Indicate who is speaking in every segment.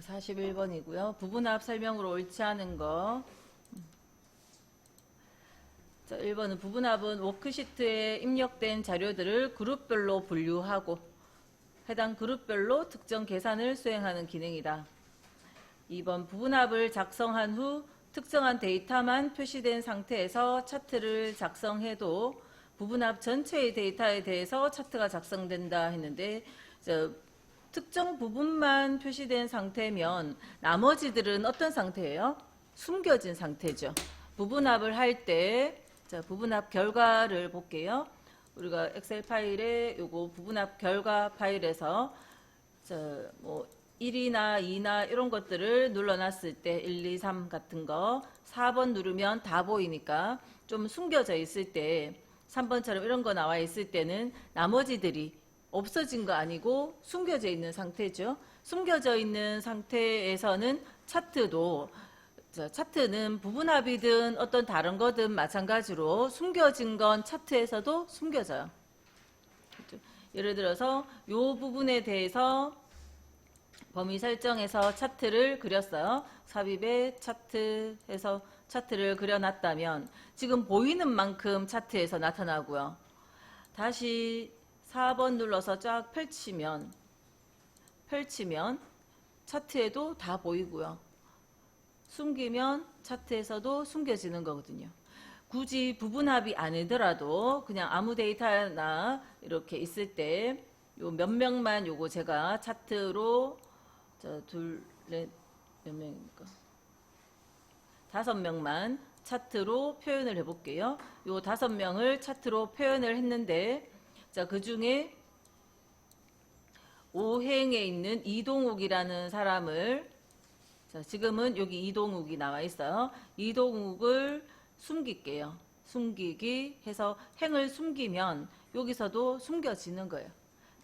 Speaker 1: 41번이고요. 부분합 설명으로 옳지 않은 거. 자, 1번은 부분합은 워크시트에 입력된 자료들을 그룹별로 분류하고 해당 그룹별로 특정 계산을 수행하는 기능이다. 2번 부분합을 작성한 후 특정한 데이터만 표시된 상태에서 차트를 작성해도 부분합 전체의 데이터에 대해서 차트가 작성된다 했는데, 특정 부분만 표시된 상태면 나머지들은 어떤 상태예요? 숨겨진 상태죠. 부분합을 할 때, 부분합 결과를 볼게요. 우리가 엑셀 파일에 요거 부분합 결과 파일에서 뭐 1이나 2나 이런 것들을 눌러놨을 때 1, 2, 3 같은 거 4번 누르면 다 보이니까 좀 숨겨져 있을 때 3번처럼 이런 거 나와 있을 때는 나머지들이 없어진 거 아니고 숨겨져 있는 상태죠. 숨겨져 있는 상태에서는 차트는 부분합이든 어떤 다른 거든 마찬가지로 숨겨진 건 차트에서도 숨겨져요. 예를 들어서 이 부분에 대해서 범위 설정해서 차트를 그렸어요. 삽입에 차트해서 차트를 그려놨다면 지금 보이는 만큼 차트에서 나타나고요. 다시 4번 눌러서 쫙 펼치면 차트에도 다 보이고요. 숨기면 차트에서도 숨겨지는 거거든요. 굳이 부분합이 아니더라도 그냥 아무 데이터나 이렇게 있을 때 요 몇 명만 요거 제가 차트로 몇 명입니까? 5명만 차트로 표현을 해볼게요. 요 5명을 차트로 표현을 했는데, 그 중에 5행에 있는 이동욱이라는 사람을, 지금은 여기 이동욱이 나와 있어요. 이동욱을 숨길게요. 숨기기 해서 행을 숨기면 여기서도 숨겨지는 거예요.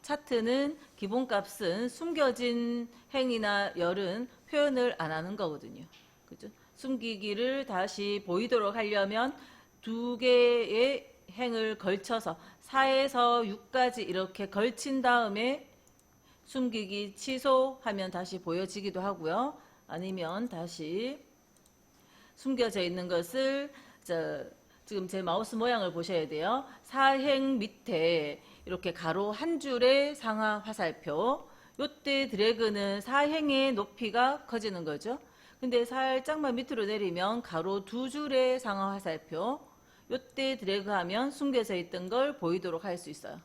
Speaker 1: 차트는 기본값은 숨겨진 행이나 열은 표현을 안 하는 거거든요. 그죠? 숨기기를 다시 보이도록 하려면 2개의 행을 걸쳐서 4에서 6까지 이렇게 걸친 다음에 숨기기 취소하면 다시 보여지기도 하고요. 아니면 다시 숨겨져 있는 것을 지금 제 마우스 모양을 보셔야 돼요. 4행 밑에 이렇게 가로 한 줄의 상하 화살표, 요때 드래그는 4행의 높이가 커지는 거죠. 근데 살짝만 밑으로 내리면 가로 2줄의 상하 화살표, 요때 드래그하면 숨겨져 있던 걸 보이도록 할 수 있어요.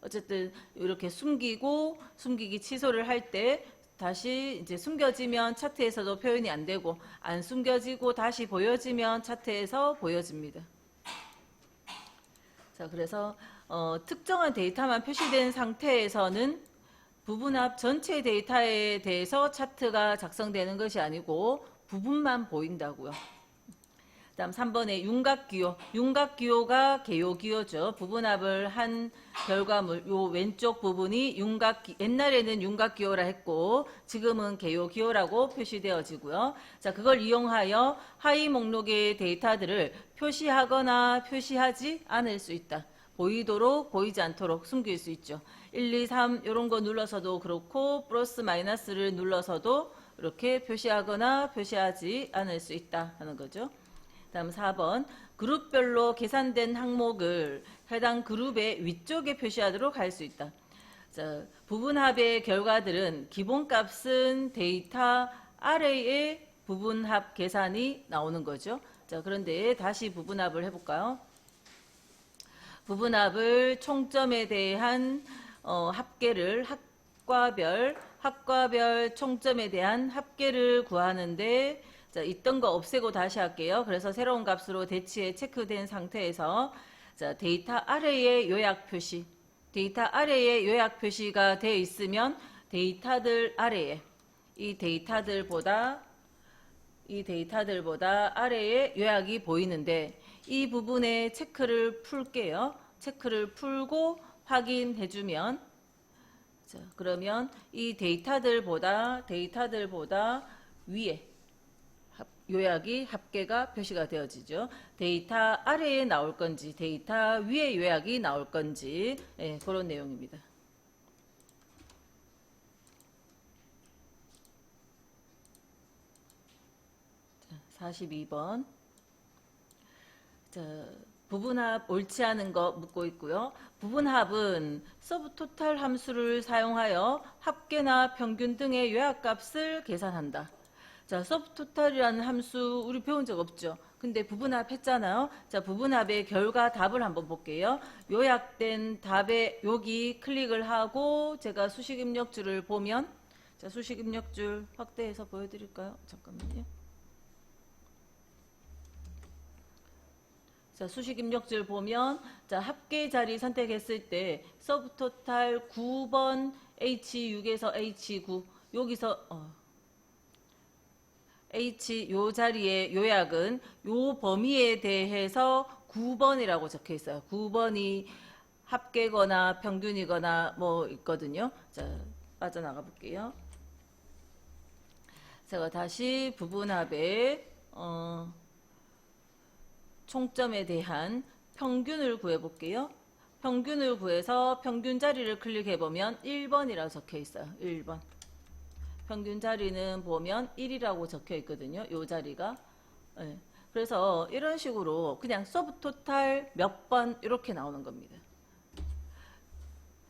Speaker 1: 어쨌든 이렇게 숨기고 숨기기 취소를 할 때 다시 이제 숨겨지면 차트에서도 표현이 안 되고, 안 숨겨지고 다시 보여지면 차트에서 보여집니다. 그래서 특정한 데이터만 표시된 상태에서는 부분합 전체 데이터에 대해서 차트가 작성되는 것이 아니고 부분만 보인다고요. 다음 3번에 윤곽기호. 윤곽기호가 개요기호죠. 부분합을 한 결과물, 요 왼쪽 부분이 옛날에는 윤곽기호라 했고 지금은 개요기호라고 표시되어지고요. 그걸 이용하여 하위 목록의 데이터들을 표시하거나 표시하지 않을 수 있다. 보이도록 보이지 않도록 숨길 수 있죠. 1, 2, 3 이런 거 눌러서도 그렇고 플러스 마이너스를 눌러서도 이렇게 표시하거나 표시하지 않을 수 있다 하는 거죠. 다음 4번 그룹별로 계산된 항목을 해당 그룹의 위쪽에 표시하도록 할 수 있다. 부분합의 결과들은 기본값은 데이터 아래에 부분합 계산이 나오는 거죠. 그런데 다시 부분합을 해볼까요? 부분합을 총점에 대한 합계를 학과별 총점에 대한 합계를 구하는데, 있던 거 없애고 다시 할게요. 그래서 새로운 값으로 대치에 체크된 상태에서 데이터 아래의 요약 표시, 데이터 아래에 요약 표시가 되어 있으면 데이터들 아래에 이 데이터들보다 아래에 요약이 보이는데, 이 부분에 체크를 풀게요. 체크를 풀고 확인해주면, 그러면 이 데이터들보다 위에 요약이 합계가 표시가 되어지죠. 데이터 아래에 나올 건지 데이터 위에 요약이 나올 건지, 그런 내용입니다. 42번. 자, 부분합 옳지 않은 거 묻고 있고요. 부분합은 서브토탈 함수를 사용하여 합계나 평균 등의 요약값을 계산한다. 자, 서브토탈이라는 함수 우리 배운 적 없죠? 근데 부분합 했잖아요. 자, 부분합의 결과 답을 한번 볼게요. 요약된 답에 여기 클릭을 하고 제가 수식 입력줄을 보면, 자, 수식 입력줄 확대해서 보여드릴까요? 잠깐만요. 자, 수식 입력줄 보면, 자, 합계 자리 선택했을 때 서브토탈 9번 H6에서 H9 여기서 H 요 자리의 요약은 요 범위에 대해서 9번이라고 적혀 있어요. 9번이 합계거나 평균이거나 뭐 있거든요. 자, 빠져나가 볼게요. 제가 다시 부분합의 총점에 대한 평균을 구해 볼게요. 평균을 구해서 평균 자리를 클릭해 보면 1번이라고 적혀 있어요. 1번. 평균 자리는 보면 1이라고 적혀 있거든요. 요 자리가. 네. 그래서 이런 식으로 그냥 서브토탈 몇 번 이렇게 나오는 겁니다.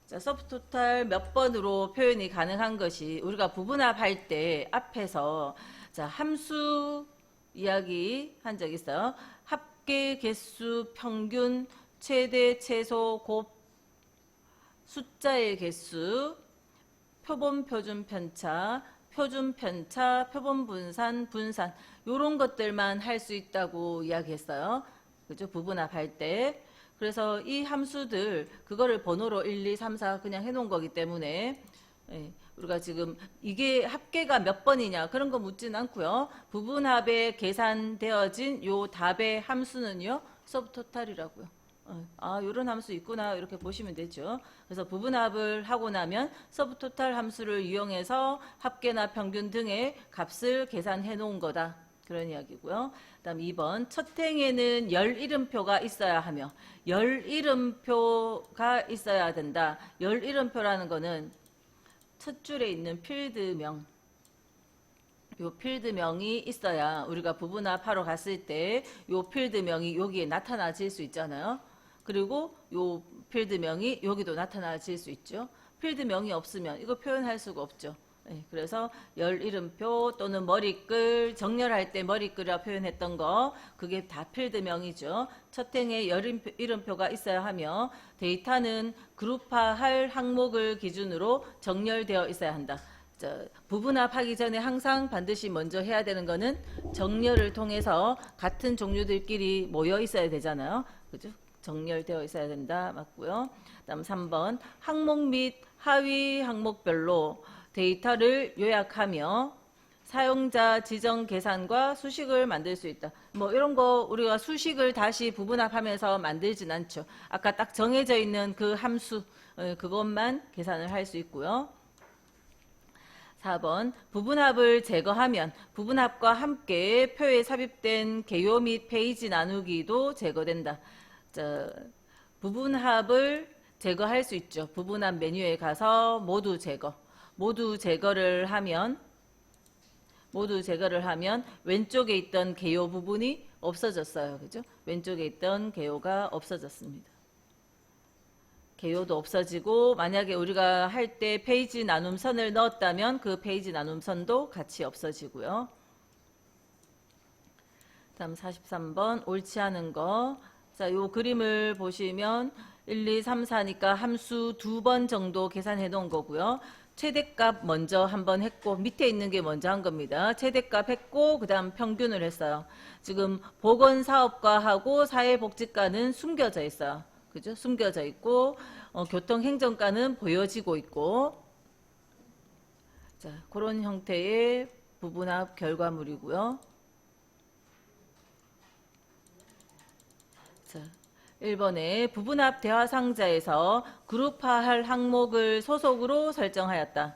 Speaker 1: 자, 서브토탈 몇 번으로 표현이 가능한 것이 우리가 부분합 할 때 앞에서 자, 함수 이야기 한 적 있어요. 합계 개수 평균 최대 최소 곱 숫자의 개수 표본 표준 편차 표준 편차 표본 분산 분산 요런 것들만 할 수 있다고 이야기했어요. 그죠? 부분합 할 때. 그래서 이 함수들 그거를 번호로 1, 2, 3, 4 그냥 해놓은 거기 때문에 우리가 지금 이게 합계가 몇 번이냐 그런 거 묻진 않고요. 부분합에 계산되어진 요 답의 함수는요. 서브토탈이라고요. 이런 함수 있구나 이렇게 보시면 되죠. 그래서 부분합을 하고 나면 서브토탈 함수를 이용해서 합계나 평균 등의 값을 계산해 놓은 거다. 그런 이야기고요. 그다음 2번 첫 행에는 열 이름표가 있어야 하며 열 이름표가 있어야 된다. 열 이름표라는 거는 첫 줄에 있는 필드명 요 필드명이 있어야 우리가 부분합하러 갔을 때 요 필드명이 여기에 나타나질 수 있잖아요. 그리고 요 필드명이 여기도 나타나질 수 있죠. 필드명이 없으면 이거 표현할 수가 없죠. 그래서 열 이름표 또는 머리글 정렬할 때 머리글이라 표현했던 거 그게 다 필드명이죠. 첫 행에 열 이름표가 있어야 하며 데이터는 그룹화할 항목을 기준으로 정렬되어 있어야 한다. 자, 부분합하기 전에 항상 반드시 먼저 해야 되는 거는 정렬을 통해서 같은 종류들끼리 모여 있어야 되잖아요. 그죠? 정렬되어 있어야 된다. 맞고요. 다음 3번 항목 및 하위 항목별로 데이터를 요약하며 사용자 지정 계산과 수식을 만들 수 있다. 뭐 이런 거 우리가 수식을 다시 부분합하면서 만들진 않죠. 아까 딱 정해져 있는 그 함수 그것만 계산을 할 수 있고요. 4번 부분합을 제거하면 부분합과 함께 표에 삽입된 개요 및 페이지 나누기도 제거된다. 자, 부분합을 제거할 수 있죠. 부분합 메뉴에 가서 모두 제거를 하면 왼쪽에 있던 개요 부분이 없어졌어요. 그죠? 왼쪽에 있던 개요가 없어졌습니다. 개요도 없어지고 만약에 우리가 할 때 페이지 나눔선을 넣었다면 그 페이지 나눔선도 같이 없어지고요. 다음 43번 옳지 않은 거. 자, 요 그림을 보시면 1, 2, 3, 4니까 함수 2번 정도 계산해 놓은 거고요. 최대값 먼저 한번 했고 밑에 있는 게 먼저 한 겁니다. 최대값 했고 그 다음 평균을 했어요. 지금 보건사업과하고 사회복지과는 숨겨져 있어요. 그죠? 숨겨져 있고 교통행정과는 보여지고 있고 자, 그런 형태의 부분합 결과물이고요. 자, 1번에 부분합 대화상자에서 그룹화할 항목을 소속으로 설정하였다.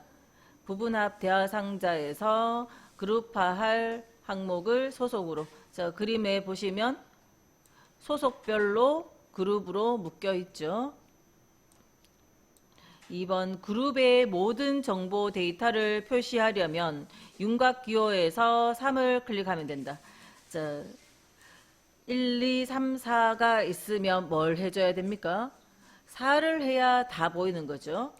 Speaker 1: 부분합 대화상자에서 그룹화할 항목을 소속으로. 자, 그림에 보시면 소속별로 그룹으로 묶여 있죠. 2번 그룹의 모든 정보 데이터를 표시하려면 윤곽기호에서 3을 클릭하면 된다. 자, 1, 2, 3, 4가 있으면 뭘 해줘야 됩니까? 4를 해야 다 보이는 거죠.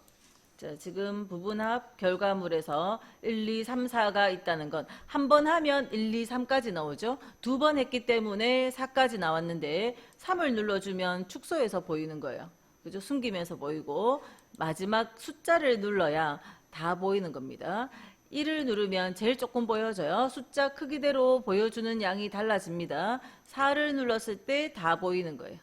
Speaker 1: 자, 지금 부분합 결과물에서 1, 2, 3, 4가 있다는 건 한 번 하면 1, 2, 3까지 나오죠. 두 번 했기 때문에 4까지 나왔는데 3을 눌러주면 축소해서 보이는 거예요. 그죠? 숨기면서 보이고 마지막 숫자를 눌러야 다 보이는 겁니다. 1을 누르면 제일 조금 보여져요. 숫자 크기대로 보여주는 양이 달라집니다. 4를 눌렀을 때 다 보이는 거예요.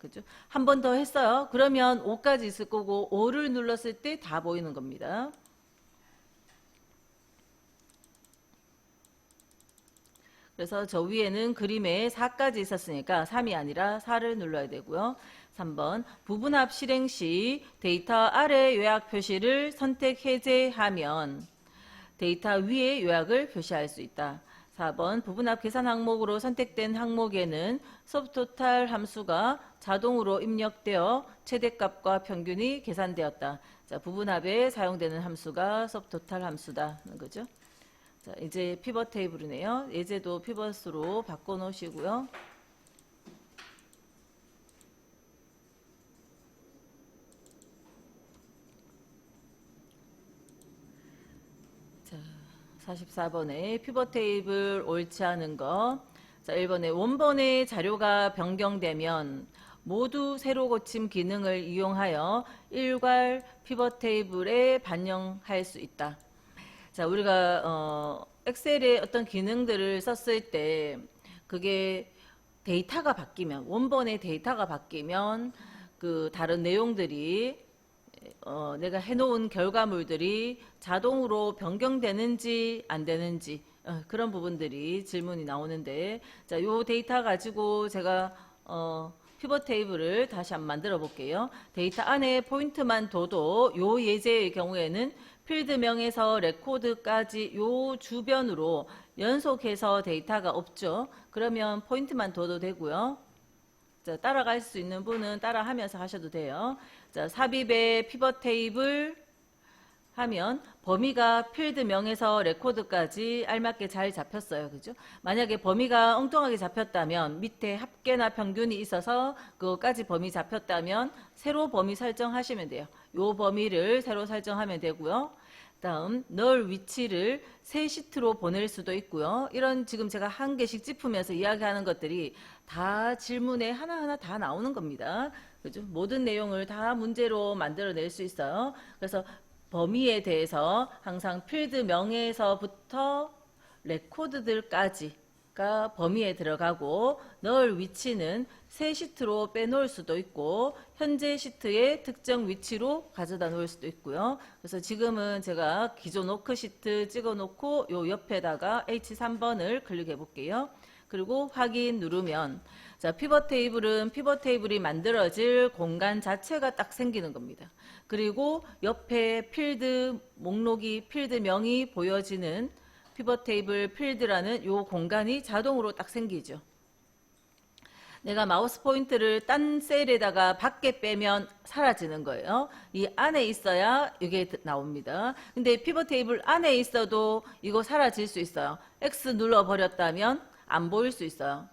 Speaker 1: 그죠? 한 번 더 했어요. 그러면 5까지 있을 거고 5를 눌렀을 때 다 보이는 겁니다. 그래서 저 위에는 그림에 4까지 있었으니까 3이 아니라 4를 눌러야 되고요. 3번 부분합 실행 시 데이터 아래 요약 표시를 선택 해제하면 데이터 위에 요약을 표시할 수 있다. 4번 부분합 계산 항목으로 선택된 항목에는 서브토탈 함수가 자동으로 입력되어 최대값과 평균이 계산되었다. 자, 부분합에 사용되는 함수가 서브토탈 함수다는 거죠. 자, 이제 피벗 테이블이네요. 예제도 피벗으로 바꿔 놓으시고요. 자, 44번에 피벗 테이블 옳지 않은 거. 자, 1번에 원본의 자료가 변경되면 모두 새로 고침 기능을 이용하여 일괄 피벗 테이블에 반영할 수 있다. 자, 우리가 엑셀에 어떤 기능들을 썼을 때 그게 데이터가 바뀌면 원본의 데이터가 바뀌면 그 다른 내용들이 내가 해놓은 결과물들이 자동으로 변경되는지 안 되는지 그런 부분들이 질문이 나오는데 자, 요 데이터 가지고 제가 피벗 테이블을 다시 한번 만들어 볼게요. 데이터 안에 포인트만 둬도 요 예제의 경우에는 필드명에서 레코드까지 요 주변으로 연속해서 데이터가 없죠. 그러면 포인트만 둬도 되고요. 자, 따라갈 수 있는 분은 따라하면서 하셔도 돼요. 자, 삽입의 피벗 테이블 하면 범위가 필드명에서 레코드까지 알맞게 잘 잡혔어요. 그죠? 만약에 범위가 엉뚱하게 잡혔다면 밑에 합계나 평균이 있어서 그거까지 범위 잡혔다면 새로 범위 설정하시면 돼요. 요 범위를 새로 설정하면 되고요. 다음 넣을 위치를 새 시트로 보낼 수도 있고요. 이런 지금 제가 한 개씩 짚으면서 이야기하는 것들이 다 질문에 하나하나 다 나오는 겁니다. 그죠? 모든 내용을 다 문제로 만들어낼 수 있어요. 그래서 범위에 대해서 항상 필드명에서부터 레코드들까지가 범위에 들어가고 넣을 위치는 새 시트로 빼놓을 수도 있고 현재 시트의 특정 위치로 가져다 놓을 수도 있고요. 그래서 지금은 제가 기존 워크시트 찍어 놓고 요 옆에다가 H3번을 클릭해 볼게요. 그리고 확인 누르면 자, 피벗 테이블은 피벗 테이블이 만들어질 공간 자체가 딱 생기는 겁니다. 그리고 옆에 필드 목록이 필드명이 보여지는 피벗 테이블 필드라는 요 공간이 자동으로 딱 생기죠. 내가 마우스 포인트를 딴 셀에다가 밖에 빼면 사라지는 거예요. 이 안에 있어야 이게 나옵니다. 근데 피벗 테이블 안에 있어도 이거 사라질 수 있어요. X 눌러버렸다면 안 보일 수 있어요.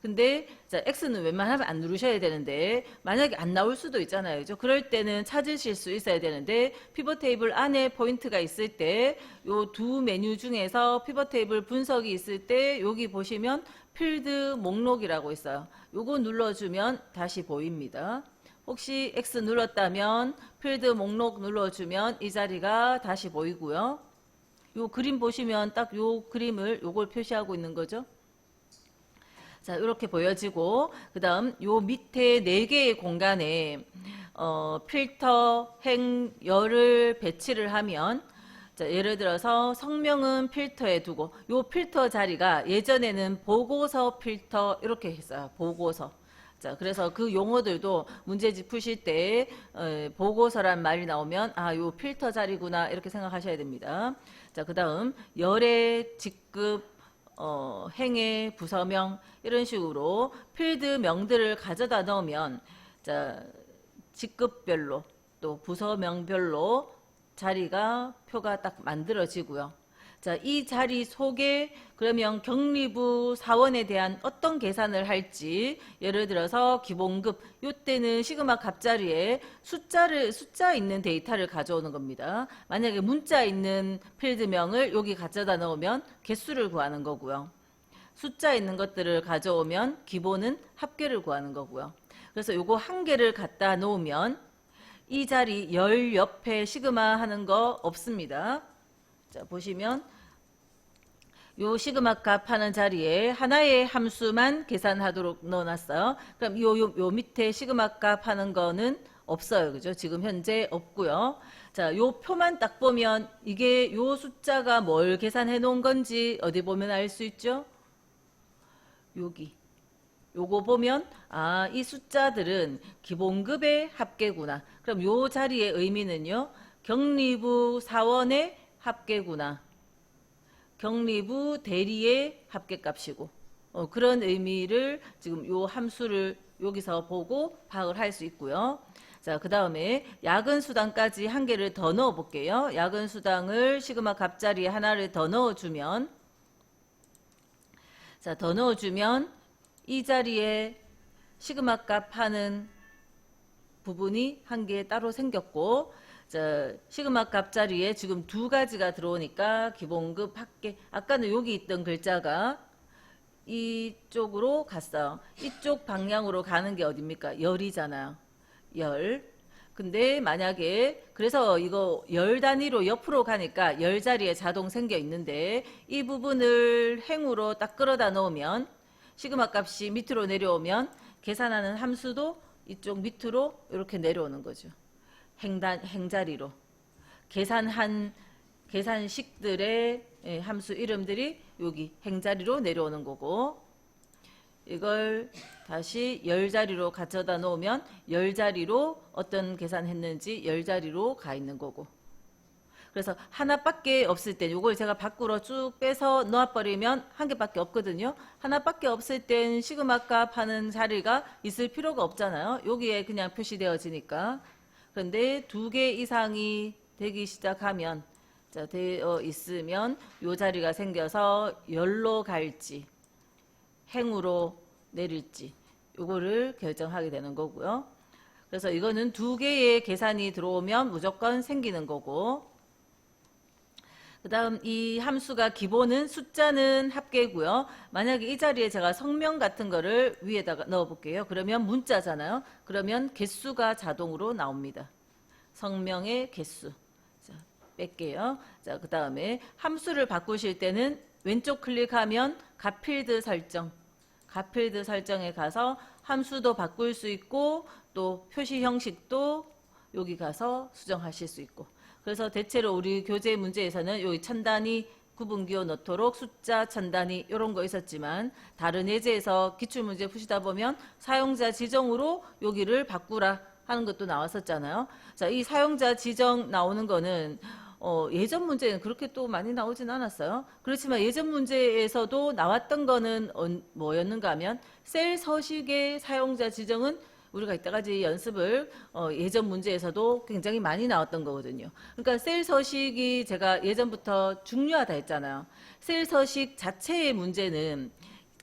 Speaker 1: 근데 자, X는 웬만하면 안 누르셔야 되는데 만약에 안 나올 수도 있잖아요. 그죠? 그럴 때는 찾으실 수 있어야 되는데 피벗 테이블 안에 포인트가 있을 때 요 두 메뉴 중에서 피벗 테이블 분석이 있을 때 여기 보시면 필드 목록이라고 있어요. 요거 눌러주면 다시 보입니다. 혹시 X 눌렀다면 필드 목록 눌러주면 이 자리가 다시 보이고요. 요 그림 보시면 딱 요 그림을 요걸 표시하고 있는 거죠. 자, 이렇게 보여지고 그 다음 요 밑에 4개의 공간에 필터, 행, 열을 배치를 하면 자, 예를 들어서 성명은 필터에 두고 요 필터 자리가 예전에는 보고서 필터 이렇게 했어요. 보고서. 자, 그래서 그 용어들도 문제집 푸실 때 보고서란 말이 나오면 아, 요 필터 자리구나 이렇게 생각하셔야 됩니다. 자, 그 다음 열의 직급 행의 부서명 이런 식으로 필드명들을 가져다 넣으면 자, 직급별로 또 부서명별로 자리가 표가 딱 만들어지고요. 자, 이 자리 속에 그러면 경리부 사원에 대한 어떤 계산을 할지, 예를 들어서 기본급, 요때는 시그마 값자리에 숫자 있는 데이터를 가져오는 겁니다. 만약에 문자 있는 필드명을 여기 가져다 넣으면 개수를 구하는 거고요. 숫자 있는 것들을 가져오면 기본은 합계를 구하는 거고요. 그래서 요거 한 개를 갖다 놓으면 이 자리 열 옆에 시그마 하는 거 없습니다. 자, 보시면 요 시그마 값 하는 자리에 하나의 함수만 계산하도록 넣어놨어요. 그럼 요 밑에 시그마 값 하는 거는 없어요. 그죠? 지금 현재 없고요. 자, 요 표만 딱 보면 이게 요 숫자가 뭘 계산해 놓은 건지 어디 보면 알 수 있죠? 여기. 요거 보면 아, 이 숫자들은 기본급의 합계구나. 그럼 요 자리의 의미는요. 경리부 사원의 합계구나. 경리부 대리의 합계값이고 그런 의미를 지금 요 함수를 여기서 보고 파악을 할 수 있고요. 자, 그 다음에 야근 수당까지 한 개를 더 넣어 볼게요. 야근 수당을 시그마 값자리에 하나를 더 넣어주면 자, 더 넣어주면 이 자리에 시그마 값 하는 부분이 한 개 따로 생겼고 자, 시그마 값 자리에 지금 두 가지가 들어오니까 기본급 합계 아까는 여기 있던 글자가 이쪽으로 갔어요. 이쪽 방향으로 가는 게 어딥니까? 열이잖아요. 열. 근데 만약에 그래서 이거 열 단위로 옆으로 가니까 열 자리에 자동 생겨 있는데 이 부분을 행으로 딱 끌어다 놓으면 시그마 값이 밑으로 내려오면 계산하는 함수도 이쪽 밑으로 이렇게 내려오는 거죠. 행자리로 계산식들의 함수 이름들이 여기 행자리로 내려오는 거고 이걸 다시 열자리로 가져다 놓으면 열자리로 어떤 계산했는지 열자리로 가 있는 거고 그래서 하나밖에 없을 땐 이걸 제가 밖으로 쭉 빼서 놓아버리면 한 개밖에 없거든요. 하나밖에 없을 땐 시그마 값 하는 자리가 있을 필요가 없잖아요. 여기에 그냥 표시되어지니까. 그런데 두 개 이상이 되기 시작하면 자, 되어 있으면 요 자리가 생겨서 열로 갈지 행으로 내릴지 요거를 결정하게 되는 거고요. 그래서 이거는 두 개의 계산이 들어오면 무조건 생기는 거고 그 다음 이 함수가 기본은 숫자는 합계고요. 만약에 이 자리에 제가 성명 같은 거를 위에다가 넣어 볼게요. 그러면 문자잖아요. 그러면 개수가 자동으로 나옵니다. 성명의 개수. 자, 뺄게요. 자, 그 다음에 함수를 바꾸실 때는 왼쪽 클릭하면 값필드 설정. 값필드 설정에 가서 함수도 바꿀 수 있고 또 표시 형식도 여기 가서 수정하실 수 있고 그래서 대체로 우리 교재 문제에서는 여기 천단위 구분기호 넣도록 숫자 천단위 이런 거 있었지만 다른 예제에서 기출문제 푸시다 보면 사용자 지정으로 여기를 바꾸라 하는 것도 나왔었잖아요. 자, 이 사용자 지정 나오는 거는 예전 문제는 그렇게 또 많이 나오진 않았어요. 그렇지만 예전 문제에서도 나왔던 거는 뭐였는가 하면 셀 서식의 사용자 지정은 우리가 이때까지 연습을 예전 문제에서도 굉장히 많이 나왔던 거거든요. 그러니까 셀 서식이 제가 예전부터 중요하다 했잖아요. 셀 서식 자체의 문제는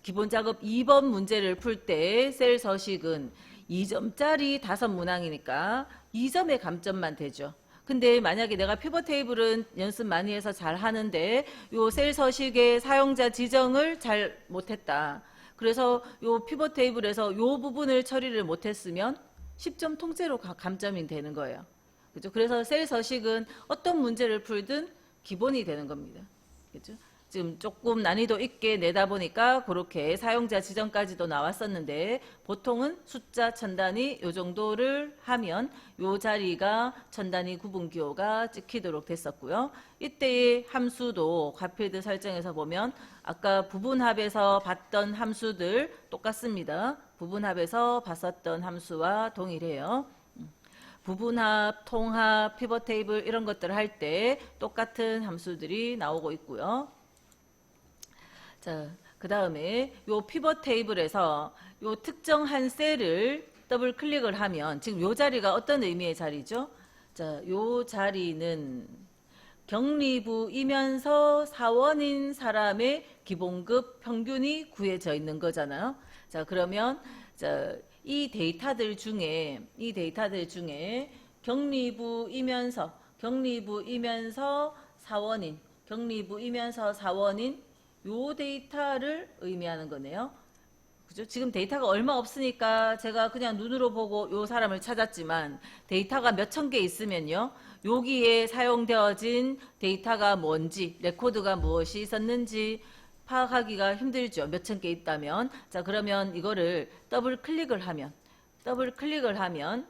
Speaker 1: 기본 작업 2번 문제를 풀 때 셀 서식은 2점짜리 5문항이니까 2점의 감점만 되죠. 근데 만약에 내가 피벗 테이블은 연습 많이 해서 잘 하는데 요 셀 서식의 사용자 지정을 잘 못했다. 그래서 요 피벗 테이블에서 요 부분을 처리를 못했으면 10점 통째로 감점이 되는 거예요. 그죠? 그래서 셀 서식은 어떤 문제를 풀든 기본이 되는 겁니다. 그죠? 지금 조금 난이도 있게 내다 보니까 그렇게 사용자 지정까지도 나왔었는데 보통은 숫자 천단위 요 정도를 하면 요 자리가 천단위 구분기호가 찍히도록 됐었고요. 이때의 함수도 값필드 설정에서 보면 아까 부분합에서 봤던 함수들 똑같습니다. 부분합에서 봤었던 함수와 동일해요. 부분합, 통합, 피벗 테이블 이런 것들을 할 때 똑같은 함수들이 나오고 있고요. 자, 그 다음에 요 피벗 테이블에서 요 특정한 셀을 더블 클릭을 하면 지금 요 자리가 어떤 의미의 자리죠? 자, 요 자리는 격리부이면서 사원인 사람의 기본급 평균이 구해져 있는 거잖아요. 자, 그러면 이 데이터들 중에 격리부이면서 사원인 요 데이터를 의미하는 거네요. 그죠? 지금 데이터가 얼마 없으니까 제가 그냥 눈으로 보고 요 사람을 찾았지만 데이터가 몇천 개 있으면요. 여기에 사용되어진 데이터가 뭔지, 레코드가 무엇이 있었는지 파악하기가 힘들죠. 몇천 개 있다면. 자, 그러면 이거를 더블 클릭을 하면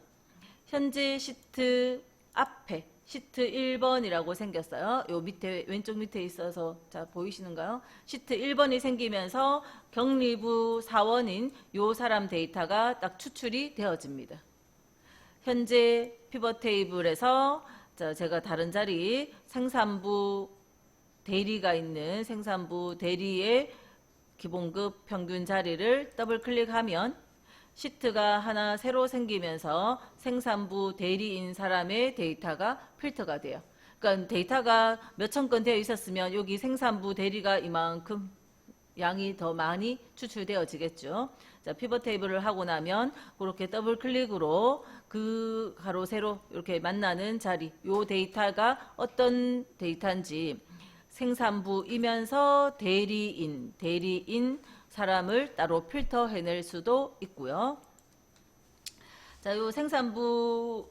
Speaker 1: 현재 시트 앞에 시트 1번이라고 생겼어요. 요 밑에 왼쪽 밑에 있어서 자 보이시는가요? 시트 1번이 생기면서 격리부 사원인 요 사람 데이터가 딱 추출이 되어집니다. 현재 피벗 테이블에서 제가 다른 자리 생산부 대리가 있는 생산부 대리의 기본급 평균 자리를 더블 클릭하면 시트가 하나 새로 생기면서 생산부 대리인 사람의 데이터가 필터가 돼요. 그러니까 데이터가 몇천 건 되어 있었으면 여기 생산부 대리가 이만큼 양이 더 많이 추출되어지겠죠. 자, 피벗 테이블을 하고 나면 그렇게 더블 클릭으로 그 가로 세로 이렇게 만나는 자리, 요 데이터가 어떤 데이터인지 생산부이면서 대리인 사람을 따로 필터해낼 수도 있고요. 자, 요 생산부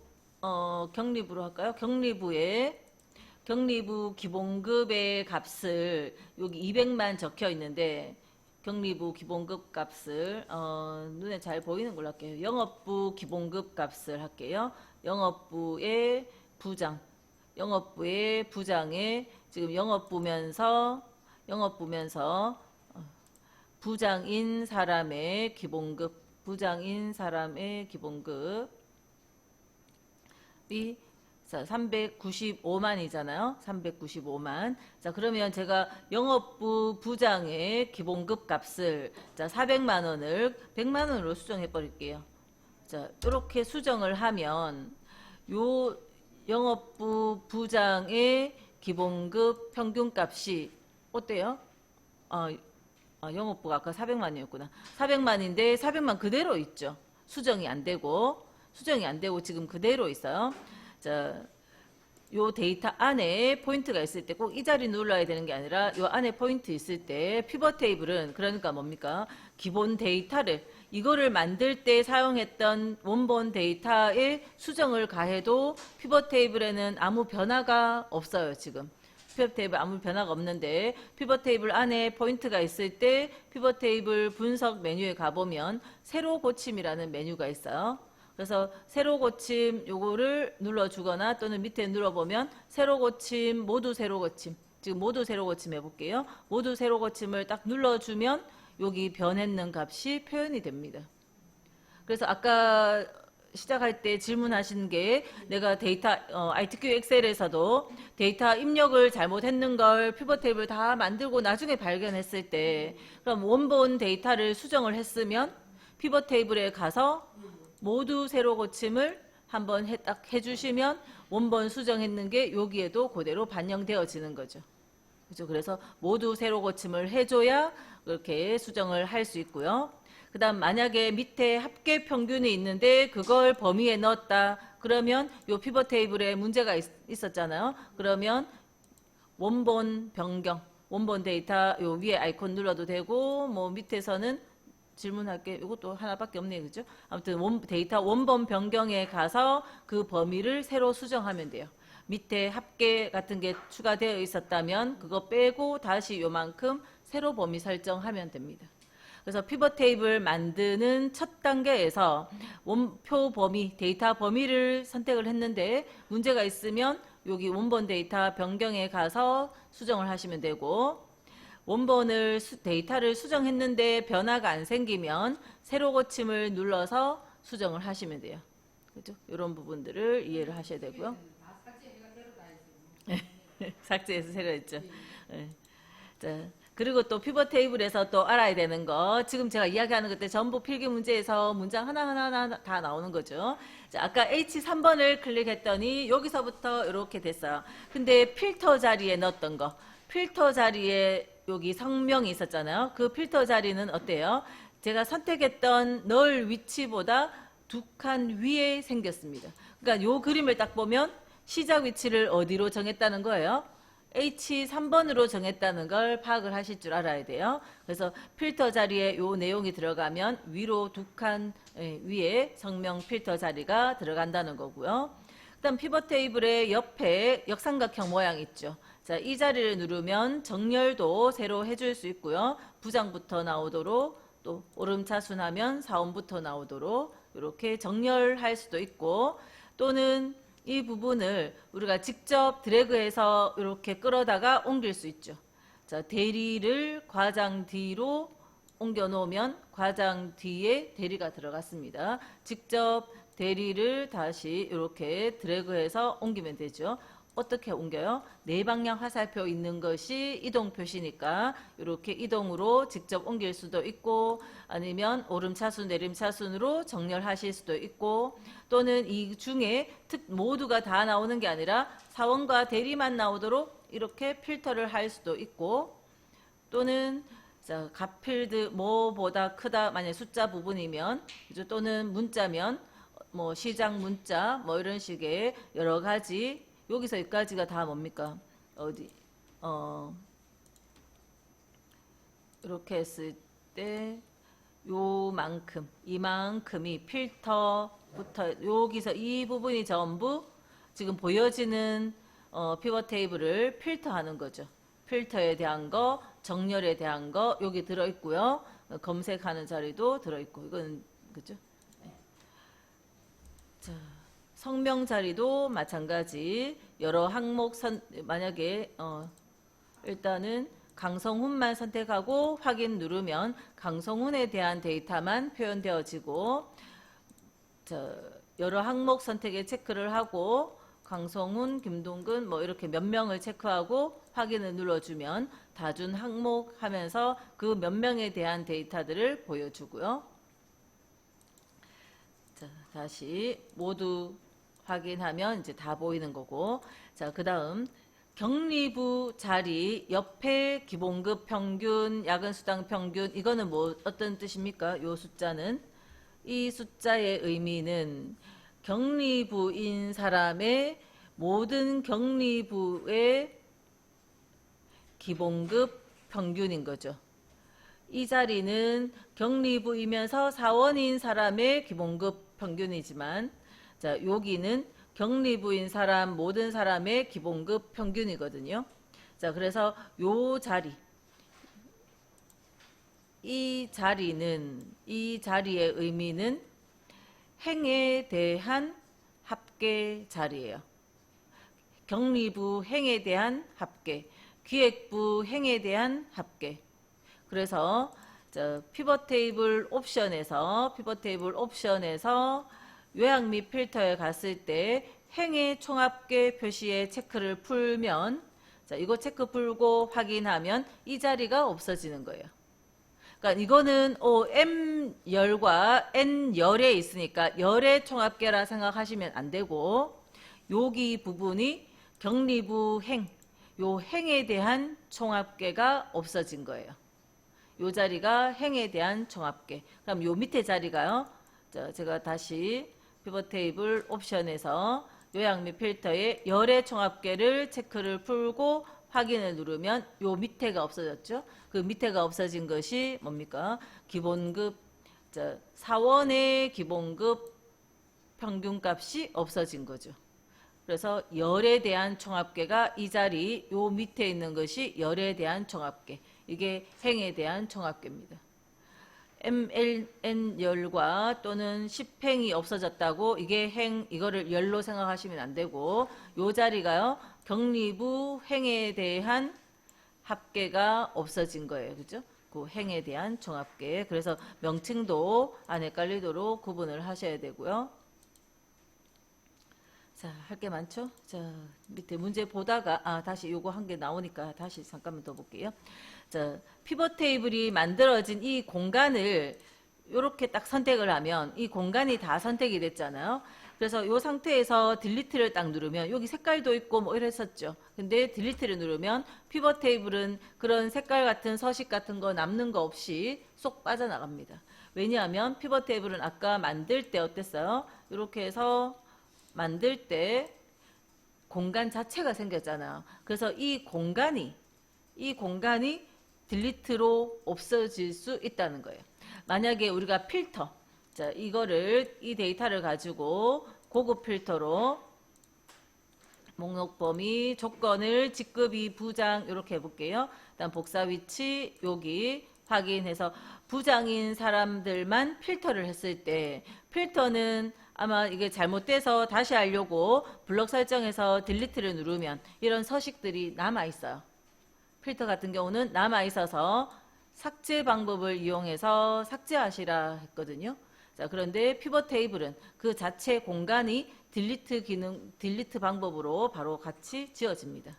Speaker 1: 격리부로 할까요? 격리부 기본급의 값을 여기 200만 적혀 있는데 격리부 기본급 값을 눈에 잘 보이는 걸로 할게요. 영업부 기본급 값을 할게요. 영업부의 부장에 지금 영업부면서 부장인 사람의 기본급이 395만이잖아요. 395만. 자, 그러면 제가 영업부 부장의 기본급 값을 400만 원을 100만 원으로 수정해 버릴게요. 자, 이렇게 수정을 하면 요 영업부 부장의 기본급 평균값이 어때요? 영업부가 아까 400만이었구나. 400만인데 400만 그대로 있죠. 수정이 안 되고 지금 그대로 있어요. 자, 요 데이터 안에 포인트가 있을 때 꼭 이 자리 눌러야 되는 게 아니라 요 안에 포인트 있을 때 피벗 테이블은 그러니까 뭡니까? 기본 데이터를 이거를 만들 때 사용했던 원본 데이터에 수정을 가해도 피벗 테이블에는 아무 변화가 없어요. 지금 피벗 테이블 아무 변화가 없는데 피벗 테이블 안에 포인트가 있을 때 피벗 테이블 분석 메뉴에 가보면 새로 고침이라는 메뉴가 있어요. 그래서 새로 고침 요거를 눌러주거나 또는 밑에 눌러보면 새로 고침, 모두 새로 고침. 지금 모두 새로 고침 해볼게요. 모두 새로 고침을 딱 눌러주면 여기 변했는 값이 표현이 됩니다. 그래서 아까 시작할 때 질문하신 게 내가 데이터 RTQ 엑셀에서도 데이터 입력을 잘못했는 걸 피벗 테이블 다 만들고 나중에 발견했을 때 그럼 원본 데이터를 수정을 했으면 피벗 테이블에 가서 모두 새로 고침을 한번 딱 해주시면 원본 수정했는 게 여기에도 그대로 반영되어지는 거죠. 그죠? 그래서 모두 새로 고침을 해줘야 그렇게 수정을 할 수 있고요. 그 다음 만약에 밑에 합계 평균이 있는데 그걸 범위에 넣었다. 그러면 요 피벗 테이블에 문제가 있었잖아요. 그러면 원본 변경, 원본 데이터 요 위에 아이콘 눌러도 되고 뭐 밑에서는 질문할게. 이것도 하나밖에 없네요. 그죠? 아무튼 데이터 원본 변경에 가서 그 범위를 새로 수정하면 돼요. 밑에 합계 같은 게 추가되어 있었다면 그거 빼고 다시 요만큼 새로 범위 설정하면 됩니다. 그래서 피벗 테이블 만드는 첫 단계에서 원표 범위, 데이터 범위를 선택을 했는데 문제가 있으면 여기 원본 데이터 변경에 가서 수정을 하시면 되고 원본을 데이터를 수정했는데 변화가 안 생기면 새로 고침을 눌러서 수정을 하시면 돼요. 그죠? 이런 부분들을 이해를 하셔야 되고요. 삭제해서 새로 했죠. 네. 자, 그리고 또 피벗 테이블에서 또 알아야 되는 거, 지금 제가 이야기하는 것들 전부 필기 문제에서 문장 하나하나 다 나오는 거죠. 자, 아까 H3번을 클릭했더니 여기서부터 이렇게 됐어요. 근데 필터 자리에 넣었던 거, 필터 자리에 여기 성명이 있었잖아요. 그 필터 자리는 어때요? 제가 선택했던 넣을 위치보다 두 칸 위에 생겼습니다. 그러니까 요 그림을 딱 보면 시작 위치를 어디로 정했다는 거예요? H3번으로 정했다는 걸 파악을 하실 줄 알아야 돼요. 그래서 필터 자리에 요 내용이 들어가면 위로 두 칸 위에 성명 필터 자리가 들어간다는 거고요. 그다음 피벗 테이블의 옆에 역삼각형 모양 있죠. 자, 이 자리를 누르면 정렬도 새로 해줄 수 있고요. 부장부터 나오도록, 또 오름차순하면 사원부터 나오도록 이렇게 정렬할 수도 있고, 또는 이 부분을 우리가 직접 드래그해서 이렇게 끌어다가 옮길 수 있죠. 자, 대리를 과장 뒤로 옮겨 놓으면 과장 뒤에 대리가 들어갔습니다. 직접 대리를 다시 이렇게 드래그해서 옮기면 되죠. 어떻게 옮겨요? 네 방향 화살표 있는 것이 이동 표시니까 이렇게 이동으로 직접 옮길 수도 있고, 아니면 오름차순 내림차순으로 정렬하실 수도 있고, 또는 이 중에 모두가 다 나오는 게 아니라 사원과 대리만 나오도록 이렇게 필터를 할 수도 있고, 또는 자, 갓필드 뭐보다 크다, 만약 숫자 부분이면, 또는 문자면 뭐 시작 문자 뭐 이런 식의 여러 가지, 여기서 여기까지가 다 뭡니까? 어디 이렇게 했을 때 요만큼, 이만큼이 필터부터, 여기서 이 부분이 전부 지금 보여지는 피벗 테이블을 필터하는 거죠. 필터에 대한 거, 정렬에 대한 거 여기 들어있고요. 검색하는 자리도 들어있고, 이건 그죠? 네. 자, 성명 자리도 마찬가지 여러 항목 만약에 일단은 강성훈만 선택하고 확인 누르면 강성훈에 대한 데이터만 표현되어지고, 여러 항목 선택에 체크를 하고 강성훈, 김동근 뭐 이렇게 몇 명을 체크하고 확인을 눌러주면 다준 항목 하면서 그 몇 명에 대한 데이터들을 보여주고요. 자, 다시 모두 확인하면 이제 다 보이는 거고, 자, 그 다음 격리부 자리 옆에 기본급 평균, 야근수당 평균, 이거는 뭐 어떤 뜻입니까? 요 숫자는, 이 숫자의 의미는 격리부인 사람의 모든 격리부의 기본급 평균인 거죠. 이 자리는 격리부이면서 사원인 사람의 기본급 평균이지만, 자, 여기는 격리부인 사람, 모든 사람의 기본급 평균이거든요. 자, 그래서 요 자리, 이 자리의 의미는 행에 대한 합계 자리예요. 격리부 행에 대한 합계, 기획부 행에 대한 합계. 그래서 피벗 테이블 옵션에서 요약 및 필터에 갔을 때 행의 총합계 표시에 체크를 풀면, 자, 이거 체크 풀고 확인하면 이 자리가 없어지는 거예요. 그러니까 이거는 M열과 N열에 있으니까 열의 총합계라 생각하시면 안 되고, 여기 부분이 격리부 행, 요 행에 대한 총합계가 없어진 거예요. 요 자리가 행에 대한 총합계. 그럼 요 밑에 자리가요. 자, 제가 다시 피벗 테이블 옵션에서 요약 및 필터에 열의 총합계를 체크를 풀고 확인을 누르면 요 밑에가 없어졌죠. 그 밑에가 없어진 것이 뭡니까? 기본급, 자, 사원의 기본급 평균값이 없어진 거죠. 그래서 열에 대한 총합계가 이 자리 요 밑에 있는 것이 열에 대한 총합계, 이게 행에 대한 총합계입니다. MLN 열과 또는 10행이 없어졌다고 이게 행, 이거를 열로 생각하시면 안 되고, 요 자리가요 격리부 행에 대한 합계가 없어진 거예요. 그죠? 그 행에 대한 총합계. 그래서 명칭도 안 헷갈리도록 구분을 하셔야 되고요. 자, 할 게 많죠? 자, 밑에 문제 보다가, 다시 요거 한 개 나오니까 다시 잠깐만 더 볼게요. 자, 피벗 테이블이 만들어진 이 공간을 이렇게 딱 선택을 하면 이 공간이 다 선택이 됐잖아요. 그래서 이 상태에서 딜리트를 딱 누르면 여기 색깔도 있고 뭐 이랬었죠. 근데 딜리트를 누르면 피벗 테이블은 그런 색깔 같은 서식 같은 거 남는 거 없이 쏙 빠져나갑니다. 왜냐하면 피벗 테이블은 아까 만들 때 어땠어요? 이렇게 해서 만들 때 공간 자체가 생겼잖아요. 그래서 이 공간이 딜리트로 없어질 수 있다는 거예요. 만약에 우리가 필터, 자, 이 데이터를 가지고 고급 필터로 목록 범위, 조건을 직급이 부장 이렇게 해볼게요. 일단 복사 위치 여기 확인해서 부장인 사람들만 필터를 했을 때 필터는 아마 이게 잘못돼서 다시 하려고 블럭 설정에서 딜리트를 누르면 이런 서식들이 남아 있어요. 필터 같은 경우는 남아 있어서 삭제 방법을 이용해서 삭제하시라 했거든요. 자, 그런데 피벗 테이블은 그 자체 공간이 딜리트 방법으로 바로 같이 지어집니다.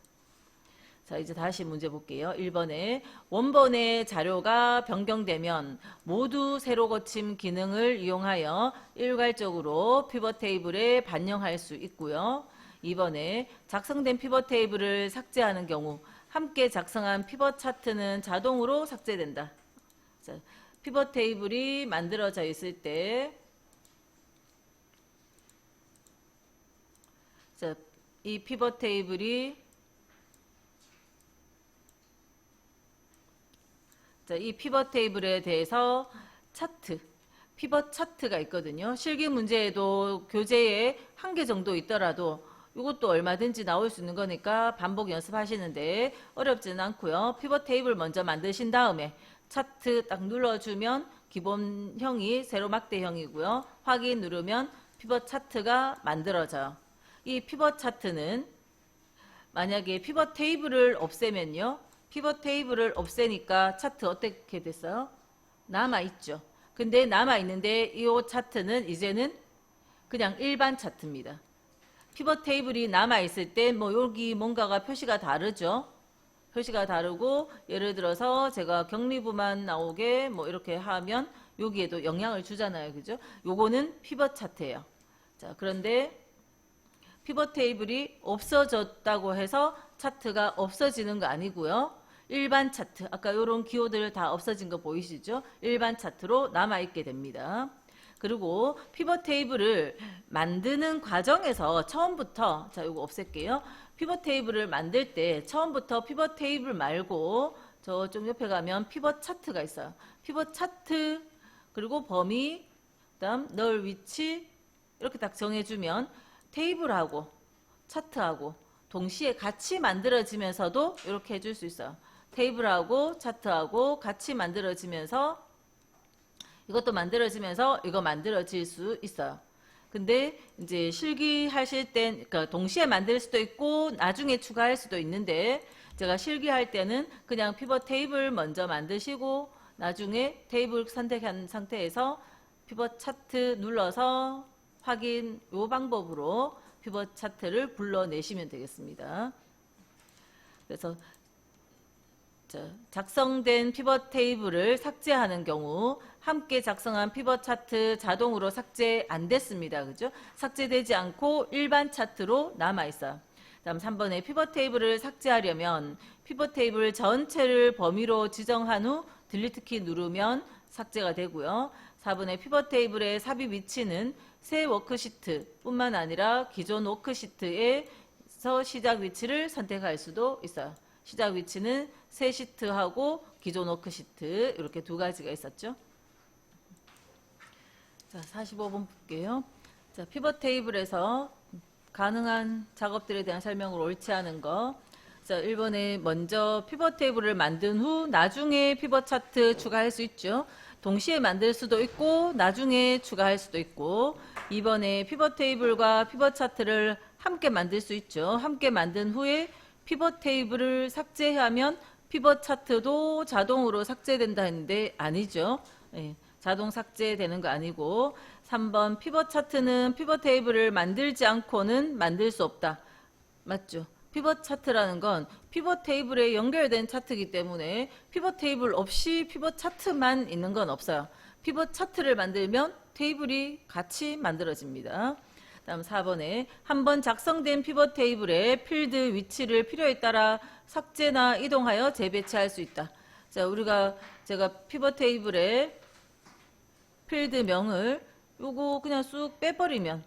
Speaker 1: 자, 이제 다시 문제 볼게요. 1번에 원본의 자료가 변경되면 모두 세로 고침 기능을 이용하여 일괄적으로 피벗 테이블에 반영할 수 있고요. 2번에 작성된 피벗 테이블을 삭제하는 경우 함께 작성한 피벗 차트는 자동으로 삭제된다. 자, 피벗 테이블이 만들어져 있을 때 자, 이 피벗 테이블이 자, 이 피벗 테이블에 대해서 차트, 피벗 차트가 있거든요. 실기 문제에도 교재에 한 개 정도 있더라도 이것도 얼마든지 나올 수 있는 거니까 반복 연습하시는데 어렵지는 않고요. 피벗 테이블 먼저 만드신 다음에 차트 딱 눌러주면 기본형이 세로막대형이고요. 확인 누르면 피벗 차트가 만들어져요. 이 피벗 차트는 만약에 피벗 테이블을 없애면요. 피벗 테이블을 없애니까 차트 어떻게 됐어요? 남아있죠. 근데 남아있는데 이 차트는 이제는 그냥 일반 차트입니다. 피벗 테이블이 남아있을 때 뭐 여기 뭔가가 표시가 다르죠. 표시가 다르고 예를 들어서 제가 격리부만 나오게 뭐 이렇게 하면 여기에도 영향을 주잖아요. 그죠? 요거는 피벗 차트예요. 자, 그런데 피벗 테이블이 없어졌다고 해서 차트가 없어지는 거 아니고요. 일반 차트, 아까 이런 기호들 다 없어진 거 보이시죠? 일반 차트로 남아있게 됩니다. 그리고 피벗 테이블을 만드는 과정에서 처음부터, 자, 이거 없앨게요. 피벗 테이블을 만들 때 처음부터 피벗 테이블 말고 저쪽 옆에 가면 피벗 차트가 있어요. 피벗 차트, 그리고 범위, 그다음 넣을 위치 이렇게 딱 정해주면 테이블하고 차트하고 동시에 같이 만들어지면서도 이렇게 해줄 수 있어요. 테이블하고 차트하고 같이 만들어지면서 이것도 만들어지면서 이거 만들어질 수 있어요. 근데 이제 실기하실 땐 그러니까 동시에 만들 수도 있고 나중에 추가할 수도 있는데 제가 실기할 때는 그냥 피벗 테이블 먼저 만드시고 나중에 테이블 선택한 상태에서 피벗 차트 눌러서 확인 요 방법으로 피벗 차트를 불러내시면 되겠습니다. 그래서 작성된 피벗 테이블을 삭제하는 경우 함께 작성한 피벗 차트 자동으로 삭제 안 됐습니다. 그죠? 삭제되지 않고 일반 차트로 남아 있어요. 다음 3번에 피벗 테이블을 삭제하려면 피벗 테이블 전체를 범위로 지정한 후 딜리트 키 누르면 삭제가 되고요. 4번에 피벗 테이블의 삽입 위치는 새 워크시트 뿐만 아니라 기존 워크시트에서 시작 위치를 선택할 수도 있어요. 시작 위치는 새 시트하고 기존 워크시트 이렇게 두 가지가 있었죠. 자, 45번 볼게요. 자, 피벗 테이블에서 가능한 작업들에 대한 설명을 옳지 않은 거. 자, 1번에 먼저 피벗 테이블을 만든 후 나중에 피벗 차트 추가할 수 있죠. 동시에 만들 수도 있고 나중에 추가할 수도 있고 2번에 피벗 테이블과 피벗 차트를 함께 만들 수 있죠. 함께 만든 후에 피벗 테이블을 삭제하면 피벗 차트도 자동으로 삭제된다 했는데 아니죠. 예, 자동 삭제되는 거 아니고 3번 피벗 차트는 피벗 테이블을 만들지 않고는 만들 수 없다. 맞죠? 피벗 차트라는 건 피벗 테이블에 연결된 차트이기 때문에 피벗 테이블 없이 피벗 차트만 있는 건 없어요. 피벗 차트를 만들면 테이블이 같이 만들어집니다. 다음 4번에 한번 작성된 피벗 테이블의 필드 위치를 필요에 따라 삭제나 이동하여 재배치할 수 있다. 자, 제가 피벗 테이블에 필드명을 요거 그냥 쑥 빼버리면,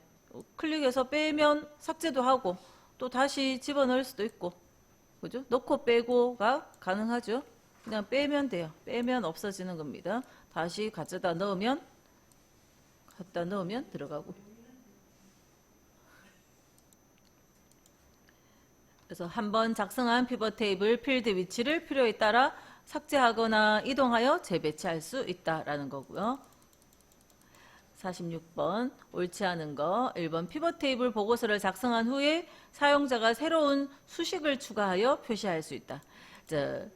Speaker 1: 클릭해서 빼면 삭제도 하고 또 다시 집어넣을 수도 있고, 그죠? 넣고 빼고가 가능하죠. 그냥 빼면 돼요. 빼면 없어지는 겁니다. 다시 갖다 넣으면 들어가고. 그래서 한번 작성한 피벗 테이블 필드 위치를 필요에 따라 삭제하거나 이동하여 재배치할 수 있다라는 거고요. 46번 옳지 않은 거 1번 피벗 테이블 보고서를 작성한 후에 사용자가 새로운 수식을 추가하여 표시할 수 있다. 자,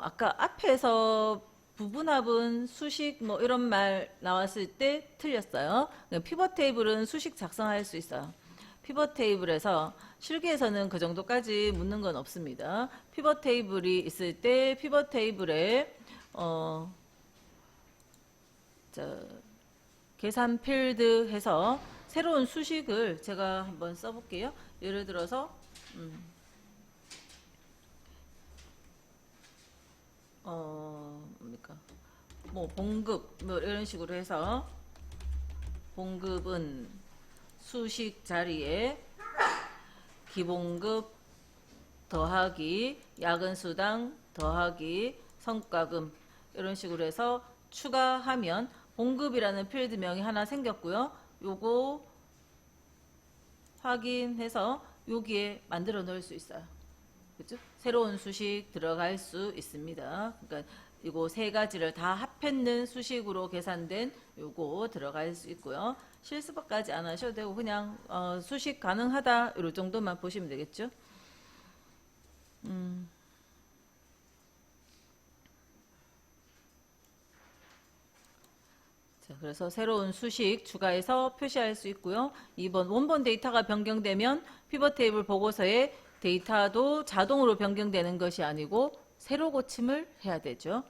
Speaker 1: 아까 앞에서 부분합은 수식 뭐 이런 말 나왔을 때 틀렸어요. 피벗 테이블은 수식 작성할 수 있어요. 피벗 테이블에서 실기에서는 그 정도까지 묻는 건 없습니다. 피벗 테이블이 있을 때 피벗 테이블에 계산 필드 해서 새로운 수식을 제가 한번 써볼게요. 예를 들어서 뭡니까? 뭐 봉급 뭐 이런 식으로 해서 봉급은 수식 자리에 기본급 더하기 야근수당 더하기 성과금 이런 식으로 해서 추가하면 봉급이라는 필드명이 하나 생겼고요. 요거 확인해서 여기에 만들어 놓을 수 있어요. 그죠? 새로운 수식 들어갈 수 있습니다. 그러니까 이거 세 가지를 다 합했는 수식으로 계산된 요거 들어갈 수 있고요. 실수밖까지 안 하셔도 되고 그냥 수식 가능하다 이 정도만 보시면 되겠죠. 자, 그래서 새로운 수식 추가해서 표시할 수 있고요. 2번 원본 데이터가 변경되면 피벗 테이블 보고서에 데이터도 자동으로 변경되는 것이 아니고 새로 고침을 해야 되죠.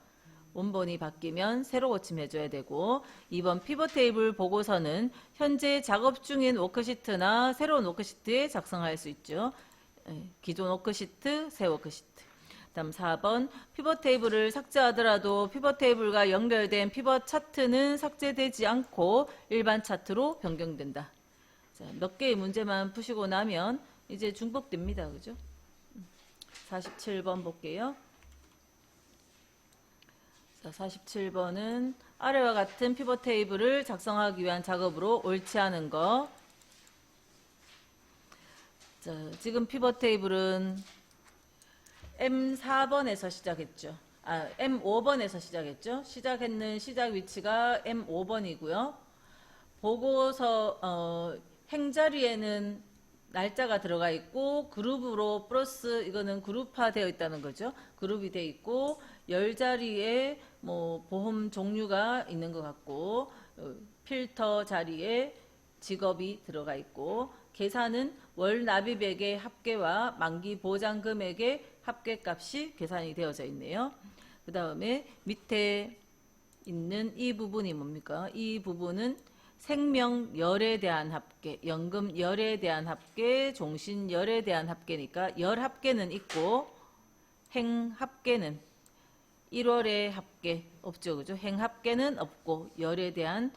Speaker 1: 원본이 바뀌면 새로 고침해줘야 되고 2번 피벗 테이블 보고서는 현재 작업 중인 워크시트나 새로운 워크시트에 작성할 수 있죠. 기존 워크시트, 새 워크시트. 다음 4번 피벗 테이블을 삭제하더라도 피벗 테이블과 연결된 피벗 차트는 삭제되지 않고 일반 차트로 변경된다. 자, 몇 개의 문제만 푸시고 나면 이제 중복됩니다. 그죠? 47번 볼게요. 자, 47번은 아래와 같은 피벗 테이블을 작성하기 위한 작업으로 옳지 않은 거. 자, 지금 피벗 테이블은 M4번에서 시작했죠. M5번에서 시작했죠. 시작했는 시작 위치가 M5번이고요. 보고서 행자리에는 날짜가 들어가 있고 그룹으로 플러스 이거는 그룹화 되어 있다는 거죠. 그룹이 되어 있고 열 자리에 뭐 보험 종류가 있는 것 같고 필터 자리에 직업이 들어가 있고 계산은 월 납입액의 합계와 만기 보장 금액의 합계값이 계산이 되어져 있네요. 그 다음에 밑에 있는 이 부분이 뭡니까? 이 부분은 생명열에 대한 합계, 연금열에 대한 합계, 종신열에 대한 합계니까 열 합계는 있고 행 합계는 1월의 합계 없죠. 그죠? 행 합계는 없고 열에 대한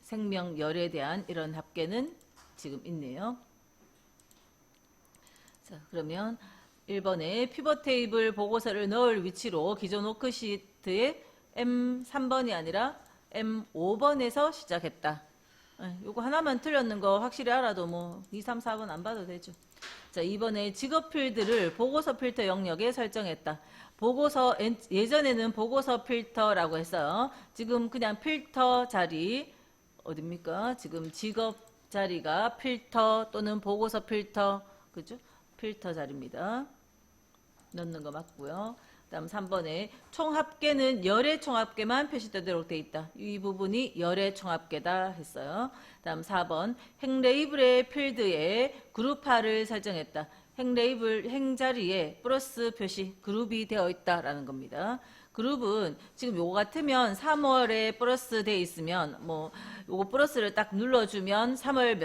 Speaker 1: 생명열에 대한 이런 합계는 지금 있네요. 자, 그러면 1번에 피벗 테이블 보고서를 넣을 위치로 기존 워크시트에 M3번이 아니라 M5번에서 시작했다. 요거 하나만 틀렸는 거 확실히 알아도 뭐 2, 3, 4번 안 봐도 되죠. 자, 2번에 직업 필드를 보고서 필터 영역에 설정했다. 보고서 예전에는 보고서 필터라고 했어요. 지금 그냥 필터 자리 어딥니까? 지금 직업 자리가 필터 또는 보고서 필터, 그죠? 필터 자리입니다. 넣는 거 맞고요. 다음 3번에 총합계는 열의 총합계만 표시되도록 돼 있다. 이 부분이 열의 총합계다 했어요. 다음 4번 행 레이블의 필드에 그룹화를 설정했다. 행 레이블 행 자리에 플러스 표시 그룹이 되어 있다라는 겁니다. 그룹은 지금 요거 같으면 3월에 플러스 돼 있으면 뭐 요거 플러스를 딱 눌러주면 3월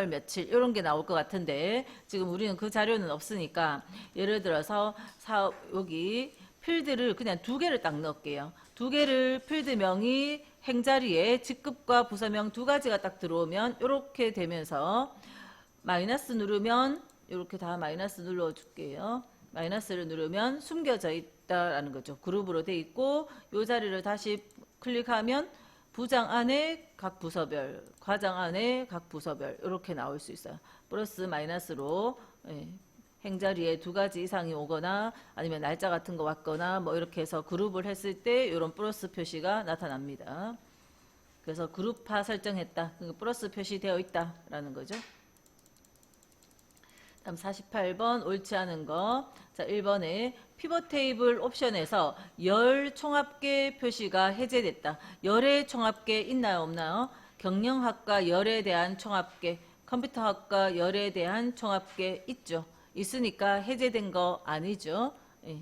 Speaker 1: 며칠 이런 게 나올 것 같은데 지금 우리는 그 자료는 없으니까 예를 들어서 여기 필드를 그냥 2개를 딱 넣을게요. 2개를 필드명이 행자리에 직급과 부서명 2가지가 딱 들어오면 이렇게 되면서 마이너스 누르면 이렇게 다 마이너스 눌러줄게요. 마이너스를 누르면 숨겨져 있다라는 거죠. 그룹으로 돼 있고 이 자리를 다시 클릭하면 부장 안에 각 부서별, 과장 안에 각 부서별 이렇게 나올 수 있어요. 플러스 마이너스로 행자리에 2가지 이상이 오거나 아니면 날짜 같은 거 왔거나 뭐 이렇게 해서 그룹을 했을 때 이런 플러스 표시가 나타납니다. 그래서 그룹화 설정했다. 플러스 표시되어 있다라는 거죠. 다음 48번 옳지 않은 거. 자, 1번에 피벗 테이블 옵션에서 열 총합계 표시가 해제됐다. 열의 총합계 있나요, 없나요? 경영학과 열에 대한 총합계, 컴퓨터학과 열에 대한 총합계 있죠. 있으니까 해제된 거 아니죠. 예.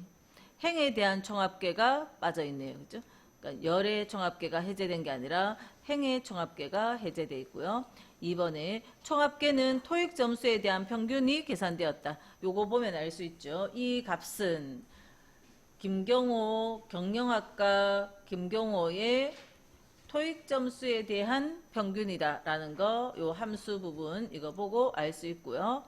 Speaker 1: 행에 대한 총합계가 빠져 있네요. 그죠? 그러니까 열의 총합계가 해제된 게 아니라 행의 총합계가 해제되어 있고요. 2번에 총합계는 토익 점수에 대한 평균이 계산되었다. 요거 보면 알 수 있죠. 이 값은 김경호 경영학과 김경호의 토익 점수에 대한 평균이다라는 거, 요 함수 부분 이거 보고 알 수 있고요.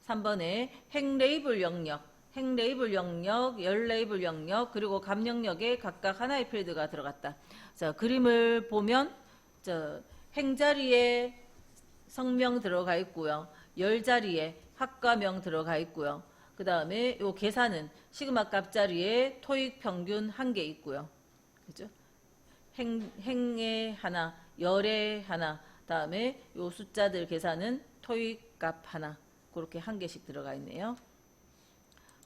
Speaker 1: 3번에 행 레이블 영역, 행 레이블 영역, 열 레이블 영역, 그리고 감 영역에 각각 하나의 필드가 들어갔다. 자, 그림을 보면 행 자리에 성명 들어가 있고요. 열 자리에 학과명 들어가 있고요. 그 다음에 요 계산은 시그마 값 자리에 토익 평균 1개 있고요. 그죠? 행에 하나, 열에 하나, 다음에 요 숫자들 계산은 토익 값 하나, 그렇게 1개씩 들어가 있네요.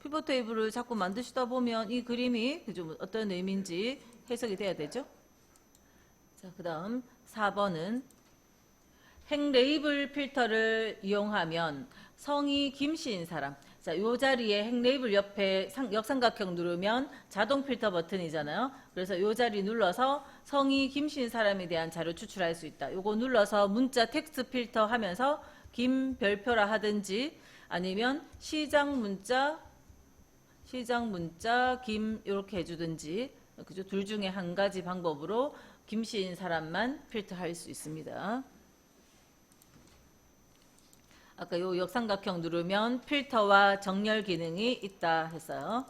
Speaker 1: 피벗 테이블을 자꾸 만드시다 보면 이 그림이 좀 어떤 의미인지 해석이 돼야 되죠. 자, 그 다음 4번은 행 레이블 필터를 이용하면 성이 김씨인 사람. 자, 요 자리에 행 레이블 옆에 역삼각형 누르면 자동 필터 버튼이잖아요. 그래서 요 자리 눌러서 성이 김씨인 사람에 대한 자료 추출할 수 있다. 요거 눌러서 문자 텍스트 필터 하면서 김 별표라 하든지 아니면 시장 문자 김 이렇게 해주든지, 그죠? 둘 중에 한 가지 방법으로 김씨인 사람만 필터할 수 있습니다. 아까 요 역삼각형 누르면 필터와 정렬 기능이 있다 했어요.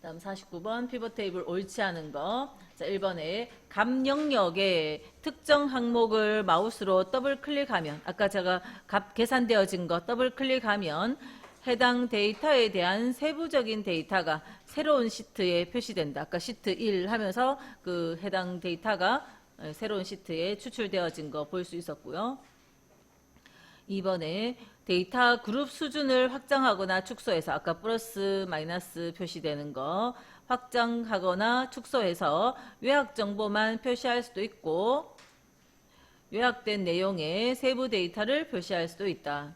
Speaker 1: 다음 49번 피벗 테이블 옳지 않은 거. 자, 1번에 값 영역에 특정 항목을 마우스로 더블 클릭하면, 아까 제가 값 계산되어진 거 더블 클릭하면 해당 데이터에 대한 세부적인 데이터가 새로운 시트에 표시된다. 아까 시트 1 하면서 그 해당 데이터가 새로운 시트에 추출되어진 거 볼 수 있었고요. 2번에 데이터 그룹 수준을 확장하거나 축소해서, 아까 플러스 마이너스 표시되는 거 확장하거나 축소해서 요약 정보만 표시할 수도 있고 요약된 내용의 세부 데이터를 표시할 수도 있다.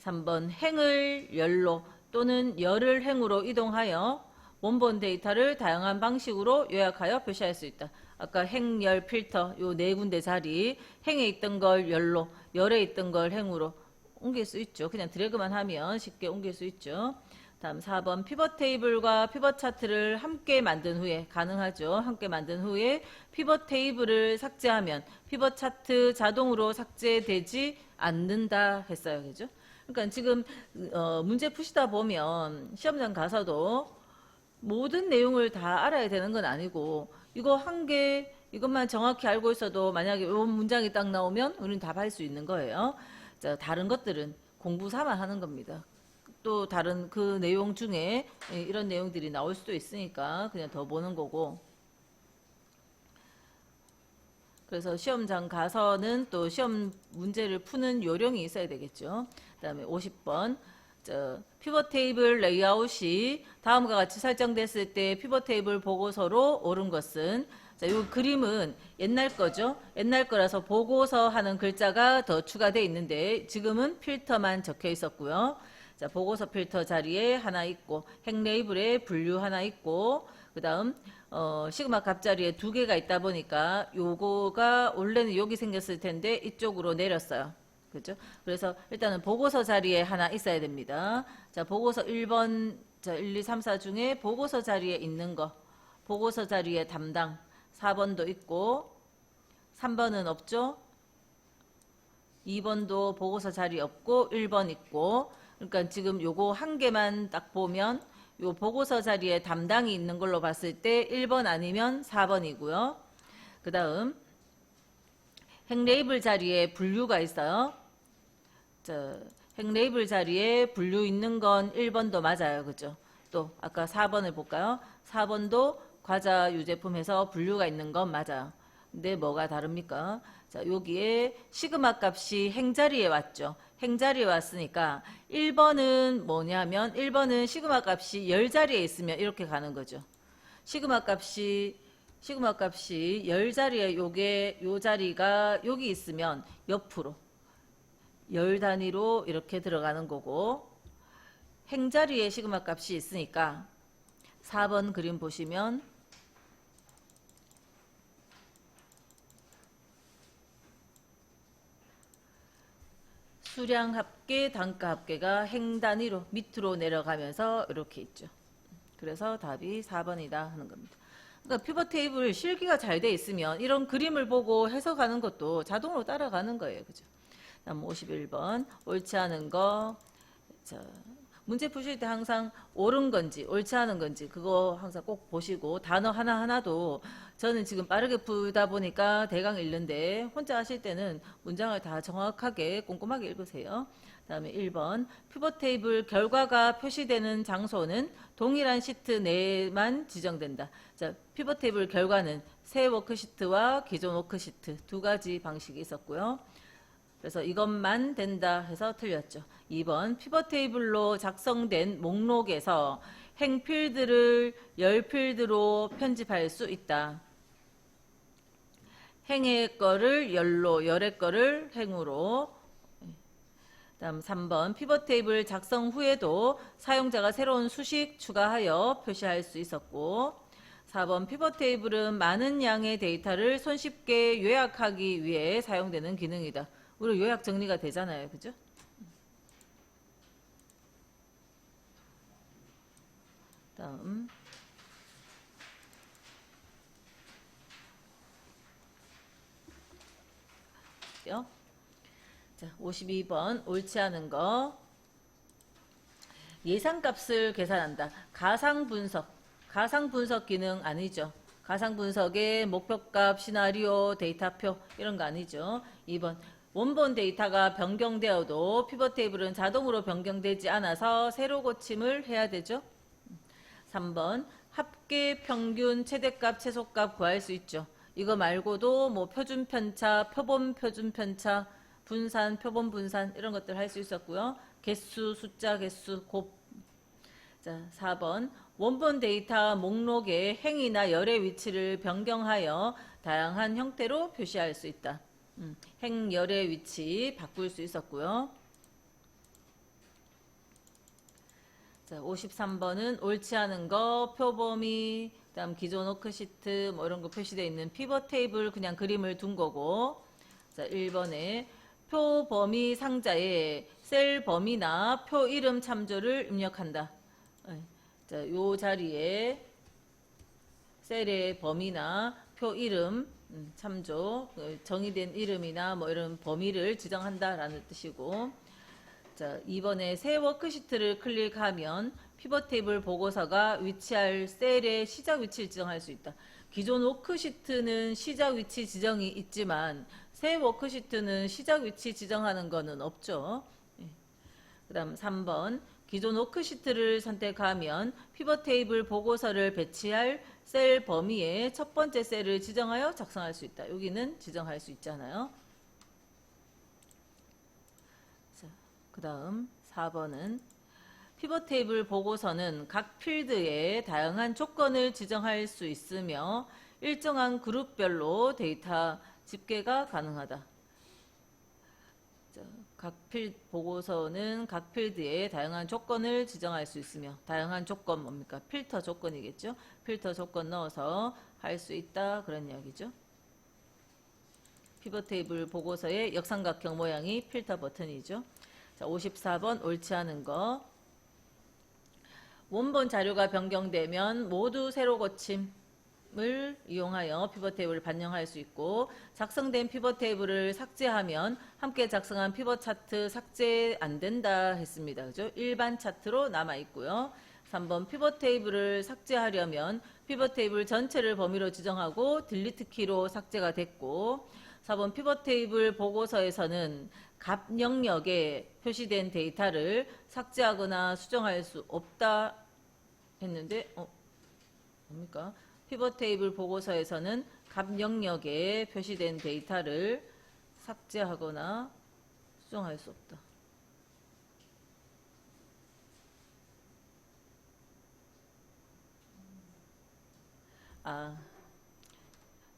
Speaker 1: 3번 행을 열로 또는 열을 행으로 이동하여 원본 데이터를 다양한 방식으로 요약하여 표시할 수 있다. 아까 행, 열, 필터 요 네 군데 자리, 행에 있던 걸 열로, 열에 있던 걸 행으로 옮길 수 있죠. 그냥 드래그만 하면 쉽게 옮길 수 있죠. 다음 4번 피벗 테이블과 피벗 차트를 함께 만든 후에, 가능하죠. 함께 만든 후에 피벗 테이블을 삭제하면 피벗 차트 자동으로 삭제되지 않는다 했어요. 그죠? 그러니까 지금 문제 푸시다 보면 시험장 가서도 모든 내용을 다 알아야 되는 건 아니고, 이거 한 개 이것만 정확히 알고 있어도 만약에 이 문장이 딱 나오면 우리는 답할 수 있는 거예요. 자, 다른 것들은 공부 삼아 하는 겁니다. 또 다른 그 내용 중에 이런 내용들이 나올 수도 있으니까 그냥 더 보는 거고. 그래서 시험장 가서는 또 시험 문제를 푸는 요령이 있어야 되겠죠. 그 다음에 50번. 피벗 테이블 레이아웃이 다음과 같이 설정됐을 때 피벗 테이블 보고서로 옳은 것은, 자, 이 그림은 옛날 거죠. 옛날 거라서 보고서 하는 글자가 더 추가되어 있는데 지금은 필터만 적혀 있었고요. 자, 보고서 필터 자리에 하나 있고 행 레이블에 분류 하나 있고 그 다음 시그마 값 자리에 두 개가 있다 보니까 요거가 원래는 여기 생겼을 텐데 이쪽으로 내렸어요. 그죠? 그래서 일단은 보고서 자리에 하나 있어야 됩니다. 자, 보고서 1번, 자, 1, 2, 3, 4 중에 보고서 자리에 있는 거, 보고서 자리에 담당 4번도 있고 3번은 없죠? 2번도 보고서 자리 없고 1번 있고, 그러니까 지금 요거 한 개만 딱 보면 요 보고서 자리에 담당이 있는 걸로 봤을 때 1번 아니면 4번이고요. 그 다음 행 레이블 자리에 분류가 있어요. 자, 행 레이블 자리에 분류 있는 건 1번도 맞아요. 그죠? 또 아까 4번을 볼까요? 4번도 과자 유제품에서 분류가 있는 건 맞아요. 근데 뭐가 다릅니까? 자, 여기에 시그마 값이 행 자리에 왔죠. 행 자리에 왔으니까 1번은 뭐냐면 1번은 시그마 값이 열 자리에 있으면 이렇게 가는 거죠. 시그마 값이 열 자리에 요 자리가 여기 있으면 옆으로 열 단위로 이렇게 들어가는 거고, 행 자리에 시그마 값이 있으니까 4번 그림 보시면 수량 합계, 단가 합계가 행 단위로 밑으로 내려가면서 이렇게 있죠. 그래서 답이 4번이다 하는 겁니다. 그러니까 피벗 테이블 실기가 잘 돼 있으면 이런 그림을 보고 해석하는 것도 자동으로 따라가는 거예요. 그죠? 다음 51번 옳지 않은 거. 자, 문제 푸실 때 항상 옳은 건지 옳지 않은 건지 그거 항상 꼭 보시고, 단어 하나하나도 저는 지금 빠르게 풀다 보니까 대강 읽는데 혼자 하실 때는 문장을 다 정확하게 꼼꼼하게 읽으세요. 다음에 1번 피벗 테이블 결과가 표시되는 장소는 동일한 시트 내에만 지정된다. 자, 피벗 테이블 결과는 새 워크시트와 기존 워크시트 두 가지 방식이 있었고요. 그래서 이것만 된다 해서 틀렸죠. 2번 피벗 테이블로 작성된 목록에서 행 필드를 열 필드로 편집할 수 있다. 행의 거를 열로, 열의 거를 행으로. 다음 3번 피벗 테이블 작성 후에도 사용자가 새로운 수식 추가하여 표시할 수 있었고, 4번 피벗 테이블은 많은 양의 데이터를 손쉽게 요약하기 위해 사용되는 기능이다. 우리 요약 정리가 되잖아요. 그죠? 다음 자, 52번 옳지 않은 거. 예상값을 계산한다. 가상 분석 기능 아니죠. 가상 분석의 목표값, 시나리오, 데이터표 이런 거 아니죠. 2번 원본 데이터가 변경되어도 피벗 테이블은 자동으로 변경되지 않아서 새로 고침을 해야 되죠. 3번 합계, 평균, 최대값, 최소값 구할 수 있죠. 이거 말고도 뭐 표준 편차, 표본 표준 편차, 분산, 표본 분산 이런 것들 할 수 있었고요. 개수, 숫자 개수, 곱. 자, 4번 원본 데이터 목록의 행이나 열의 위치를 변경하여 다양한 형태로 표시할 수 있다. 행, 열의 위치 바꿀 수 있었고요. 자, 53번은 옳지 않은 거, 표범위, 그다음 기존 워크시트 뭐 이런 거 표시되어 있는 피벗 테이블 그냥 그림을 둔 거고. 자, 1번에 표 범위 상자에 셀 범위나 표 이름 참조를 입력한다. 자, 요 자리에 셀의 범위나 표 이름 참조, 정의된 이름이나 뭐 이런 범위를 지정한다라는 뜻이고. 자, 2번에 새 워크시트를 클릭하면 피벗 테이블 보고서가 위치할 셀의 시작 위치를 지정할 수 있다. 기존 워크시트는 시작 위치 지정이 있지만 새 워크시트는 시작 위치 지정하는 거는 없죠. 그 다음 3번 기존 워크시트를 선택하면 피벗 테이블 보고서를 배치할 셀 범위에 첫 번째 셀을 지정하여 작성할 수 있다. 여기는 지정할 수 있잖아요. 자, 그 다음 4번은 피벗 테이블 보고서는 각 필드에 다양한 조건을 지정할 수 있으며 일정한 그룹별로 데이터 집계가 가능하다. 보고서는 각 필드에 다양한 조건을 지정할 수 있으며, 다양한 조건 뭡니까? 필터 조건이겠죠? 필터 조건 넣어서 할 수 있다, 그런 이야기죠. 피벗 테이블 보고서의 역삼각형 모양이 필터 버튼이죠. 자, 54번 옳지 않은 거. 원본 자료가 변경되면 모두 새로 고침을 이용하여 피벗 테이블을 반영할 수 있고, 작성된 피벗 테이블을 삭제하면 함께 작성한 피벗 차트 삭제 안 된다 했습니다. 그죠? 일반 차트로 남아 있고요. 3번 피벗 테이블을 삭제하려면 피벗 테이블 전체를 범위로 지정하고 딜리트 키로 삭제가 됐고, 4번 피벗 테이블 보고서에서는 값 영역에 표시된 데이터를 삭제하거나 수정할 수 없다 했는데, 뭡니까? 피벗 테이블 보고서에서는 값 영역에 표시된 데이터를 삭제하거나 수정할 수 없다.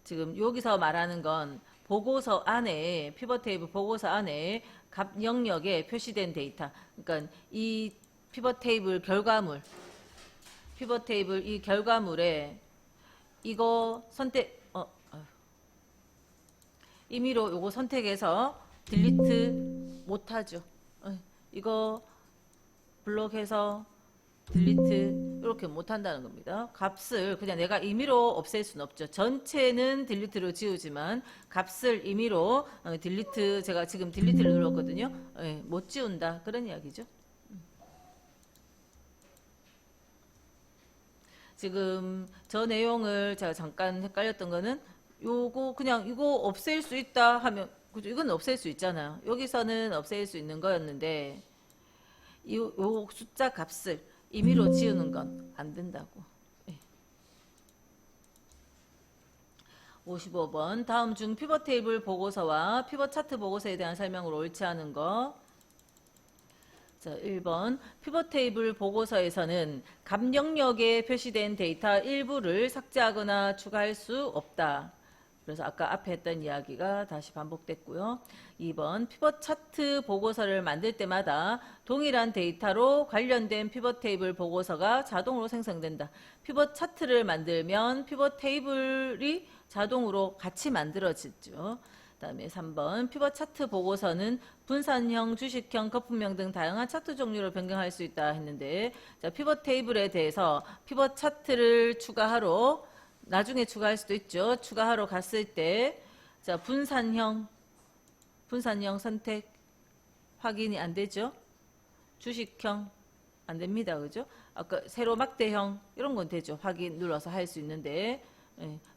Speaker 1: 지금 여기서 말하는 건 보고서 안에, 피벗 테이블 보고서 안에 값 영역에 표시된 데이터, 그러니까 이 피벗 테이블 결과물, 피벗 테이블 이 결과물에 이거 선택, 임의로 요거 선택해서 딜리트 못하죠. 이거 블록해서 딜리트 이렇게 못한다는 겁니다. 값을 그냥 내가 임의로 없앨 수는 없죠. 전체는 딜리트로 지우지만 값을 임의로 딜리트, 제가 지금 딜리트를 눌렀거든요. 못 지운다, 그런 이야기죠. 지금 저 내용을 제가 잠깐 헷갈렸던 거는, 요거 그냥 이거 없앨 수 있다 하면, 그죠? 이건 없앨 수 있잖아요. 여기서는 없앨 수 있는 거였는데 요 숫자 값을 임의로 지우는 건 안 된다고. 55번 다음 중 피벗 테이블 보고서와 피벗 차트 보고서에 대한 설명으로 옳지 않은 거. 자, 1번 피벗 테이블 보고서에서는 값 영역에 표시된 데이터 일부를 삭제하거나 추가할 수 없다. 그래서 아까 앞에 했던 이야기가 다시 반복됐고요. 2번 피벗 차트 보고서를 만들 때마다 동일한 데이터로 관련된 피벗 테이블 보고서가 자동으로 생성된다. 피벗 차트를 만들면 피벗 테이블이 자동으로 같이 만들어지죠. 그다음에 3번 피벗 차트 보고서는 분산형, 주식형, 거품형 등 다양한 차트 종류로 변경할 수 있다 했는데, 자, 피벗 테이블에 대해서 피벗 차트를 추가하러, 나중에 추가할 수도 있죠. 추가하러 갔을 때, 자, 분산형 선택 확인이 안 되죠. 주식형 안 됩니다. 그죠? 아까 세로 막대형 이런 건 되죠. 확인 눌러서 할 수 있는데,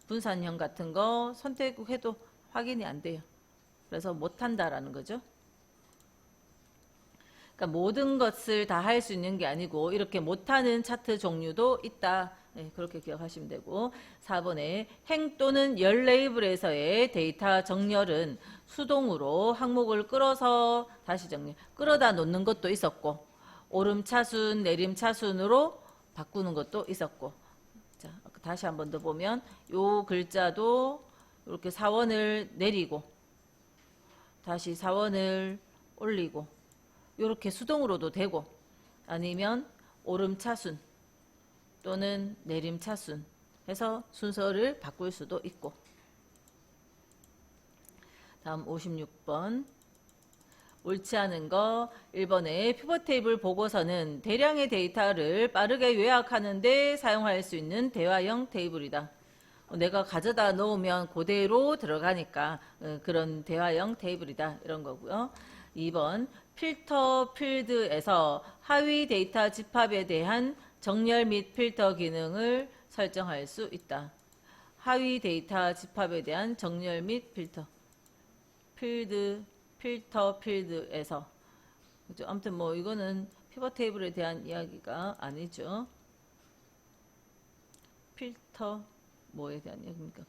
Speaker 1: 분산형 같은 거 선택해도 확인이 안 돼요. 그래서 못 한다라는 거죠. 그러니까 모든 것을 다 할 수 있는 게 아니고 이렇게 못하는 차트 종류도 있다. 그렇게 기억하시면 되고, 4번에 행 또는 열 레이블에서의 데이터 정렬은 수동으로 항목을 끌어서 다시 정렬, 끌어다 놓는 것도 있었고, 오름 차순, 내림 차순으로 바꾸는 것도 있었고. 자, 다시 한 번 더 보면 요 글자도 이렇게 사원을 내리고 다시 사원을 올리고, 이렇게 수동으로도 되고, 아니면 오름 차순 또는 내림 차순 해서 순서를 바꿀 수도 있고. 다음 56번 옳지 않은 거. 1번에 피벗 테이블 보고서는 대량의 데이터를 빠르게 요약하는 데 사용할 수 있는 대화형 테이블이다. 내가 가져다 놓으면 그대로 들어가니까 그런 대화형 테이블이다, 이런 거고요. 2번 필터 필드에서 하위 데이터 집합에 대한 정렬 및 필터 기능을 설정할 수 있다. 하위 데이터 집합에 대한 정렬 및 필터 필터 필드에서, 그죠? 아무튼 뭐 이거는 피벗 테이블에 대한 이야기가 아니죠. 필터 뭐에 대한 이야기입니까?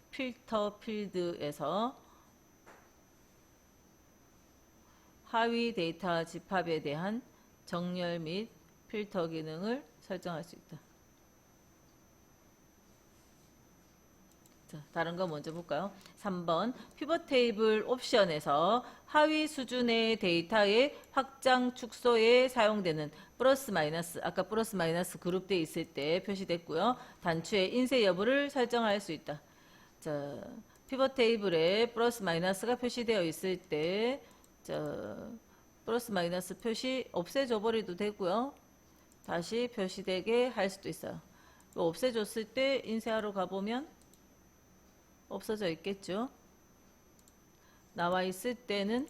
Speaker 1: 필터 필드에서 하위 데이터 집합에 대한 정렬 및 필터 기능을 설정할 수 있다. 자, 다른 거 먼저 볼까요? 3번 피벗 테이블 옵션에서 하위 수준의 데이터의 확장 축소에 사용되는 플러스 마이너스, 아까 플러스 마이너스 그룹되어 있을 때 표시됐고요. 단추의 인쇄 여부를 설정할 수 있다. 자, 피벗 테이블에 플러스 마이너스가 표시되어 있을 때 플러스 마이너스 표시 없애줘 버려도 되고요. 다시 표시되게 할 수도 있어요. 없애줬을 때 인쇄하러 가보면 없어져 있겠죠. 나와 있을 때는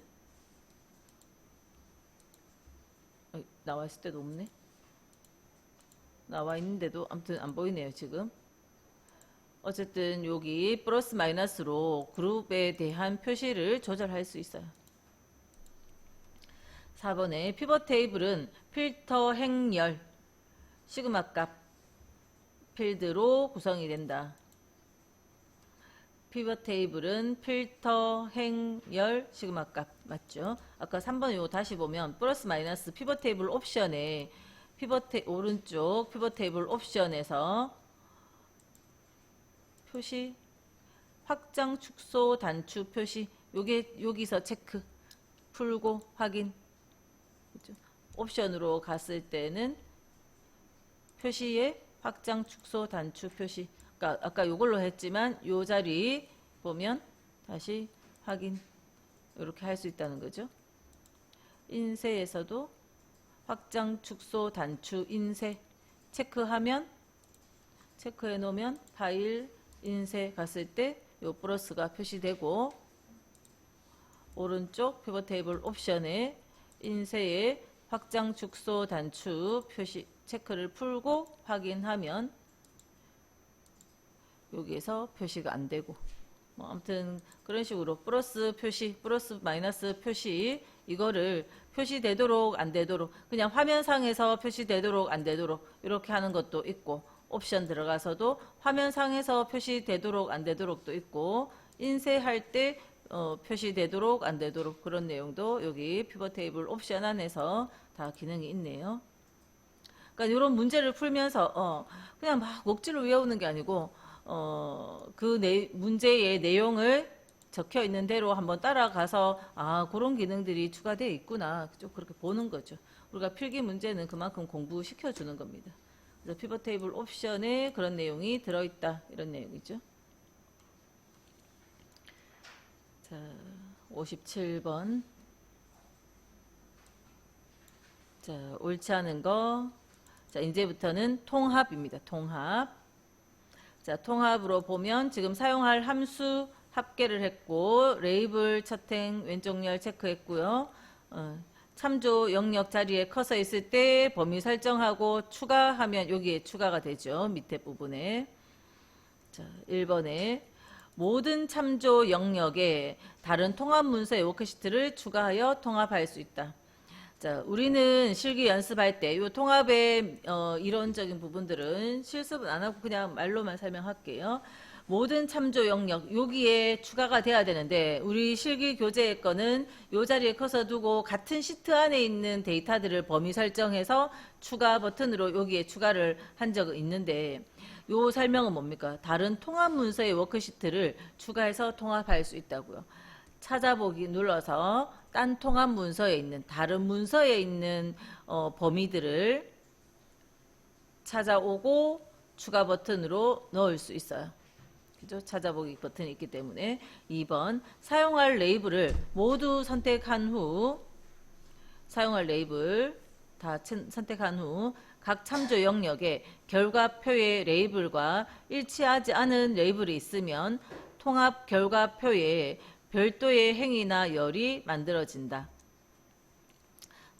Speaker 1: 나와 있을 때도 없네. 나와 있는데도 아무튼 안 보이네요 지금. 어쨌든 여기 플러스 마이너스로 그룹에 대한 표시를 조절할 수 있어요. 4번에 피벗 테이블은 필터 행렬 시그마 값 필드로 구성이 된다. 피벗 테이블은 필터 행열 시그마 값 맞죠? 아까 3번 이거 다시 보면 플러스 마이너스 피벗 테이블 옵션에 오른쪽 피벗 테이블 옵션에서 표시 확장 축소 단추 표시 요게 여기서 체크 풀고 확인 그렇죠? 옵션으로 갔을 때는 표시에 확장 축소 단추 표시 아까 요걸로 했지만 요 자리 보면 다시 확인 이렇게 할 수 있다는 거죠. 인쇄에서도 확장 축소 단추 인쇄 체크하면 체크해 놓으면 파일 인쇄 갔을 때 요 플러스가 표시되고 오른쪽 피벗 테이블 옵션에 인쇄에 확장 축소 단추 표시 체크를 풀고 확인하면 여기에서 표시가 안 되고 뭐 아무튼 그런 식으로 플러스 표시 플러스 마이너스 표시 이거를 표시되도록 안 되도록 그냥 화면상에서 표시되도록 안 되도록 이렇게 하는 것도 있고 옵션 들어가서도 화면상에서 표시되도록 안 되도록도 있고 인쇄할 때 표시되도록 안 되도록 그런 내용도 여기 피벗 테이블 옵션 안에서 다 기능이 있네요. 그러니까 이런 문제를 풀면서 그냥 막 억지로 외우는 게 아니고 문제의 내용을 적혀 있는 대로 한번 따라가서 그런 기능들이 추가되어 있구나 좀 그렇게 보는 거죠. 우리가 필기 문제는 그만큼 공부시켜 주는 겁니다. 그래서 피벗 테이블 옵션에 그런 내용이 들어있다 이런 내용이죠. 자, 57번. 자, 옳지 않은 거. 자, 이제부터는 통합입니다. 통합. 자, 통합으로 보면 지금 사용할 함수 합계를 했고 레이블 채팅 왼쪽 열 체크했고요. 참조 영역 자리에 커서 있을 때 범위 설정하고 추가하면 여기에 추가가 되죠. 밑에 부분에. 자, 1번에 모든 참조 영역에 다른 통합 문서의 워크시트를 추가하여 통합할 수 있다. 자, 우리는 실기 연습할 때 이 통합의 이론적인 부분들은 실습은 안 하고 그냥 말로만 설명할게요. 모든 참조 영역 여기에 추가가 돼야 되는데 우리 실기 교재의 거는 이 자리에 커서 두고 같은 시트 안에 있는 데이터들을 범위 설정해서 추가 버튼으로 여기에 추가를 한 적은 있는데 요 설명은 뭡니까? 다른 통합 문서의 워크시트를 추가해서 통합할 수 있다고요. 찾아보기 눌러서 딴 통합 문서에 있는 다른 문서에 있는 범위들을 찾아오고 추가 버튼으로 넣을 수 있어요. 그죠? 찾아보기 버튼이 있기 때문에 2번 사용할 레이블을 모두 선택한 후 사용할 레이블 다 선택한 후 각 참조 영역에 결과표의 레이블과 일치하지 않은 레이블이 있으면 통합 결과표에 별도의 행위나 열이 만들어진다.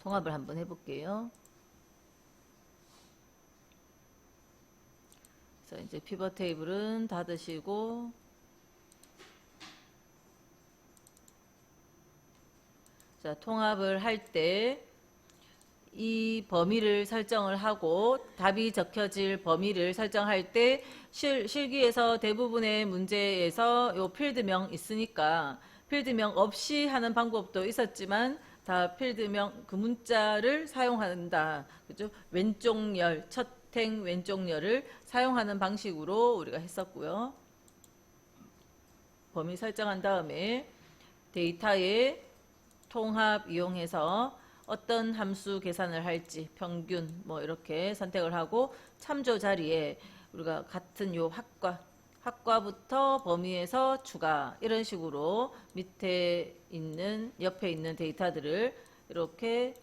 Speaker 1: 통합을 한번 해볼게요. 자, 이제 피벗 테이블은 닫으시고 자, 통합을 할 때 이 범위를 설정을 하고 답이 적혀질 범위를 설정할 때 실기에서 대부분의 문제에서 요 필드명 있으니까 필드명 없이 하는 방법도 있었지만 다 필드명 그 문자를 사용한다. 그죠? 왼쪽 열, 첫 행 왼쪽 열을 사용하는 방식으로 우리가 했었고요. 범위 설정한 다음에 데이터의 통합 이용해서 어떤 함수 계산을 할지 평균 뭐 이렇게 선택을 하고 참조 자리에 우리가 같은 요 학과부터 범위에서 추가 이런 식으로 밑에 있는 옆에 있는 데이터들을 이렇게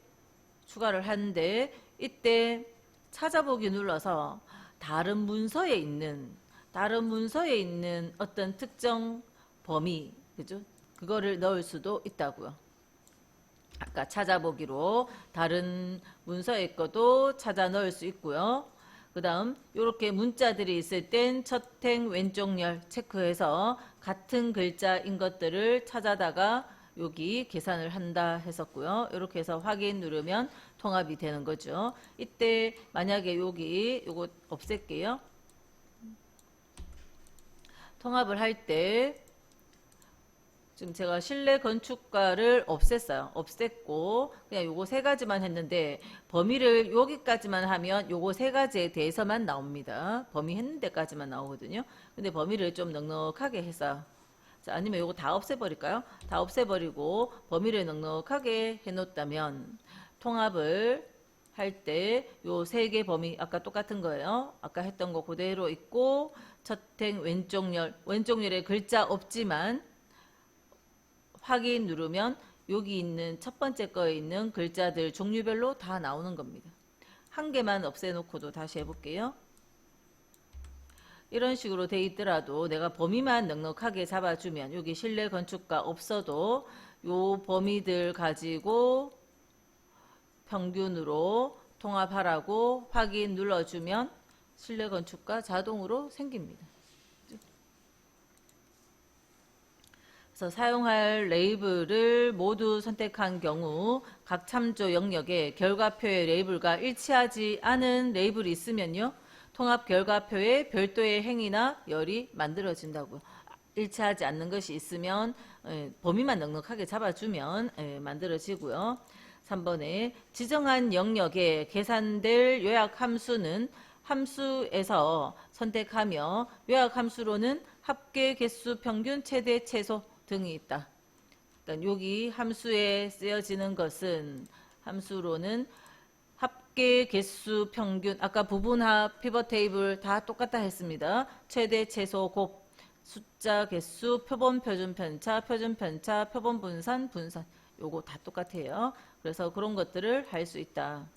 Speaker 1: 추가를 하는데 이때 찾아보기 눌러서 다른 문서에 있는 어떤 특정 범위 그죠? 그거를 넣을 수도 있다고요. 아까 찾아보기로 다른 문서에 것도 찾아 넣을 수 있고요. 그 다음 이렇게 문자들이 있을 땐 첫행 왼쪽 열 체크해서 같은 글자인 것들을 찾아다가 여기 계산을 한다 했었고요. 이렇게 해서 확인 누르면 통합이 되는 거죠. 이때 만약에 여기 요거 없앨게요. 통합을 할 때 지금 제가 실내 건축가를 없앴고 그냥 요거 세 가지만 했는데 범위를 여기까지만 하면 요거 세 가지에 대해서만 나옵니다. 범위 했는 데까지만 나오거든요. 근데 범위를 좀 넉넉하게 해서 자, 아니면 요거 다 없애버릴까요? 다 없애버리고 범위를 넉넉하게 해놓다면 통합을 할 때 요 세 개 범위 아까 똑같은 거예요. 아까 했던 거 그대로 있고 첫행 왼쪽 열에 글자 없지만 확인 누르면 여기 있는 첫 번째 거에 있는 글자들 종류별로 다 나오는 겁니다. 한 개만 없애놓고도 다시 해볼게요. 이런 식으로 돼 있더라도 내가 범위만 넉넉하게 잡아주면 여기 실내 건축가 없어도 요 범위들 가지고 평균으로 통합하라고 확인 눌러주면 실내 건축가 자동으로 생깁니다. 그래서 사용할 레이블을 모두 선택한 경우 각 참조 영역에 결과표의 레이블과 일치하지 않은 레이블이 있으면요. 통합 결과표에 별도의 행이나 열이 만들어진다고요. 일치하지 않는 것이 있으면 범위만 넉넉하게 잡아주면 만들어지고요. 3번에 지정한 영역에 계산될 요약 함수는 함수에서 선택하며 요약 함수로는 합계 개수 평균 최대 최소 등이 있다. 그러니까 여기 함수에 쓰여지는 것은 함수로는 합계 개수 평균 아까 부분합 피벗 테이블 다 똑같다 했습니다. 최대 최소 곱 숫자 개수 표본 표준 편차 표본 분산 요거 다 똑같아요. 그래서 그런 것들을 할 수 있다.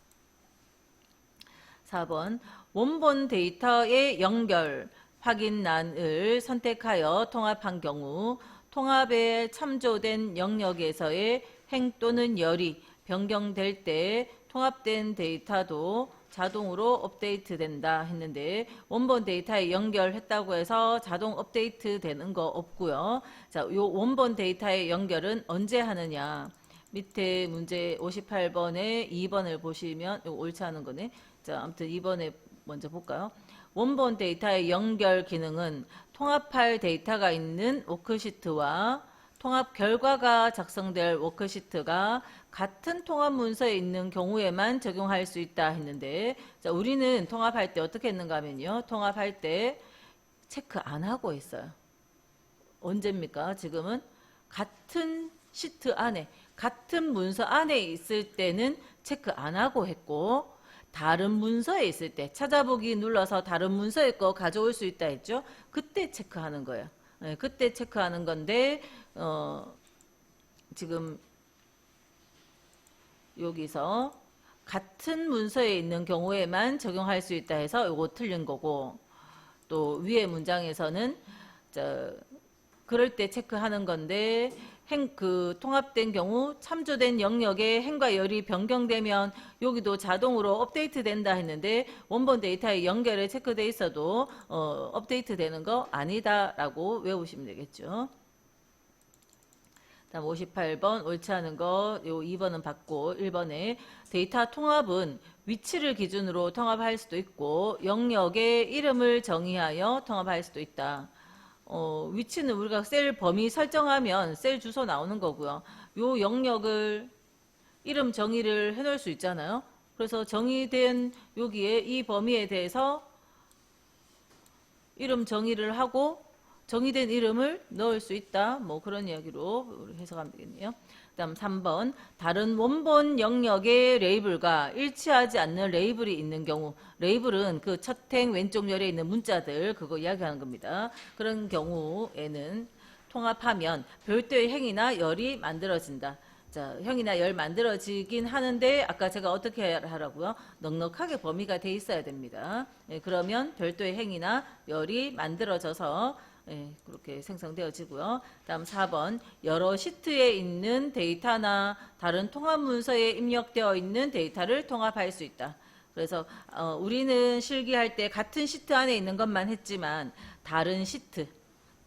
Speaker 1: 4번 원본 데이터의 연결 확인란을 선택하여 통합한 경우 통합에 참조된 영역에서의 행 또는 열이 변경될 때 통합된 데이터도 자동으로 업데이트 된다 했는데 원본 데이터에 연결했다고 해서 자동 업데이트 되는 거 없고요. 자, 요 원본 데이터의 연결은 언제 하느냐? 밑에 문제 58번에 2번을 보시면 이거 옳지 않은 거네. 자, 아무튼 2번에 먼저 볼까요? 원본 데이터의 연결 기능은 통합할 데이터가 있는 워크시트와 통합 결과가 작성될 워크시트가 같은 통합 문서에 있는 경우에만 적용할 수 있다 했는데 자, 우리는 통합할 때 어떻게 했는가 하면요. 통합할 때 체크 안 하고 했어요. 언제입니까? 지금은 같은 시트 안에 같은 문서 안에 있을 때는 체크 안 하고 했고 다른 문서에 있을 때 찾아보기 눌러서 다른 문서의 거 가져올 수 있다 했죠. 그때 체크하는 거예요. 네, 그때 체크하는 건데 지금 여기서 같은 문서에 있는 경우에만 적용할 수 있다 해서 이거 틀린 거고 또 위에 문장에서는 그럴 때 체크하는 건데 그 통합된 경우 참조된 영역의 행과 열이 변경되면 여기도 자동으로 업데이트 된다 했는데 원본 데이터의 연결에 체크돼 있어도 업데이트 되는 거 아니다라고 외우시면 되겠죠. 다음 58번 옳지 않은 거 요 2번은 받고 1번에 데이터 통합은 위치를 기준으로 통합할 수도 있고 영역의 이름을 정의하여 통합할 수도 있다. 위치는 우리가 셀 범위 설정하면 셀 주소 나오는 거고요. 요 영역을 이름 정의를 해놓을 수 있잖아요. 그래서 정의된 여기에 이 범위에 대해서 이름 정의를 하고 정의된 이름을 넣을 수 있다. 뭐 그런 이야기로 해석하면 되겠네요. 그다음 3번 다른 원본 영역의 레이블과 일치하지 않는 레이블이 있는 경우, 레이블은 그 첫 행 왼쪽 열에 있는 문자들 그거 이야기하는 겁니다. 그런 경우에는 통합하면 별도의 행이나 열이 만들어진다. 자, 형이나 열 만들어지긴 하는데 아까 제가 어떻게 하라고요? 넉넉하게 범위가 돼 있어야 됩니다. 예, 그러면 별도의 행이나 열이 만들어져서 예, 그렇게 생성되어지고요. 다음 4번 여러 시트에 있는 데이터나 다른 통합 문서에 입력되어 있는 데이터를 통합할 수 있다. 그래서 우리는 실기할 때 같은 시트 안에 있는 것만 했지만 다른 시트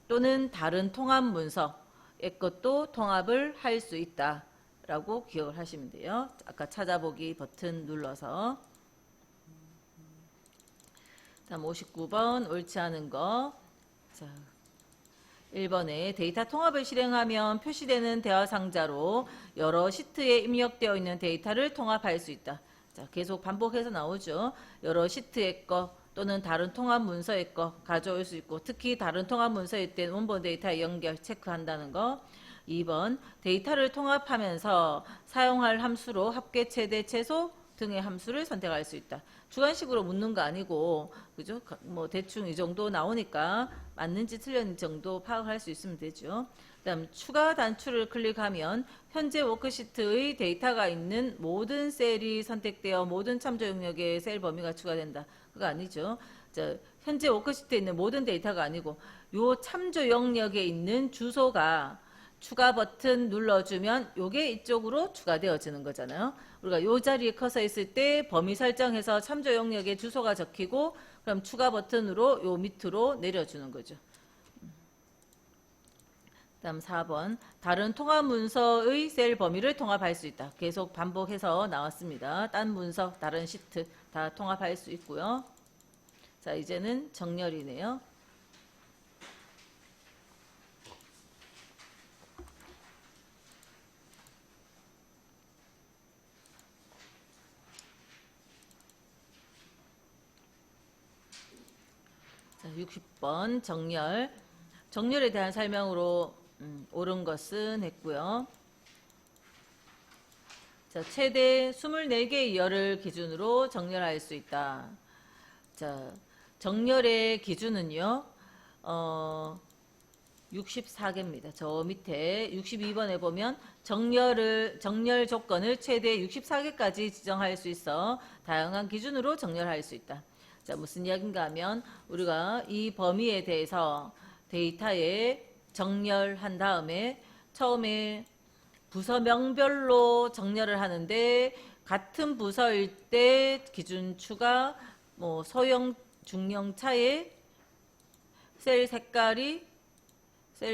Speaker 1: 또는 다른 통합 문서의 것도 통합을 할 수 있다. 라고 기억을 하시면 돼요. 아까 찾아보기 버튼 눌러서. 다음 59번 옳지 않은 거. 자, 1번에 데이터 통합을 실행하면 표시되는 대화 상자로 여러 시트에 입력되어 있는 데이터를 통합할 수 있다. 자, 계속 반복해서 나오죠. 여러 시트의 거 또는 다른 통합 문서의 거 가져올 수 있고, 특히 다른 통합 문서일 때 원본 데이터 연결 체크한다는 거. 2번 데이터를 통합하면서 사용할 함수로 합계, 최대, 최소 등의 함수를 선택할 수 있다. 주관식으로 묻는 거 아니고, 그죠? 뭐 대충 이 정도 나오니까 맞는지 틀렸는지 정도 파악할 수 있으면 되죠. 그다음 추가 단추를 클릭하면 현재 워크시트의 데이터가 있는 모든 셀이 선택되어 모든 참조 영역의 셀 범위가 추가된다. 그거 아니죠. 자, 현재 워크시트에 있는 모든 데이터가 아니고 요 참조 영역에 있는 주소가 추가 버튼 눌러주면 요게 이쪽으로 추가되어지는 거잖아요. 우리가 요 자리에 커서 있을 때 범위 설정해서 참조 영역에 주소가 적히고 그럼 추가 버튼으로 요 밑으로 내려주는 거죠. 다음 4번 다른 통합 문서의 셀 범위를 통합할 수 있다. 계속 반복해서 나왔습니다. 딴 문서, 다른 시트 다 통합할 수 있고요. 자, 이제는 정렬이네요. 자, 60번 정렬. 정렬에 대한 설명으로 옳은 것은 했고요. 자, 최대 24개의 열을 기준으로 정렬할 수 있다. 자, 정렬의 기준은요. 64개입니다. 저 밑에 62번에 보면 정렬 조건을 최대 64개까지 지정할 수 있어 다양한 기준으로 정렬할 수 있다. 자, 무슨 이야기인가 하면 우리가 이 범위에 대해서 데이터에 정렬한 다음에 처음에 부서명별로 정렬을 하는데 같은 부서일 때 기준추가 뭐 소형, 중형 차에 셀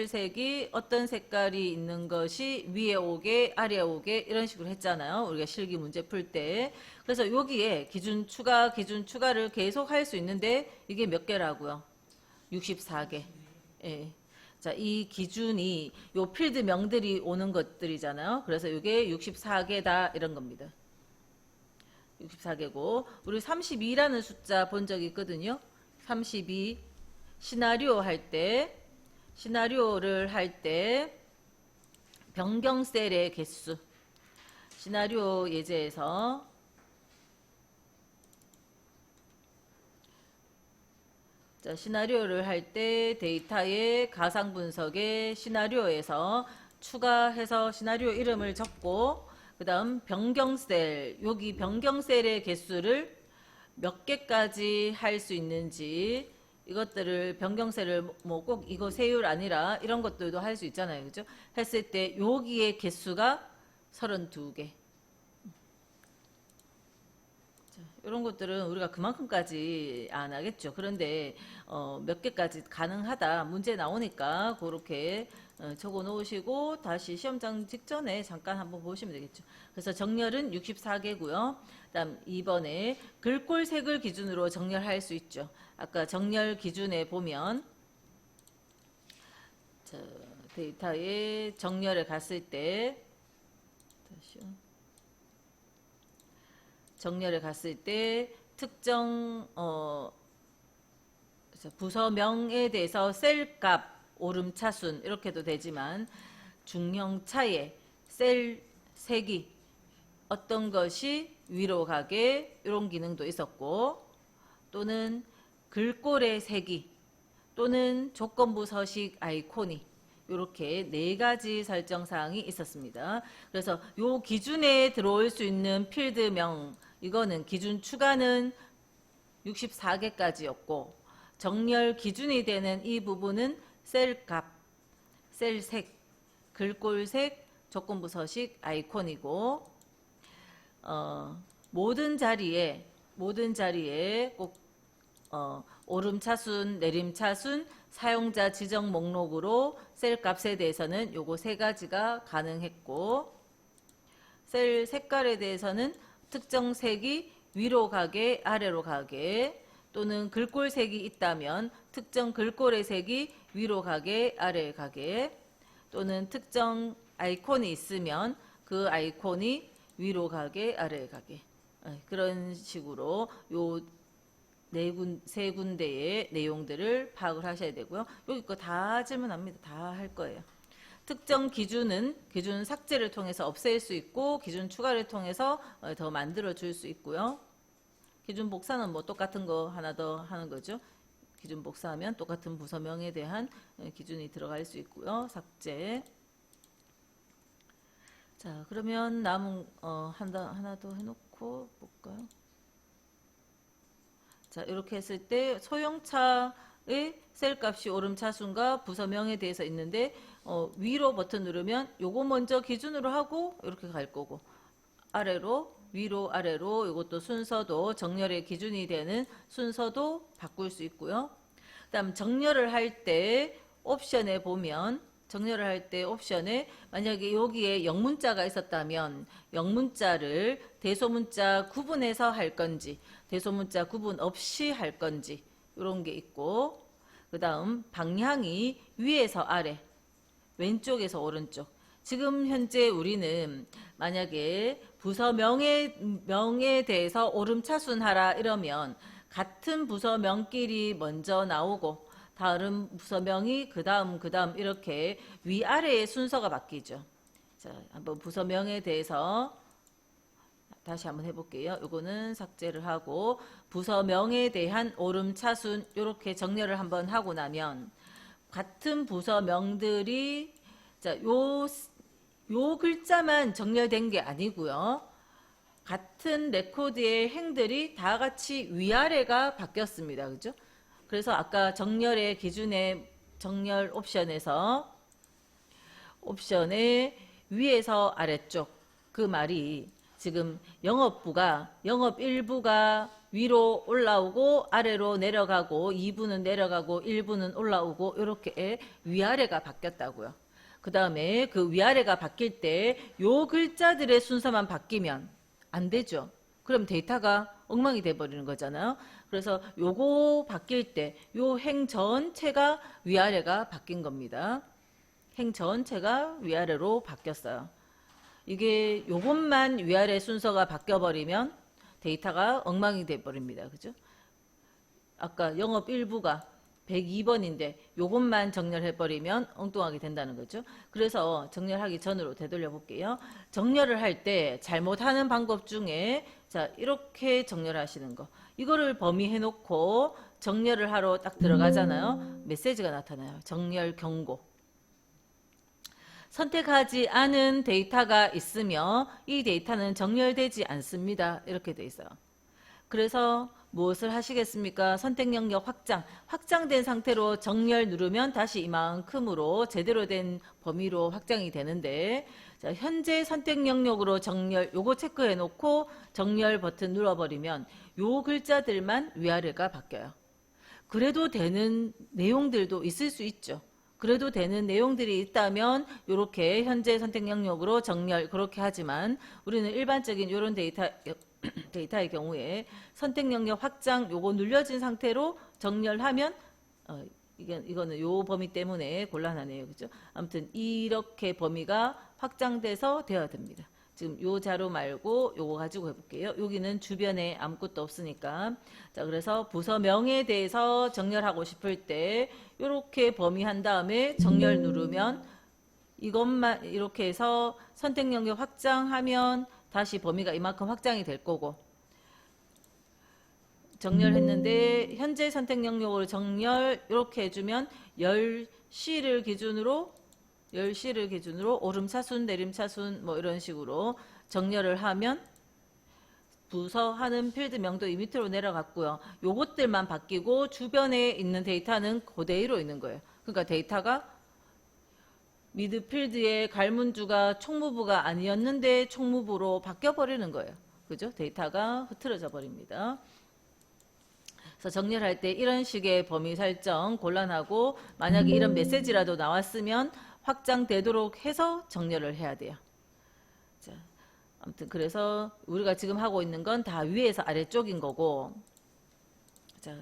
Speaker 1: 색이 어떤 색깔이 있는 것이 위에 5개, 아래에 5개 이런 식으로 했잖아요. 우리가 실기 문제 풀 때. 그래서 여기에 기준 추가를 계속 할 수 있는데 이게 몇 개라고요? 64개. 예. 자, 이 기준이 요 필드 명들이 오는 것들이잖아요. 그래서 이게 64개다 이런 겁니다. 64개고 우리 32라는 숫자 본 적 있거든요. 32 시나리오를 할 때 변경 셀의 개수 시나리오 예제에서 자, 시나리오를 할 때 데이터의 가상 분석에 시나리오에서 추가해서 시나리오 이름을 적고 그 다음 변경셀 여기 변경셀의 개수를 몇 개까지 할 수 있는지 이것들을 변경셀을 뭐 꼭 이거 세율 아니라 이런 것들도 할 수 있잖아요. 그죠? 했을 때 여기의 개수가 32개. 이런 것들은 우리가 그만큼까지 안 하겠죠. 그런데 몇 개까지 가능하다 문제 나오니까 그렇게 적어 놓으시고 다시 시험장 직전에 잠깐 한번 보시면 되겠죠. 그래서 정렬은 64개고요. 그다음 2번에 글꼴색을 기준으로 정렬할 수 있죠. 아까 정렬 기준에 보면 데이터에 정렬에 갔을 때 다시요. 정렬에 갔을 때 특정 부서명에 대해서 셀값, 오름차순 이렇게도 되지만 중형차의 셀 색이 어떤 것이 위로 가게 이런 기능도 있었고, 또는 글꼴의 색이 또는 조건부 서식 아이콘이 이렇게 4가지 설정 사항이 있었습니다. 그래서 요 기준에 들어올 수 있는 필드명, 이거는 기준 추가는 64개까지였고, 정렬 기준이 되는 이 부분은 셀값, 셀색, 글꼴색, 조건부 서식 아이콘이고, 모든 자리에 꼭 오름차순, 내림차순, 사용자 지정 목록으로 셀값에 대해서는 요거 3가지가 가능했고, 셀 색깔에 대해서는 특정 색이 위로 가게, 아래로 가게, 또는 글꼴색이 있다면 특정 글꼴의 색이 위로 가게, 아래에 가게, 또는 특정 아이콘이 있으면 그 아이콘이 위로 가게, 아래에 가게, 그런 식으로 요 세 군데의 내용들을 파악을 하셔야 되고요. 여기 거 다 질문합니다. 다 할 거예요. 특정 기준은 기준 삭제를 통해서 없앨 수 있고, 기준 추가를 통해서 더 만들어 줄 수 있고요. 기준 복사는 뭐 똑같은 거 하나 더 하는 거죠. 기준 복사하면 똑같은 부서명에 대한 기준이 들어갈 수 있고요. 삭제. 자, 그러면 남은 하나 더 해놓고 볼까요? 자, 이렇게 했을 때 소형차의 셀값이 오름차순과 부서명에 대해서 있는데, 위로 버튼 누르면 요거 먼저 기준으로 하고 이렇게 갈 거고, 아래로, 위로, 아래로 이것도 순서도 정렬의 기준이 되는 순서도 바꿀 수 있고요. 그다음 정렬을 할 때 옵션에 보면, 정렬을 할 때 옵션에 만약에 여기에 영문자가 있었다면 영문자를 대소문자 구분해서 할 건지, 대소문자 구분 없이 할 건지, 이런 게 있고, 그 다음 방향이 위에서 아래, 왼쪽에서 오른쪽. 지금 현재 우리는 만약에 부서명에 대해서 오름차순하라 이러면 같은 부서명끼리 먼저 나오고 다른 부서명이 그 다음 이렇게 위아래의 순서가 바뀌죠. 자, 한번 부서명에 대해서 다시 한번 해볼게요. 요거는 삭제를 하고, 부서명에 대한 오름차순 이렇게 정렬을 한번 하고 나면 같은 부서명들이, 자, 요 글자만 정렬된 게 아니고요. 같은 레코드의 행들이 다 같이 위아래가 바뀌었습니다. 그죠? 그래서 아까 정렬의 기준의 정렬 옵션에 위에서 아래쪽, 그 말이 지금 영업 1부가 위로 올라오고 아래로 내려가고, 2부는 내려가고 1부는 올라오고, 이렇게 위아래가 바뀌었다고요. 그 다음에 그 위아래가 바뀔 때 요 글자들의 순서만 바뀌면 안 되죠. 그럼 데이터가 엉망이 돼버리는 거잖아요. 그래서 요거 바뀔 때 요 행 전체가 위아래가 바뀐 겁니다. 행 전체가 위아래로 바뀌었어요. 이게 요것만 위아래 순서가 바뀌어버리면 데이터가 엉망이 돼버립니다. 그죠? 아까 영업 1부가 102번인데 요것만 정렬해버리면 엉뚱하게 된다는 거죠. 그래서 정렬하기 전으로 되돌려 볼게요. 정렬을 할 때 잘못하는 방법 중에, 자, 이렇게 정렬하시는 거, 이거를 범위해 놓고 정렬을 하러 딱 들어가잖아요. 메시지가 나타나요. 정렬 경고. 선택하지 않은 데이터가 있으며 이 데이터는 정렬되지 않습니다. 이렇게 돼 있어요. 그래서 무엇을 하시겠습니까? 선택 영역 확장된 상태로 정렬 누르면 다시 이만큼으로 제대로 된 범위로 확장이 되는데, 자, 현재 선택 영역으로 정렬, 요거 체크해 놓고 정렬 버튼 눌러버리면 요 글자들만 위아래가 바뀌어요. 그래도 되는 내용들도 있을 수 있죠. 그래도 되는 내용들이 있다면 이렇게 현재 선택 영역으로 정렬, 그렇게 하지만 우리는 일반적인 이런 데이터의 경우에 선택 영역 확장 요거 눌려진 상태로 정렬하면 이거는 요 범위 때문에 곤란하네요. 그죠? 아무튼 이렇게 범위가 확장돼서 되어야 됩니다. 지금 요 자료 말고 요거 가지고 해볼게요. 여기는 주변에 아무것도 없으니까. 자, 그래서 부서명에 대해서 정렬하고 싶을 때 요렇게 범위한 다음에 정렬 누르면 이것만 이렇게 해서 선택 영역 확장하면 다시 범위가 이만큼 확장이 될 거고, 정렬했는데 현재 선택 영역으로 정렬 이렇게 해주면 10시를 기준으로 오름차순 내림차순 뭐 이런 식으로 정렬을 하면 부서하는 필드명도 이 밑으로 내려갔고요. 요것들만 바뀌고 주변에 있는 데이터는 그대로 있는 거예요. 그러니까 데이터가 미드필드의 갈문주가 총무부가 아니었는데 총무부로 바뀌어버리는 거예요. 그죠? 데이터가 흐트러져 버립니다. 그래서 정렬할 때 이런 식의 범위 설정 곤란하고, 만약에 이런 메시지라도 나왔으면 확장되도록 해서 정렬을 해야 돼요. 자, 아무튼 그래서 우리가 지금 하고 있는 건 다 위에서 아래쪽인 거고, 자,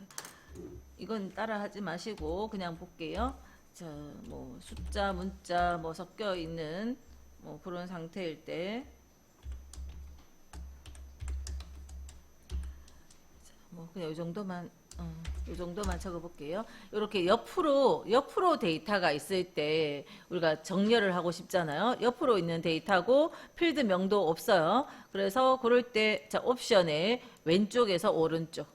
Speaker 1: 이건 따라 하지 마시고 그냥 볼게요. 자, 뭐 숫자, 문자 뭐 섞여 있는 뭐 그런 상태일 때, 뭐 그냥 이 정도만 적어볼게요. 이렇게 옆으로 데이터가 있을 때 우리가 정렬을 하고 싶잖아요. 옆으로 있는 데이터고 필드명도 없어요. 그래서 그럴 때 자, 옵션에 왼쪽에서 오른쪽,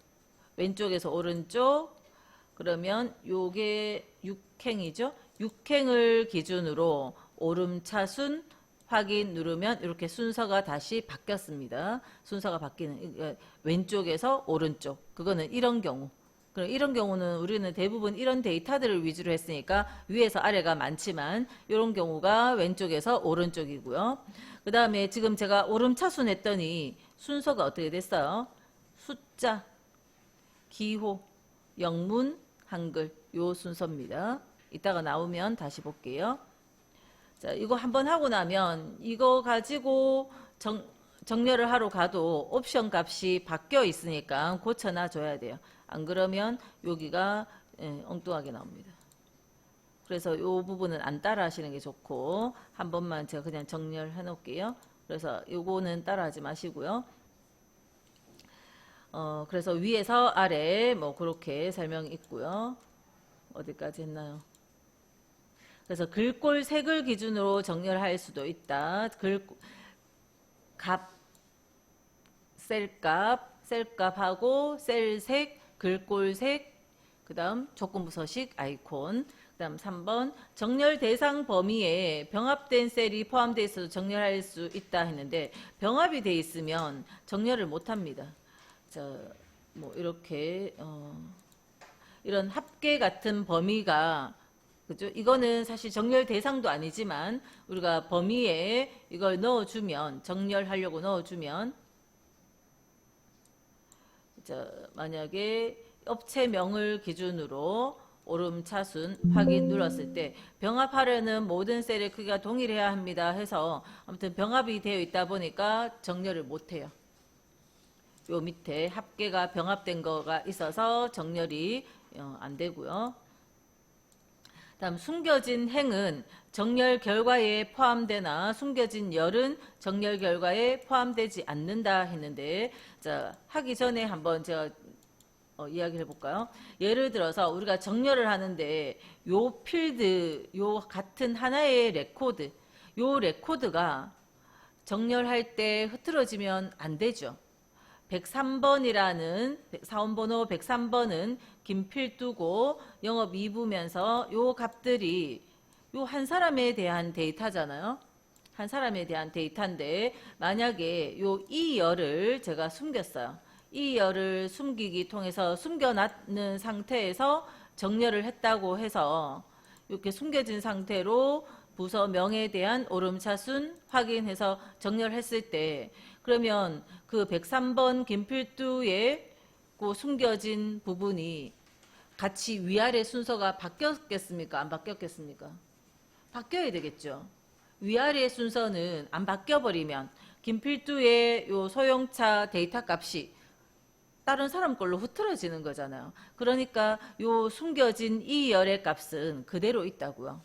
Speaker 1: 그러면 요게 6행이죠. 6행을 기준으로 오름차순 확인 누르면 이렇게 순서가 다시 바뀌었습니다. 순서가 바뀌는, 왼쪽에서 오른쪽. 그거는 이런 경우. 그럼 이런 경우는 우리는 대부분 이런 데이터들을 위주로 했으니까 위에서 아래가 많지만 이런 경우가 왼쪽에서 오른쪽이고요. 그 다음에 지금 제가 오름차순 했더니 순서가 어떻게 됐어요? 숫자, 기호, 영문, 한글 요 순서입니다. 이따가 나오면 다시 볼게요. 자, 이거 한번 하고 나면 이거 가지고 정렬을 하러 가도 옵션 값이 바뀌어 있으니까 고쳐놔 줘야 돼요. 안 그러면 여기가 엉뚱하게 나옵니다. 그래서 이 부분은 안 따라 하시는 게 좋고, 한 번만 제가 그냥 정렬해 놓을게요. 그래서 요거는 따라 하지 마시고요. 그래서 위에서 아래 뭐 그렇게 설명이 있고요. 어디까지 했나요? 그래서 글꼴 색을 기준으로 정렬할 수도 있다. 셀값하고 셀색, 글꼴색, 그 다음 조건부 서식 아이콘, 그 다음 3번 정렬 대상 범위에 병합된 셀이 포함되어 있어도 정렬할 수 있다 했는데, 병합이 되어 있으면 정렬을 못합니다. 뭐 이렇게 이런 합계 같은 범위가, 그죠? 이거는 사실 정렬 대상도 아니지만 우리가 범위에 이걸 넣어주면, 정렬하려고 넣어주면, 만약에 업체명을 기준으로 오름차순 확인 눌렀을 때 병합하려는 모든 셀의 크기가 동일해야 합니다 해서 아무튼 병합이 되어 있다 보니까 정렬을 못해요. 요 밑에 합계가 병합된 거가 있어서 정렬이 안 되고요. 다음 숨겨진 행은 정렬 결과에 포함되나 숨겨진 열은 정렬 결과에 포함되지 않는다 했는데, 자, 하기 전에 한번 제가 이야기를 해볼까요? 예를 들어서 우리가 정렬을 하는데 요 필드, 요 같은 하나의 레코드, 요 레코드가 정렬할 때 흐트러지면 안 되죠. 103번이라는 사원번호 103번은 김필두고 영업 2부면서 요 값들이 요 한 사람에 대한 데이터잖아요. 한 사람에 대한 데이터인데, 만약에 요 이 열을 제가 숨겼어요. 이 열을 숨기기 통해서 숨겨놨는 상태에서 정렬을 했다고 해서 이렇게 숨겨진 상태로 부서명에 대한 오름차순 확인해서 정렬했을 때, 그러면 그 103번 김필두의 그 숨겨진 부분이 같이 위아래 순서가 바뀌었겠습니까? 안 바뀌었겠습니까? 바뀌어야 되겠죠. 위아래 순서는 안 바뀌어버리면 김필두의 요 소형차 데이터 값이 다른 사람 걸로 흐트러지는 거잖아요. 그러니까 요 숨겨진 이 열의 값은 그대로 있다고요.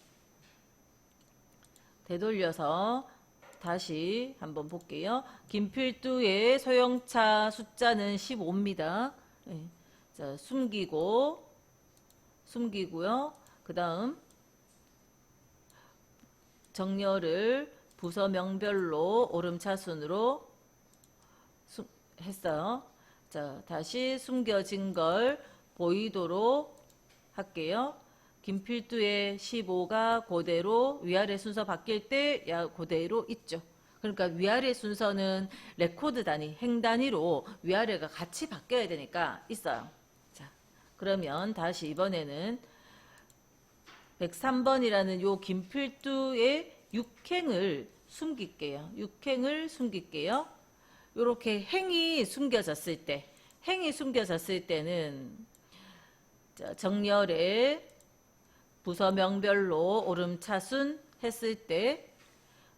Speaker 1: 되돌려서 다시 한번 볼게요. 김필두의 소형차 숫자는 15입니다. 네. 자, 숨기고요. 그 다음 정렬을 부서명별로 오름차순으로 했어요. 자, 다시 숨겨진 걸 보이도록 할게요. 김필두의 15가 그대로 위아래 순서 바뀔 때 그대로 있죠. 그러니까 위아래 순서는 레코드 단위, 행 단위로 위아래가 같이 바뀌어야 되니까 있어요. 자, 그러면 다시 이번에는 103번이라는 요 김필두의 6행을 숨길게요. 6행을 숨길게요. 요렇게 행이 숨겨졌을 때는 자, 정렬에 부서명별로 오름차순 했을 때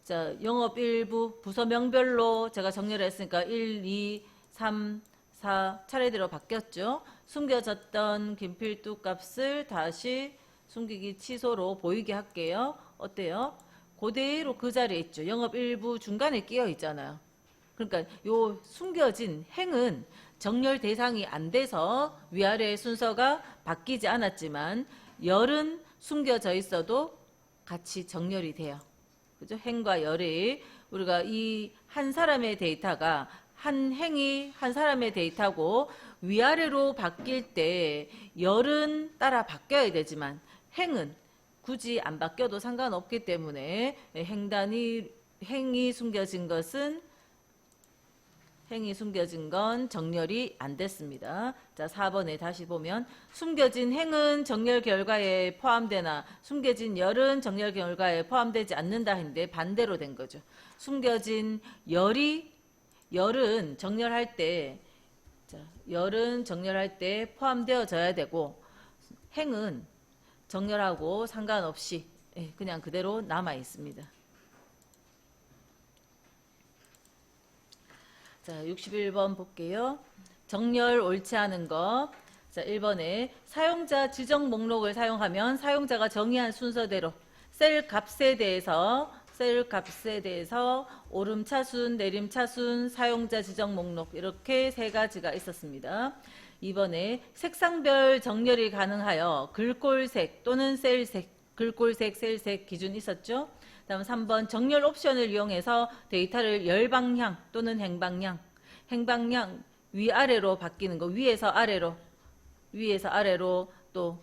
Speaker 1: 자, 영업 일부 부서명별로 제가 정렬을 했으니까 1, 2, 3, 4 차례대로 바뀌었죠. 숨겨졌던 김필두 값을 다시 숨기기 취소로 보이게 할게요. 어때요? 그대로 그 자리에 있죠. 영업 일부 중간에 끼어 있잖아요. 그러니까 요 숨겨진 행은 정렬 대상이 안 돼서 위아래 순서가 바뀌지 않았지만 열은 숨겨져 있어도 같이 정렬이 돼요. 그죠? 행과 열이 우리가 이 한 사람의 데이터가 한 행이 한 사람의 데이터고 위아래로 바뀔 때 열은 따라 바뀌어야 되지만 행은 굳이 안 바뀌어도 상관없기 때문에 행이 숨겨진 건 정렬이 안 됐습니다. 자, 4번에 다시 보면 숨겨진 행은 정렬 결과에 포함되나 숨겨진 열은 정렬 결과에 포함되지 않는다 했는데 반대로 된 거죠. 숨겨진 열은 정렬할 때 포함되어져야 되고 행은 정렬하고 상관없이 그냥 그대로 남아 있습니다. 자, 61번 볼게요. 정렬 옳지 않은 거. 자, 1번에 사용자 지정 목록을 사용하면 사용자가 정의한 순서대로 셀 값에 대해서 오름차순, 내림차순, 사용자 지정 목록 이렇게 세 가지가 있었습니다. 2번에 색상별 정렬이 가능하여 글꼴색 또는 셀색, 글꼴색, 셀색 기준 있었죠. 다음 3번 정렬 옵션을 이용해서 데이터를 열방향 또는 행방향 위아래로 바뀌는 거 위에서 아래로 또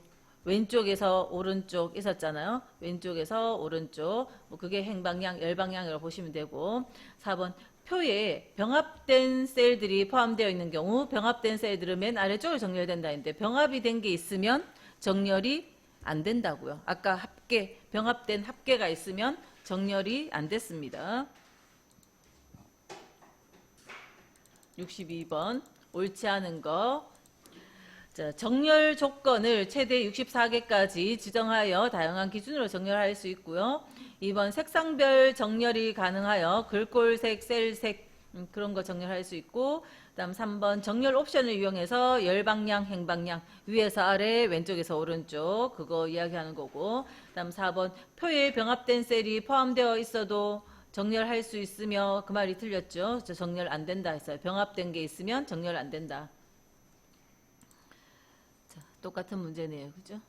Speaker 1: 왼쪽에서 오른쪽 있었잖아요. 왼쪽에서 오른쪽 그게 행방향, 열방향이라고 보시면 되고 4번 표에 병합된 셀들이 포함되어 있는 경우 병합된 셀들은 맨 아래쪽으로 정렬된다 했는데 병합이 된 게 있으면 정렬이 안 된다고요. 아까 병합된 합계가 있으면 정렬이 안 됐습니다. 62번 옳지 않은 거. 자, 정렬 조건을 최대 64개까지 지정하여 다양한 기준으로 정렬할 수 있고요. 2번 색상별 정렬이 가능하여 글꼴색, 셀색 그런 거 정렬할 수 있고 그다음 3번 정렬 옵션을 이용해서 열방향, 행방향 위에서 아래, 왼쪽에서 오른쪽 그거 이야기하는 거고 그다음 4번 표에 병합된 셀이 포함되어 있어도 정렬할 수 있으며 그 말이 틀렸죠. 정렬 안 된다 했어요. 병합된 게 있으면 정렬 안 된다. 자, 똑같은 문제네요. 그죠?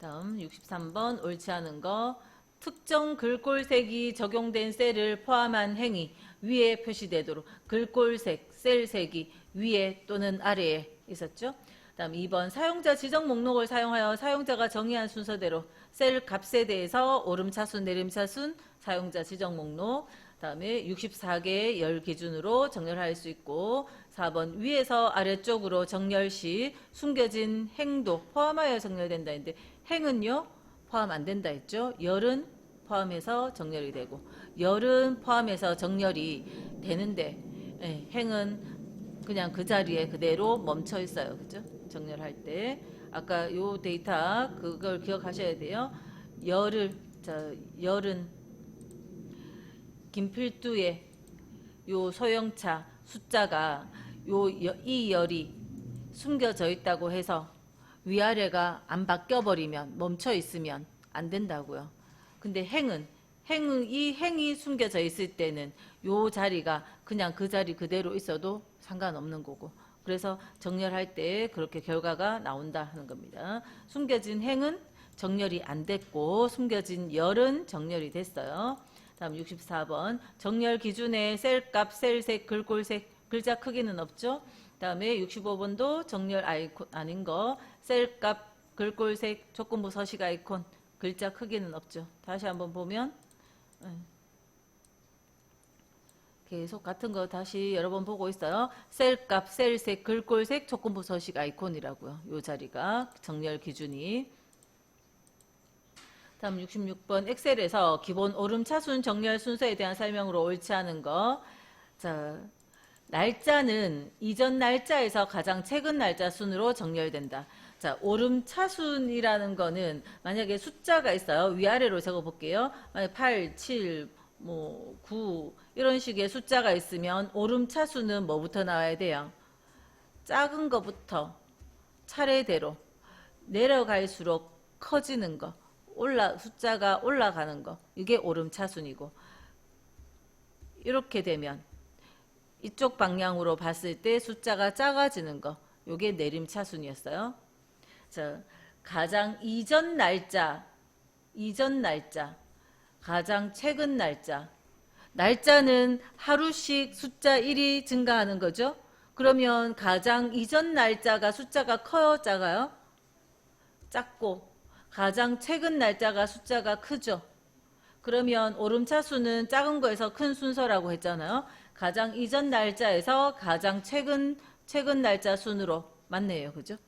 Speaker 1: 다음 63번 옳지 않은 거. 특정 글꼴색이 적용된 셀을 포함한 행위 위에 표시되도록 글꼴색, 셀색이 위에 또는 아래에 있었죠. 다음 2번 사용자 지정 목록을 사용하여 사용자가 정의한 순서대로 셀 값에 대해서 오름차순, 내림차순, 사용자 지정 목록 다음에 64개의 열 기준으로 정렬할 수 있고 4번 위에서 아래쪽으로 정렬 시 숨겨진 행도 포함하여 정렬된다 했는데 행은요 포함 안 된다 했죠. 열은 포함해서 정렬이 되고 열은 포함해서 정렬이 되는데 행은 그냥 그 자리에 그대로 멈춰 있어요. 그죠? 정렬할 때 아까 요 데이터 그걸 기억하셔야 돼요. 열은 김필두의 요 소형차 숫자가 이 열이 숨겨져 있다고 해서 위아래가 안 바뀌어 버리면 멈춰 있으면 안 된다고요. 근데 행은 이 행이 숨겨져 있을 때는 요 자리가 그냥 그 자리 그대로 있어도 상관없는 거고, 그래서 정렬할 때 그렇게 결과가 나온다 하는 겁니다. 숨겨진 행은 정렬이 안 됐고 숨겨진 열은 정렬이 됐어요. 다음 64번 정렬 기준에 셀값, 셀색, 글꼴색, 글자 크기는 없죠. 다음에 65번도 정렬 아이콘 아닌 거 셀값, 글꼴색, 조건부 서식 아이콘, 글자 크기는 없죠. 다시 한번 보면 계속 같은 거 다시 여러 번 보고 있어요. 셀값, 셀색, 글꼴색, 조건부 서식 아이콘이라고요. 요 자리가 정렬 기준이. 다음 66번 엑셀에서 기본 오름차순 정렬 순서에 대한 설명으로 옳지 않은 거. 자, 날짜는 이전 날짜에서 가장 최근 날짜 순으로 정렬된다. 자, 오름차순이라는 거는 만약에 숫자가 있어요. 위아래로 적어 볼게요. 만약 8, 7, 9 이런 식의 숫자가 있으면 오름차순은 뭐부터 나와야 돼요? 작은 거부터 차례대로 내려갈수록 커지는 거. 숫자가 올라가는 거. 이게 오름차순이고. 이렇게 되면 이쪽 방향으로 봤을 때 숫자가 작아지는 거. 이게 내림차순이었어요. 자, 가장 이전 날짜, 가장 최근 날짜. 날짜는 하루씩 숫자 1이 증가하는 거죠. 그러면 가장 이전 날짜가 숫자가 커요, 작아요? 작고 가장 최근 날짜가 숫자가 크죠. 그러면 오름차순은 작은 거에서 큰 순서라고 했잖아요. 가장 이전 날짜에서 가장 최근 날짜 순으로 맞네요. 그죠?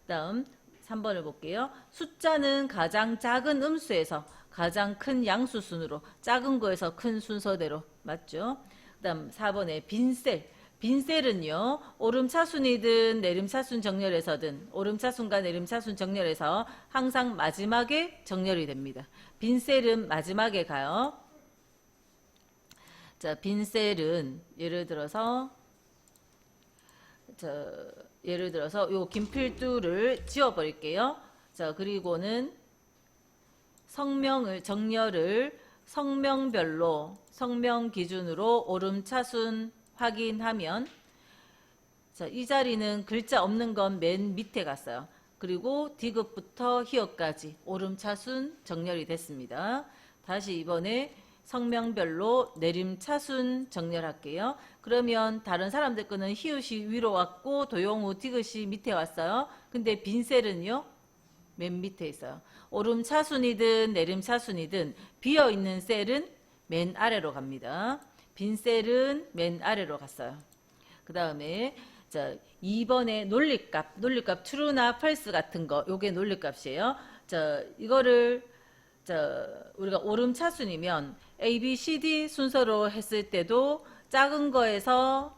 Speaker 1: 다음 3번을 볼게요. 숫자는 가장 작은 음수에서 가장 큰 양수 순으로 작은 거에서 큰 순서대로 맞죠? 그다음 4번에 빈셀. 빈셀은요. 오름차순이든 내림차순 정렬에서든 오름차순과 내림차순 정렬에서 항상 마지막에 정렬이 됩니다. 빈셀은 마지막에 가요. 자, 빈셀은 예를 들어서 요 김필두를 지워버릴게요. 자, 그리고는 정렬을 성명별로 성명 기준으로 오름차순 확인하면 자, 이 자리는 글자 없는 건 맨 밑에 갔어요. 그리고 디귿부터 히읗까지 오름차순 정렬이 됐습니다. 다시 이번에 성명별로 내림차순 정렬할게요. 그러면 다른 사람들 거는 히읗이 위로 왔고 도용우 디귿이 밑에 왔어요. 근데 빈셀은요? 맨 밑에 있어요. 오름차순이든 내림차순이든 비어있는 셀은 맨 아래로 갑니다. 빈 셀은 맨 아래로 갔어요. 그 다음에 자 2번에 논리값 true나 false 같은 거 요게 논리값이에요. 자 이거를 우리가 오름차순이면 A, B, C, D 순서로 했을 때도 작은 거에서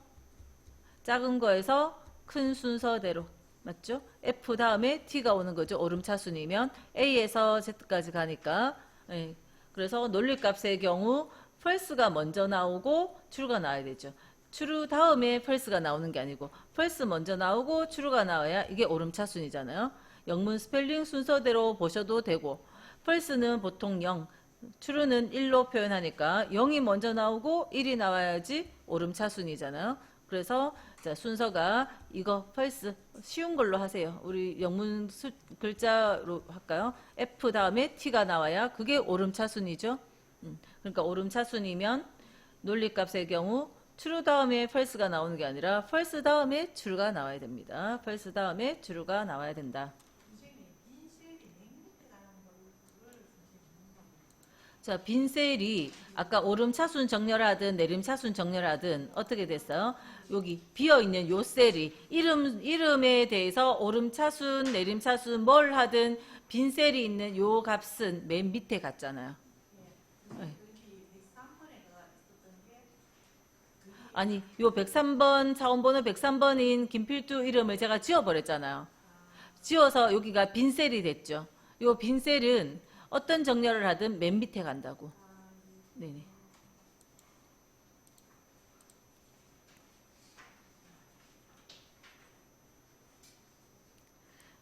Speaker 1: 큰 순서대로 맞죠? F 다음에 T가 오는 거죠. 오름차순이면 A에서 Z까지 가니까. 네. 그래서 논리값의 경우 false가 먼저 나오고 true가 나와야 되죠. true 다음에 false가 나오는 게 아니고 false 먼저 나오고 true가 나와야 이게 오름차순이잖아요. 영문 스펠링 순서대로 보셔도 되고 false는 보통 0, true는 1로 표현하니까 0이 먼저 나오고 1이 나와야지 오름차순이잖아요. 그래서 자, 순서가 이거 false 쉬운 걸로 하세요. 우리 영문 글자로 할까요? F 다음에 T가 나와야 그게 오름차순이죠. 그러니까 오름차순이면 논리값의 경우 true 다음에 false가 나오는 게 아니라 false 다음에 true가 나와야 됩니다. false 다음에 true가 나와야 된다. 자, 빈셀이 아까 오름차순 정렬하든 내림차순 정렬하든 어떻게 됐어요? 여기 비어있는 요 셀이 이름에 대해서 오름차순, 내림차순 뭘 하든 빈셀이 있는 요 값은 맨 밑에 갔잖아요. 네. 아니, 요 103번, 차원번호 103번인 김필두 이름을 제가 지워버렸잖아요. 지워서 여기가 빈셀이 됐죠. 요 빈셀은 어떤 정렬을 하든 맨 밑에 간다고. 네네.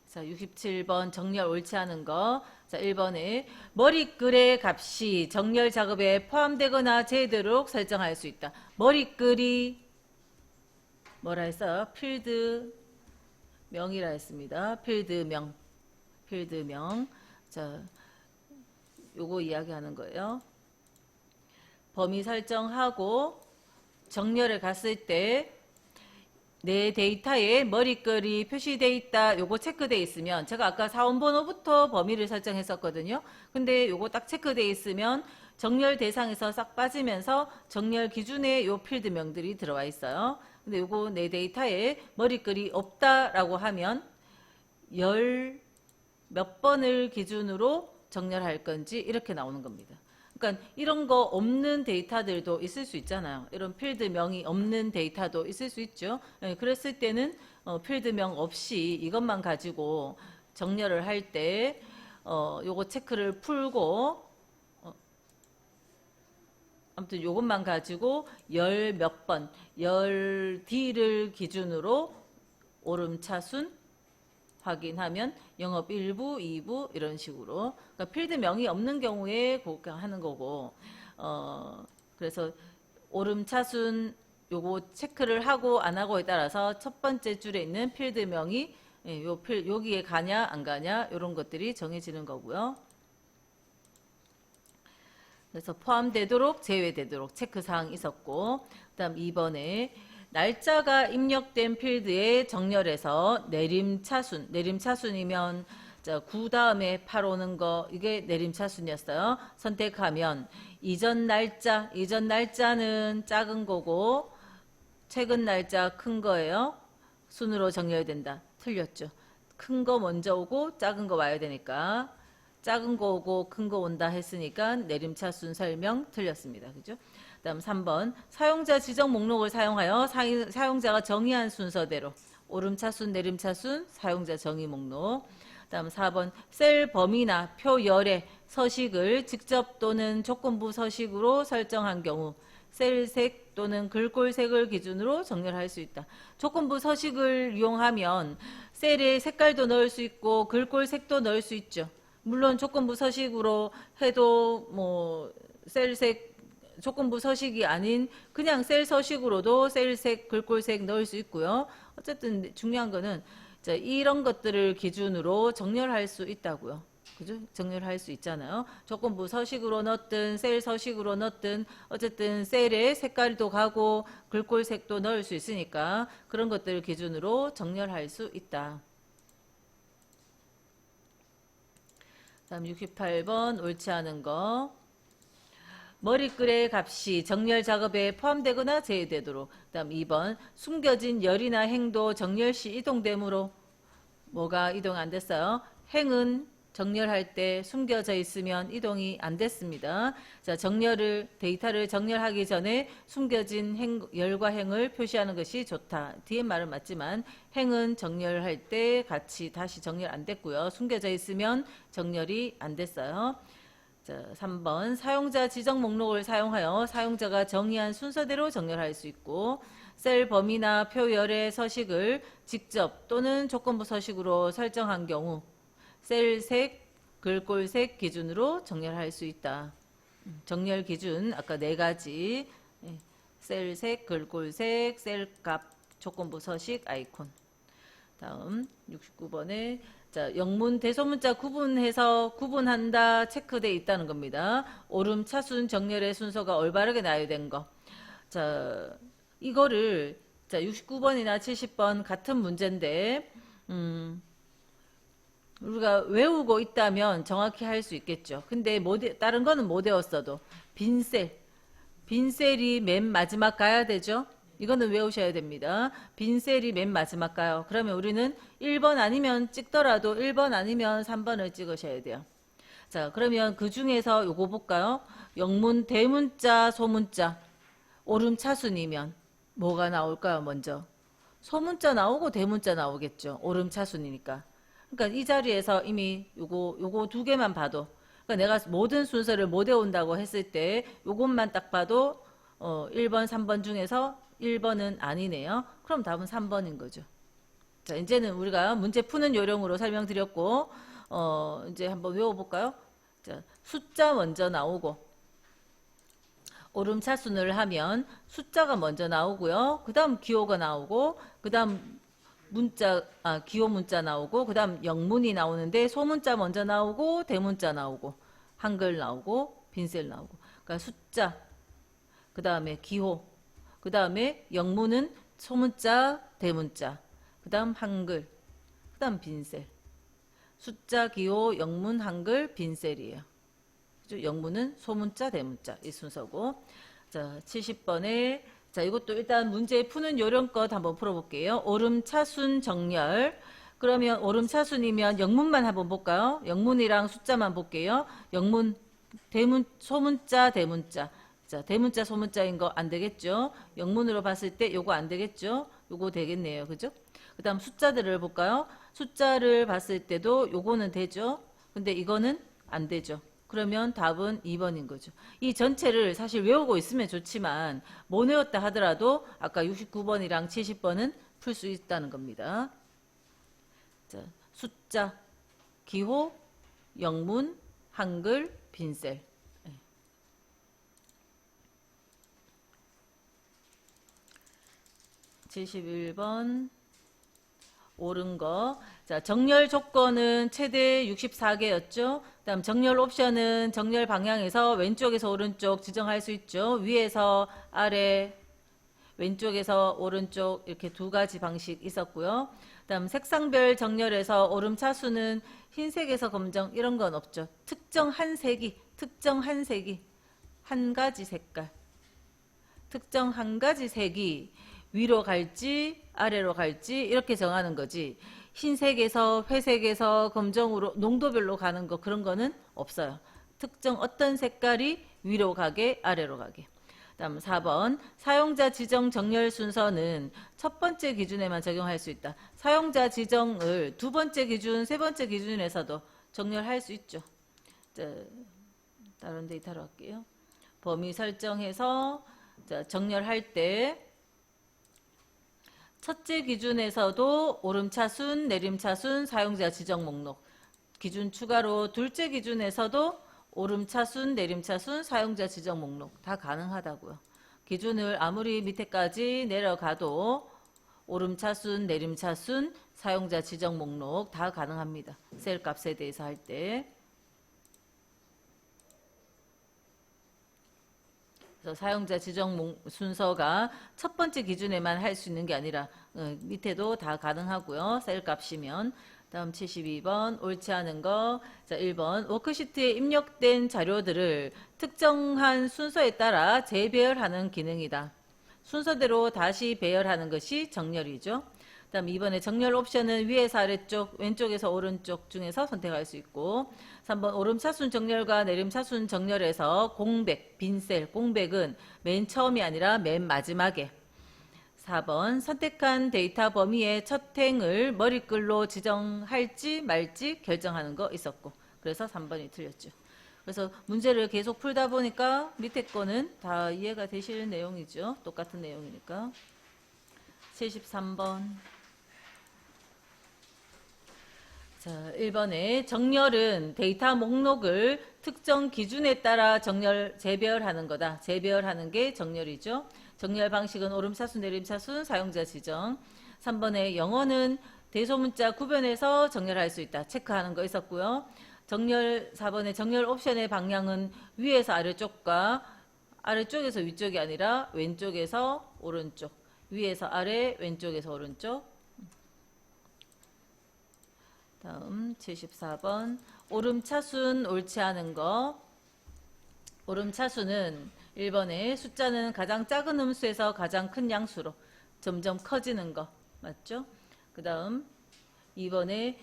Speaker 1: 자, 67번 정렬 옳지 않은 거. 자, 1번에 머리글의 값이 정렬 작업에 포함되거나 제외되도록 설정할 수 있다. 머리글이 뭐라 했어요? 필드 명이라 했습니다. 필드명. 필드명. 자, 요거 이야기하는 거예요. 범위 설정하고 정렬에 갔을 때 내 데이터에 머리글이 표시되어 있다. 요거 체크되어 있으면 제가 아까 사원번호부터 범위를 설정했었거든요. 근데 요거 딱 체크되어 있으면 정렬 대상에서 싹 빠지면서 정렬 기준에 요 필드명들이 들어와 있어요. 근데 요거 내 데이터에 머리글이 없다라고 하면 열 몇 번을 기준으로 정렬할 건지 이렇게 나오는 겁니다. 그러니까 이런 거 없는 데이터들도 있을 수 있잖아요. 이런 필드명이 없는 데이터도 있을 수 있죠. 그랬을 때는 필드명 없이 이것만 가지고 정렬을 할 때 요거 체크를 풀고 아무튼 요것만 가지고 열 몇 번, 열 D를 기준으로 오름차순 확인하면 영업 1부, 2부 이런 식으로 그러니까 필드명이 없는 경우에 그렇게 하는 거고 그래서 오름차순 요거 체크를 하고 안 하고에 따라서 첫 번째 줄에 있는 필드명이 여기에 가냐 안 가냐 이런 것들이 정해지는 거고요. 그래서 포함되도록 제외되도록 체크사항이 있었고 그다음 2번에 날짜가 입력된 필드에 정렬해서 내림차순, 내림차순이면 9 다음에 8 오는 거 이게 내림차순이었어요. 선택하면 이전 날짜는 작은 거고 최근 날짜 큰 거예요. 순으로 정렬된다. 틀렸죠. 큰 거 먼저 오고 작은 거 와야 되니까 작은 거 오고 큰 거 온다 했으니까 내림차순 설명 틀렸습니다. 그죠? 다음 3번 사용자 지정 목록을 사용하여 사용자가 정의한 순서대로 오름차순, 내림차순, 사용자 정의 목록. 다음 4번 셀 범위나 표열의 서식을 직접 또는 조건부 서식으로 설정한 경우 셀색 또는 글꼴색을 기준으로 정렬할 수 있다. 조건부 서식을 이용하면 셀에 색깔도 넣을 수 있고 글꼴색도 넣을 수 있죠. 물론 조건부 서식으로 해도 뭐 셀색 조건부 서식이 아닌 그냥 셀 서식으로도 셀색, 글꼴색 넣을 수 있고요. 어쨌든 중요한 거는 자, 이런 것들을 기준으로 정렬할 수 있다고요. 그죠? 정렬할 수 있잖아요. 조건부 서식으로 넣든 셀 서식으로 넣든 어쨌든 셀에 색깔도 가고 글꼴색도 넣을 수 있으니까 그런 것들을 기준으로 정렬할 수 있다. 다음 68번 옳지 않은 거. 머리글의 값이 정렬 작업에 포함되거나 제외되도록. 다음 2번 숨겨진 열이나 행도 정렬 시 이동되므로 뭐가 이동 안 됐어요? 행은 정렬할 때 숨겨져 있으면 이동이 안 됐습니다. 자, 데이터를 정렬하기 전에 숨겨진 열과 행을 표시하는 것이 좋다. 뒤에 말은 맞지만 행은 정렬할 때 같이 다시 정렬 안 됐고요. 숨겨져 있으면 정렬이 안 됐어요. 자, 3번 사용자 지정 목록을 사용하여 사용자가 정의한 순서대로 정렬할 수 있고 셀 범위나 표열의 서식을 직접 또는 조건부 서식으로 설정한 경우 셀색, 글꼴색 기준으로 정렬할 수 있다. 정렬 기준 아까 4가지 셀색, 글꼴색, 셀값, 조건부 서식, 아이콘. 다음 69번에 자, 영문 대소문자 구분한다 체크되어 있다는 겁니다. 오름 차순 정렬의 순서가 올바르게 나열된 거. 자, 이거를 자, 69번이나 70번 같은 문제인데 우리가 외우고 있다면 정확히 할 수 있겠죠. 근데 다른 거는 못 외웠어도 빈셀이 맨 마지막 가야 되죠. 이거는 외우셔야 됩니다. 빈셀이 맨 마지막 가요. 그러면 우리는 1번 아니면 찍더라도 1번 아니면 3번을 찍으셔야 돼요. 자, 그러면 그 중에서 요거 볼까요? 영문 대문자, 소문자, 오름차순이면 뭐가 나올까요? 먼저 소문자 나오고 대문자 나오겠죠. 오름차순이니까. 그러니까 이 자리에서 이미 요거 2개만 봐도 그러니까 내가 모든 순서를 못 외운다고 했을 때 요것만 딱 봐도 1번, 3번 중에서 1번은 아니네요. 그럼 답은 3번인 거죠. 자, 이제는 우리가 문제 푸는 요령으로 설명드렸고, 이제 한번 외워볼까요? 자, 숫자 먼저 나오고, 오름차순을 하면 숫자가 먼저 나오고요. 그 다음 기호가 나오고, 그 다음 기호 문자 나오고, 그 다음 영문이 나오는데, 소문자 먼저 나오고, 대문자 나오고, 한글 나오고, 빈셀 나오고. 그러니까 숫자, 그 다음에 기호, 그 다음에 영문은 소문자, 대문자, 그 다음 한글, 그 다음 빈셀. 숫자, 기호, 영문, 한글, 빈셀이에요. 영문은 소문자, 대문자 이 순서고. 자, 70번에 자, 이것도 일단 문제 푸는 요령껏 한번 풀어볼게요. 오름차순 정렬. 그러면 오름차순이면 영문만 한번 볼까요? 영문이랑 숫자만 볼게요. 영문, 소문자, 대문자. 자, 대문자, 소문자인 거 안 되겠죠? 영문으로 봤을 때 요거 안 되겠죠? 요거 되겠네요. 그죠? 그 다음 숫자들을 볼까요? 숫자를 봤을 때도 요거는 되죠? 근데 이거는 안 되죠. 그러면 답은 2번인 거죠. 이 전체를 사실 외우고 있으면 좋지만 못 외웠다 하더라도 아까 69번이랑 70번은 풀 수 있다는 겁니다. 자, 숫자, 기호, 영문, 한글, 빈셀. 71번 옳은 거. 자, 정렬 조건은 최대 64개였죠. 그다음 정렬 옵션은 정렬 방향에서 왼쪽에서 오른쪽 지정할 수 있죠. 위에서 아래, 왼쪽에서 오른쪽 이렇게 두 가지 방식 있었고요. 그다음 색상별 정렬에서 오름차수는 흰색에서 검정 이런 건 없죠. 특정 한 색이 한 가지 색깔, 특정 한 가지 색이 위로 갈지 아래로 갈지 이렇게 정하는 거지. 흰색에서 회색에서 검정으로 농도별로 가는 거 그런 거는 없어요. 특정 어떤 색깔이 위로 가게 아래로 가게. 다음 4번 사용자 지정 정렬 순서는 첫 번째 기준에만 적용할 수 있다. 사용자 지정을 두 번째 기준, 세 번째 기준에서도 정렬할 수 있죠. 자, 다른 데이터로 할게요. 범위 설정해서 자, 정렬할 때 첫째 기준에서도 오름차순, 내림차순, 사용자 지정 목록 기준 추가로 둘째 기준에서도 오름차순, 내림차순, 사용자 지정 목록 다 가능하다고요. 기준을 아무리 밑에까지 내려가도 오름차순, 내림차순, 사용자 지정 목록 다 가능합니다. 셀 값에 대해서 할 때. 그래서 사용자 지정 순서가 첫 번째 기준에만 할 수 있는 게 아니라 밑에도 다 가능하고요. 셀 값이면. 다음 72번 옳지 않은 거. 자, 1번 워크시트에 입력된 자료들을 특정한 순서에 따라 재배열하는 기능이다. 순서대로 다시 배열하는 것이 정렬이죠. 다음 2번에 정렬 옵션은 위에서 아래쪽, 왼쪽에서 오른쪽 중에서 선택할 수 있고 3번 오름차순 정렬과 내림차순 정렬에서 공백, 빈셀, 공백은 맨 처음이 아니라 맨 마지막에 4번 선택한 데이터 범위의 첫 행을 머리글로 지정할지 말지 결정하는 거 있었고 그래서 3번이 틀렸죠. 그래서 문제를 계속 풀다 보니까 밑에 거는 다 이해가 되실 내용이죠. 똑같은 내용이니까. 73번 자, 1번에 정렬은 데이터 목록을 특정 기준에 따라 재배열하는 거다. 재배열하는 게 정렬이죠. 정렬 방식은 오름차순, 내림차순, 사용자 지정. 3번에 영어는 대소문자 구별해서 정렬할 수 있다. 체크하는 거 있었고요. 4번에 정렬 옵션의 방향은 위에서 아래쪽과 아래쪽에서 위쪽이 아니라 왼쪽에서 오른쪽. 위에서 아래, 왼쪽에서 오른쪽. 다음 74번 오름차순 옳지 않은 거. 오름차순은 1번에 숫자는 가장 작은 음수에서 가장 큰 양수로 점점 커지는 거 맞죠? 그 다음 2번에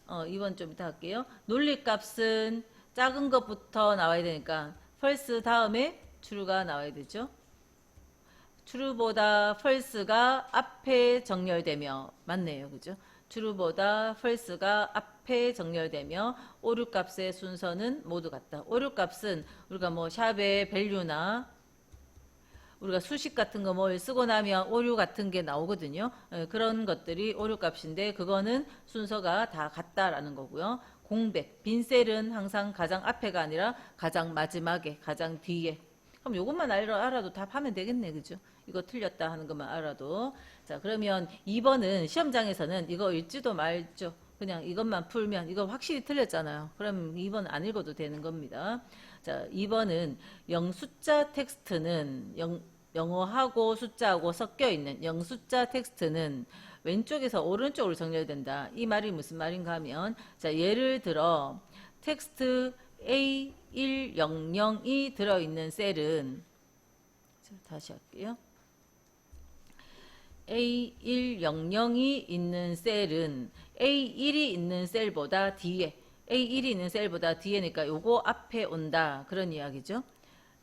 Speaker 1: 2번 좀 이따 할게요. 논리값은 작은 것부터 나와야 되니까 false 다음에 true가 나와야 되죠. true보다 false가 앞에 정렬되며 맞네요. 그죠? true보다 false가 앞에 정렬되며 오류값의 순서는 모두 같다. 오류값은 우리가 뭐 샵의 value나 우리가 수식 같은 거 뭘 쓰고 나면 오류 같은 게 나오거든요. 그런 것들이 오류 값인데 그거는 순서가 다 같다라는 거고요. 공백, 빈 셀은 항상 가장 앞에가 아니라 가장 마지막에, 가장 뒤에. 그럼 요것만 알아도 답하면 되겠네. 그죠? 이거 틀렸다 하는 것만 알아도. 자, 그러면 2번은 시험장에서는 이거 읽지도 말죠. 그냥 이것만 풀면 이거 확실히 틀렸잖아요. 그럼 2번 안 읽어도 되는 겁니다. 자, 2번은 영숫자 텍스트는 영어하고 숫자하고 섞여 있는 영숫자 텍스트는 왼쪽에서 오른쪽으로 정렬된다. 이 말이 무슨 말인가 하면 자, 예를 들어 텍스트 A100이 들어있는 셀은 자, 다시 할게요. A100이 있는 셀은 A1이 있는 셀보다 뒤에 A1이 있는 셀보다 뒤에니까 요거 앞에 온다. 그런 이야기죠.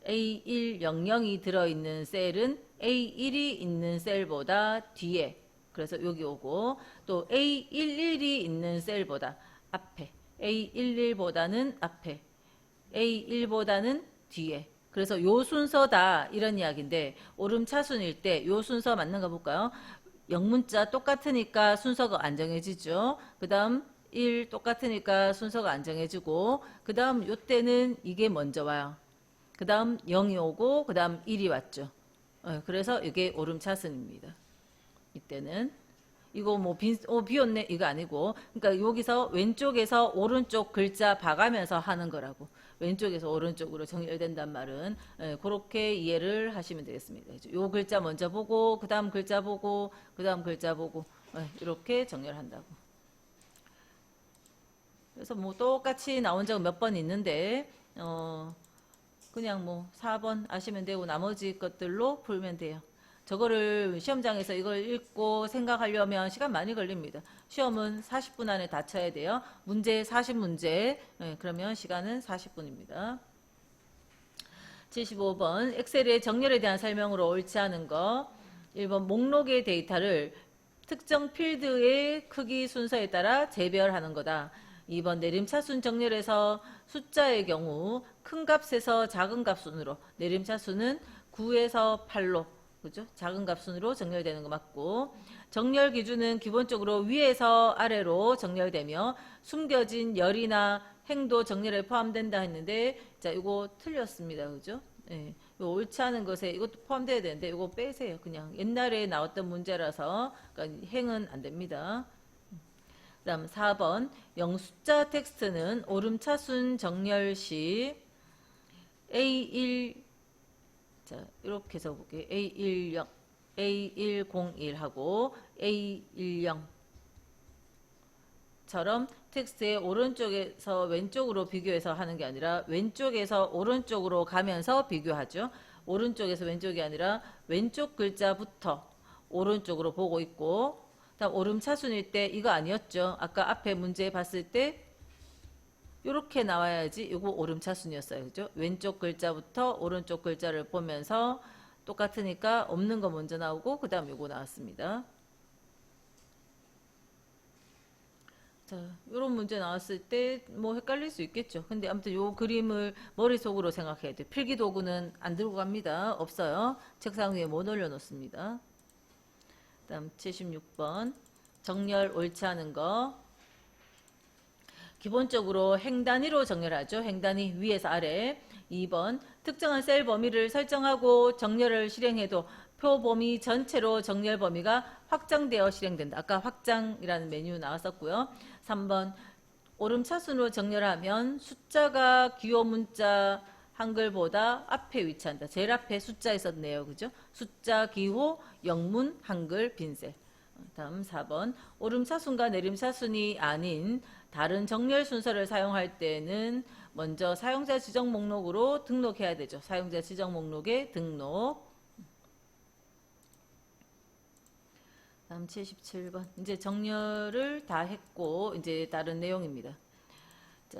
Speaker 1: A100이 들어있는 셀은 A1이 있는 셀보다 뒤에. 그래서 여기 오고 또 A11이 있는 셀보다 앞에. A11보다는 앞에. A1보다는 뒤에. 그래서 요 순서다 이런 이야기인데 오름차순일 때 요 순서 맞는 거 볼까요? 영문자 똑같으니까 순서가 안 정해지죠. 그 다음 1 똑같으니까 순서가 안 정해지고 그 다음 요때는 이게 먼저 와요. 그 다음 0이 오고 그 다음 1이 왔죠. 그래서 이게 오름차순입니다. 이때는 이거 뭐 비었네 이거 아니고 그러니까 여기서 왼쪽에서 오른쪽 글자 봐가면서 하는 거라고. 왼쪽에서 오른쪽으로 정렬된단 말은 그렇게 이해를 하시면 되겠습니다. 요 글자 먼저 보고 그 다음 글자 보고 그 다음 글자 보고 이렇게 정렬한다고. 그래서 뭐 똑같이 나온 적은 몇 번 있는데 그냥 뭐 4번 아시면 되고 나머지 것들로 풀면 돼요. 저거를 시험장에서 이걸 읽고 생각하려면 시간 많이 걸립니다. 시험은 40분 안에 다 쳐야 돼요. 문제 40문제. 그러면 시간은 40분입니다. 75번 엑셀의 정렬에 대한 설명으로 옳지 않은 거. 1번 목록의 데이터를 특정 필드의 크기 순서에 따라 재배열하는 거다. 2번 내림차순 정렬에서 숫자의 경우 큰 값에서 작은 값 순으로 내림차순은 9에서 8로 그죠? 작은 값 순으로 정렬되는 거 맞고 정렬 기준은 기본적으로 위에서 아래로 정렬되며 숨겨진 열이나 행도 정렬에 포함된다 했는데 자 이거 틀렸습니다. 그죠? 예. 요 옳지 않은 것에 이것도 포함돼야 되는데 이거 빼세요. 그냥 옛날에 나왔던 문제라서 그러니까 행은 안 됩니다. 그 다음 4번 영숫자 텍스트는 오름차순 정렬 시 A1 자 이렇게 해서 볼게요. A10 A101하고 A10처럼 텍스트의 오른쪽에서 왼쪽으로 비교해서 하는 게 아니라 왼쪽에서 오른쪽으로 가면서 비교하죠. 오른쪽에서 왼쪽이 아니라 왼쪽 글자부터 오른쪽으로 보고 있고 다음 오름차순일 때 이거 아니었죠. 아까 앞에 문제 봤을 때 이렇게 나와야지 이거 오름차순이었어요. 그죠? 왼쪽 글자부터 오른쪽 글자를 보면서 똑같으니까 없는 거 먼저 나오고 그 다음 이거 나왔습니다. 자, 이런 문제 나왔을 때 뭐 헷갈릴 수 있겠죠. 근데 아무튼 요 그림을 머릿속으로 생각해야 돼요. 필기도구는 안 들고 갑니다. 없어요. 책상 위에 못 올려놓습니다. 다음 76번 정렬 옳지 않은 거. 기본적으로 행 단위로 정렬하죠. 행 단위 위에서 아래. 2번 특정한 셀 범위를 설정하고 정렬을 실행해도 표 범위 전체로 정렬 범위가 확장되어 실행된다. 아까 확장이라는 메뉴 나왔었고요. 3번 오름차순으로 정렬하면 숫자가 기호 문자 한글보다 앞에 위치한다. 제일 앞에 숫자 있었네요. 그죠? 숫자, 기호, 영문, 한글, 빈셀. 다음 4번 오름차순과 내림차순이 아닌 다른 정렬 순서를 사용할 때는 먼저 사용자 지정 목록으로 등록해야 되죠. 사용자 지정 목록에 등록. 다음 77번 이제 정렬을 다 했고 이제 다른 내용입니다. 자,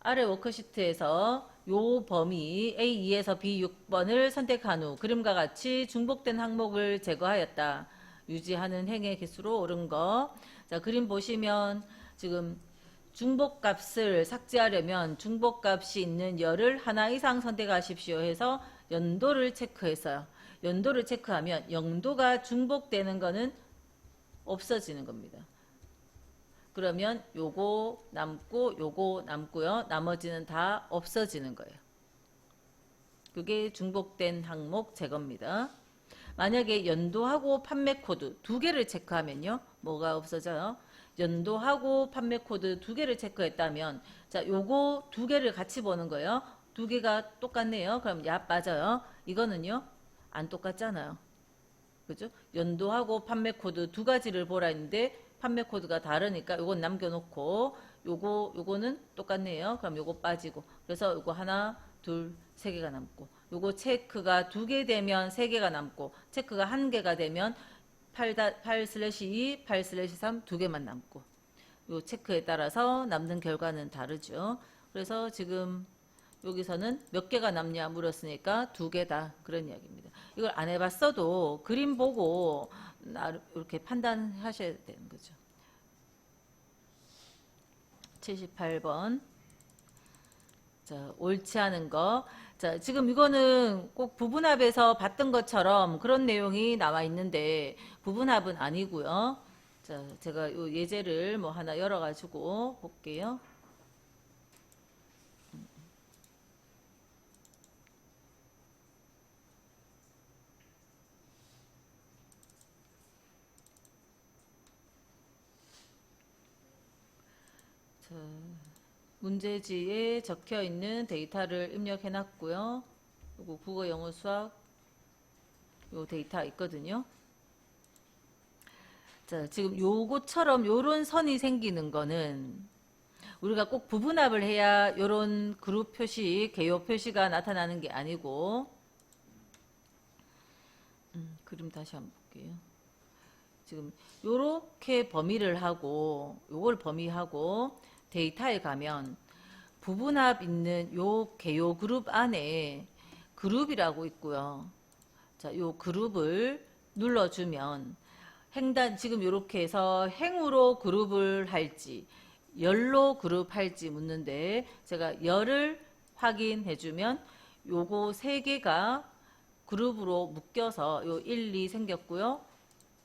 Speaker 1: 아래 워크시트에서 요 범위 A2에서 B6번을 선택한 후 그림과 같이 중복된 항목을 제거하였다. 유지하는 행의 개수로 옳은 거. 자, 그림 보시면 지금 중복값을 삭제하려면 중복값이 있는 열을 하나 이상 선택하십시오 해서 연도를 체크했어요. 연도를 체크하면 영도가 중복되는 거는 없어지는 겁니다. 그러면 요거 남고 요거 남고요. 나머지는 다 없어지는 거예요. 그게 중복된 항목 제거입니다. 만약에 연도하고 판매 코드 두 개를 체크하면요. 뭐가 없어져요? 연도하고 판매 코드 두 개를 체크했다면 자, 요거 두 개를 같이 보는 거예요. 두 개가 똑같네요. 그럼 야 빠져요. 이거는요. 안 똑같잖아요. 그죠? 연도하고 판매 코드 두 가지를 보라 했는데 판매 코드가 다르니까 요건 남겨놓고 요거는 똑같네요. 그럼 요거 빠지고 그래서 요거 하나 둘 세 개가 남고 요거 체크가 두 개 되면 세 개가 남고 체크가 한 개가 되면 8/2, 8/3 두 개만 남고 요 체크에 따라서 남는 결과는 다르죠. 그래서 지금 여기서는 몇 개가 남냐 물었으니까 두 개다 그런 이야기입니다. 이걸 안 해봤어도 그림 보고 이렇게 판단하셔야 되는 거죠. 78번. 자, 옳지 않은 거. 자, 지금 이거는 꼭 부분합에서 봤던 것처럼 그런 내용이 나와 있는데 부분합은 아니고요. 자, 제가 요 예제를 뭐 하나 열어가지고 볼게요. 자, 문제지에 적혀 있는 데이터를 입력해 놨고요. 그리고 국어, 영어, 수학 요 데이터 있거든요. 자, 지금 요거처럼 요런 선이 생기는 거는 우리가 꼭 부분합을 해야 요런 그룹 표시, 개요 표시가 나타나는 게 아니고 그림 다시 한번 볼게요. 지금 요렇게 범위를 하고 요걸 범위하고 데이터에 가면 부분합 있는 요 개요 그룹 안에 그룹이라고 있고요. 자, 요 그룹을 눌러주면 행단 지금 이렇게 해서 행으로 그룹을 할지 열로 그룹 할지 묻는데 제가 열을 확인해주면 요거 세 개가 그룹으로 묶여서 요 1, 2 생겼고요.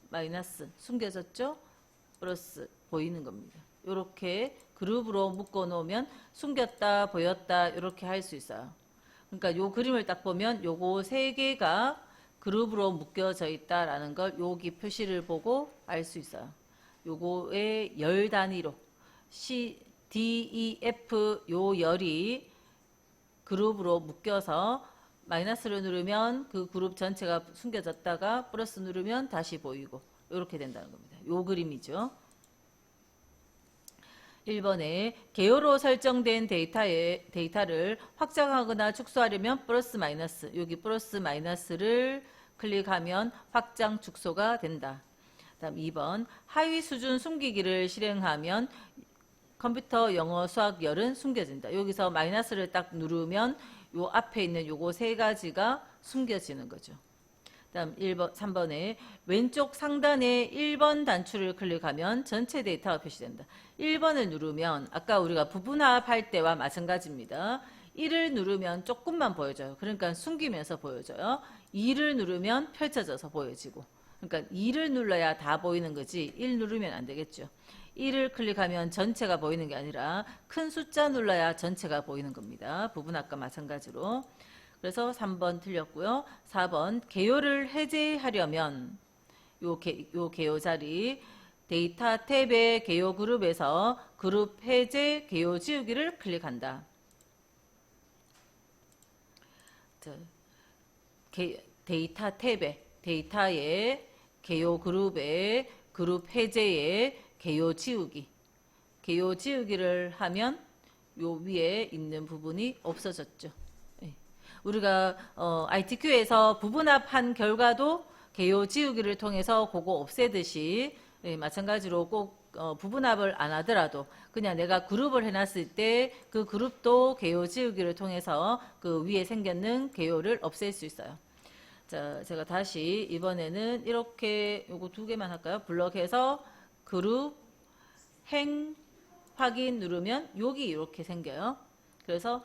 Speaker 1: 마이너스 숨겨졌죠? 플러스 보이는 겁니다. 요렇게 그룹으로 묶어 놓으면 숨겼다 보였다 이렇게 할 수 있어요. 그러니까 요 그림을 딱 보면 요거 세 개가 그룹으로 묶여져 있다라는 걸 여기 표시를 보고 알 수 있어요. 요거의 열 단위로 C, D, E, F 요 열이 그룹으로 묶여서 마이너스를 누르면 그 그룹 전체가 숨겨졌다가 플러스 누르면 다시 보이고 이렇게 된다는 겁니다. 요 그림이죠. 1번에 개요로 설정된 데이터를 확장하거나 축소하려면 플러스 마이너스 여기 플러스 마이너스를 클릭하면 확장 축소가 된다. 다음 2번 하위 수준 숨기기를 실행하면 컴퓨터 영어 수학 열은 숨겨진다. 여기서 마이너스를 딱 누르면 요 앞에 있는 요거 세 가지가 숨겨지는 거죠. 다음 3번에 왼쪽 상단에 1번 단추를 클릭하면 전체 데이터가 표시된다. 1번을 누르면 아까 우리가 부분합할 때와 마찬가지입니다. 1을 누르면 조금만 보여져요. 그러니까 숨기면서 보여져요. 2를 누르면 펼쳐져서 보여지고. 그러니까 2를 눌러야 다 보이는 거지 1 누르면 안 되겠죠. 1을 클릭하면 전체가 보이는 게 아니라 큰 숫자 눌러야 전체가 보이는 겁니다. 부분합과 마찬가지로. 그래서 3번 틀렸고요. 4번 개요를 해제하려면 요 개요 자리 데이터 탭의 개요 그룹에서 그룹 해제 개요 지우기를 클릭한다. 데이터 탭에 데이터의 개요 그룹의 그룹 해제의 개요 지우기 개요 지우기를 하면 요 위에 있는 부분이 없어졌죠. 우리가 ITQ에서 부분합한 결과도 개요 지우기를 통해서 그거 없애듯이 마찬가지로 꼭 부분합을 안 하더라도 그냥 내가 그룹을 해놨을 때 그 그룹도 개요 지우기를 통해서 그 위에 생겼는 개요를 없앨 수 있어요. 자, 제가 다시 이번에는 이렇게 요거 두 개만 할까요? 블럭해서 그룹 행 확인 누르면 여기 이렇게 생겨요. 그래서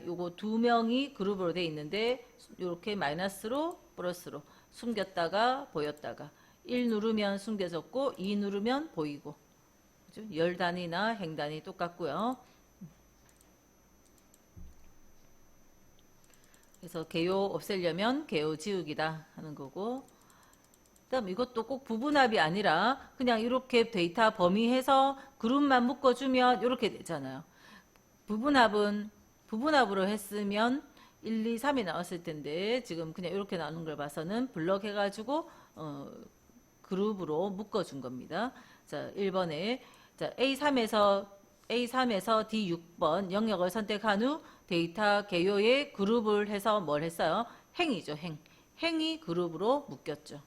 Speaker 1: 요거 두 명이 그룹으로 돼 있는데 이렇게 마이너스로 플러스로 숨겼다가 보였다가 1 누르면 숨겨졌고 2 누르면 보이고 그죠? 열 단위나 행 단위 똑같고요. 그래서 개요 없애려면 개요 지우기다 하는 거고 그다음 이것도 꼭 부분합이 아니라 그냥 이렇게 데이터 범위해서 그룹만 묶어주면 이렇게 되잖아요. 부분합으로 했으면 1, 2, 3이 나왔을 텐데 지금 그냥 이렇게 나오는 걸 봐서는 블럭 해가지고 그룹으로 묶어준 겁니다. 자, 1번에 자, A3에서 D6번 영역을 선택한 후 데이터 개요에 그룹을 해서 뭘 했어요? 행이죠, 행. 행이 그룹으로 묶였죠.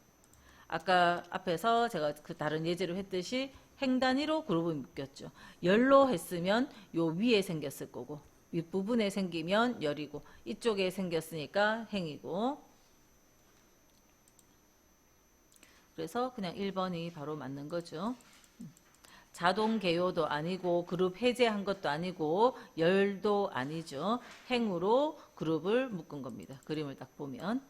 Speaker 1: 아까 앞에서 제가 그 다른 예제로 했듯이 행 단위로 그룹을 묶였죠. 열로 했으면 요 위에 생겼을 거고 윗부분에 생기면 열이고 이쪽에 생겼으니까 행이고 그래서 그냥 1번이 바로 맞는 거죠. 자동 개요도 아니고 그룹 해제한 것도 아니고 열도 아니죠. 행으로 그룹을 묶은 겁니다. 그림을 딱 보면.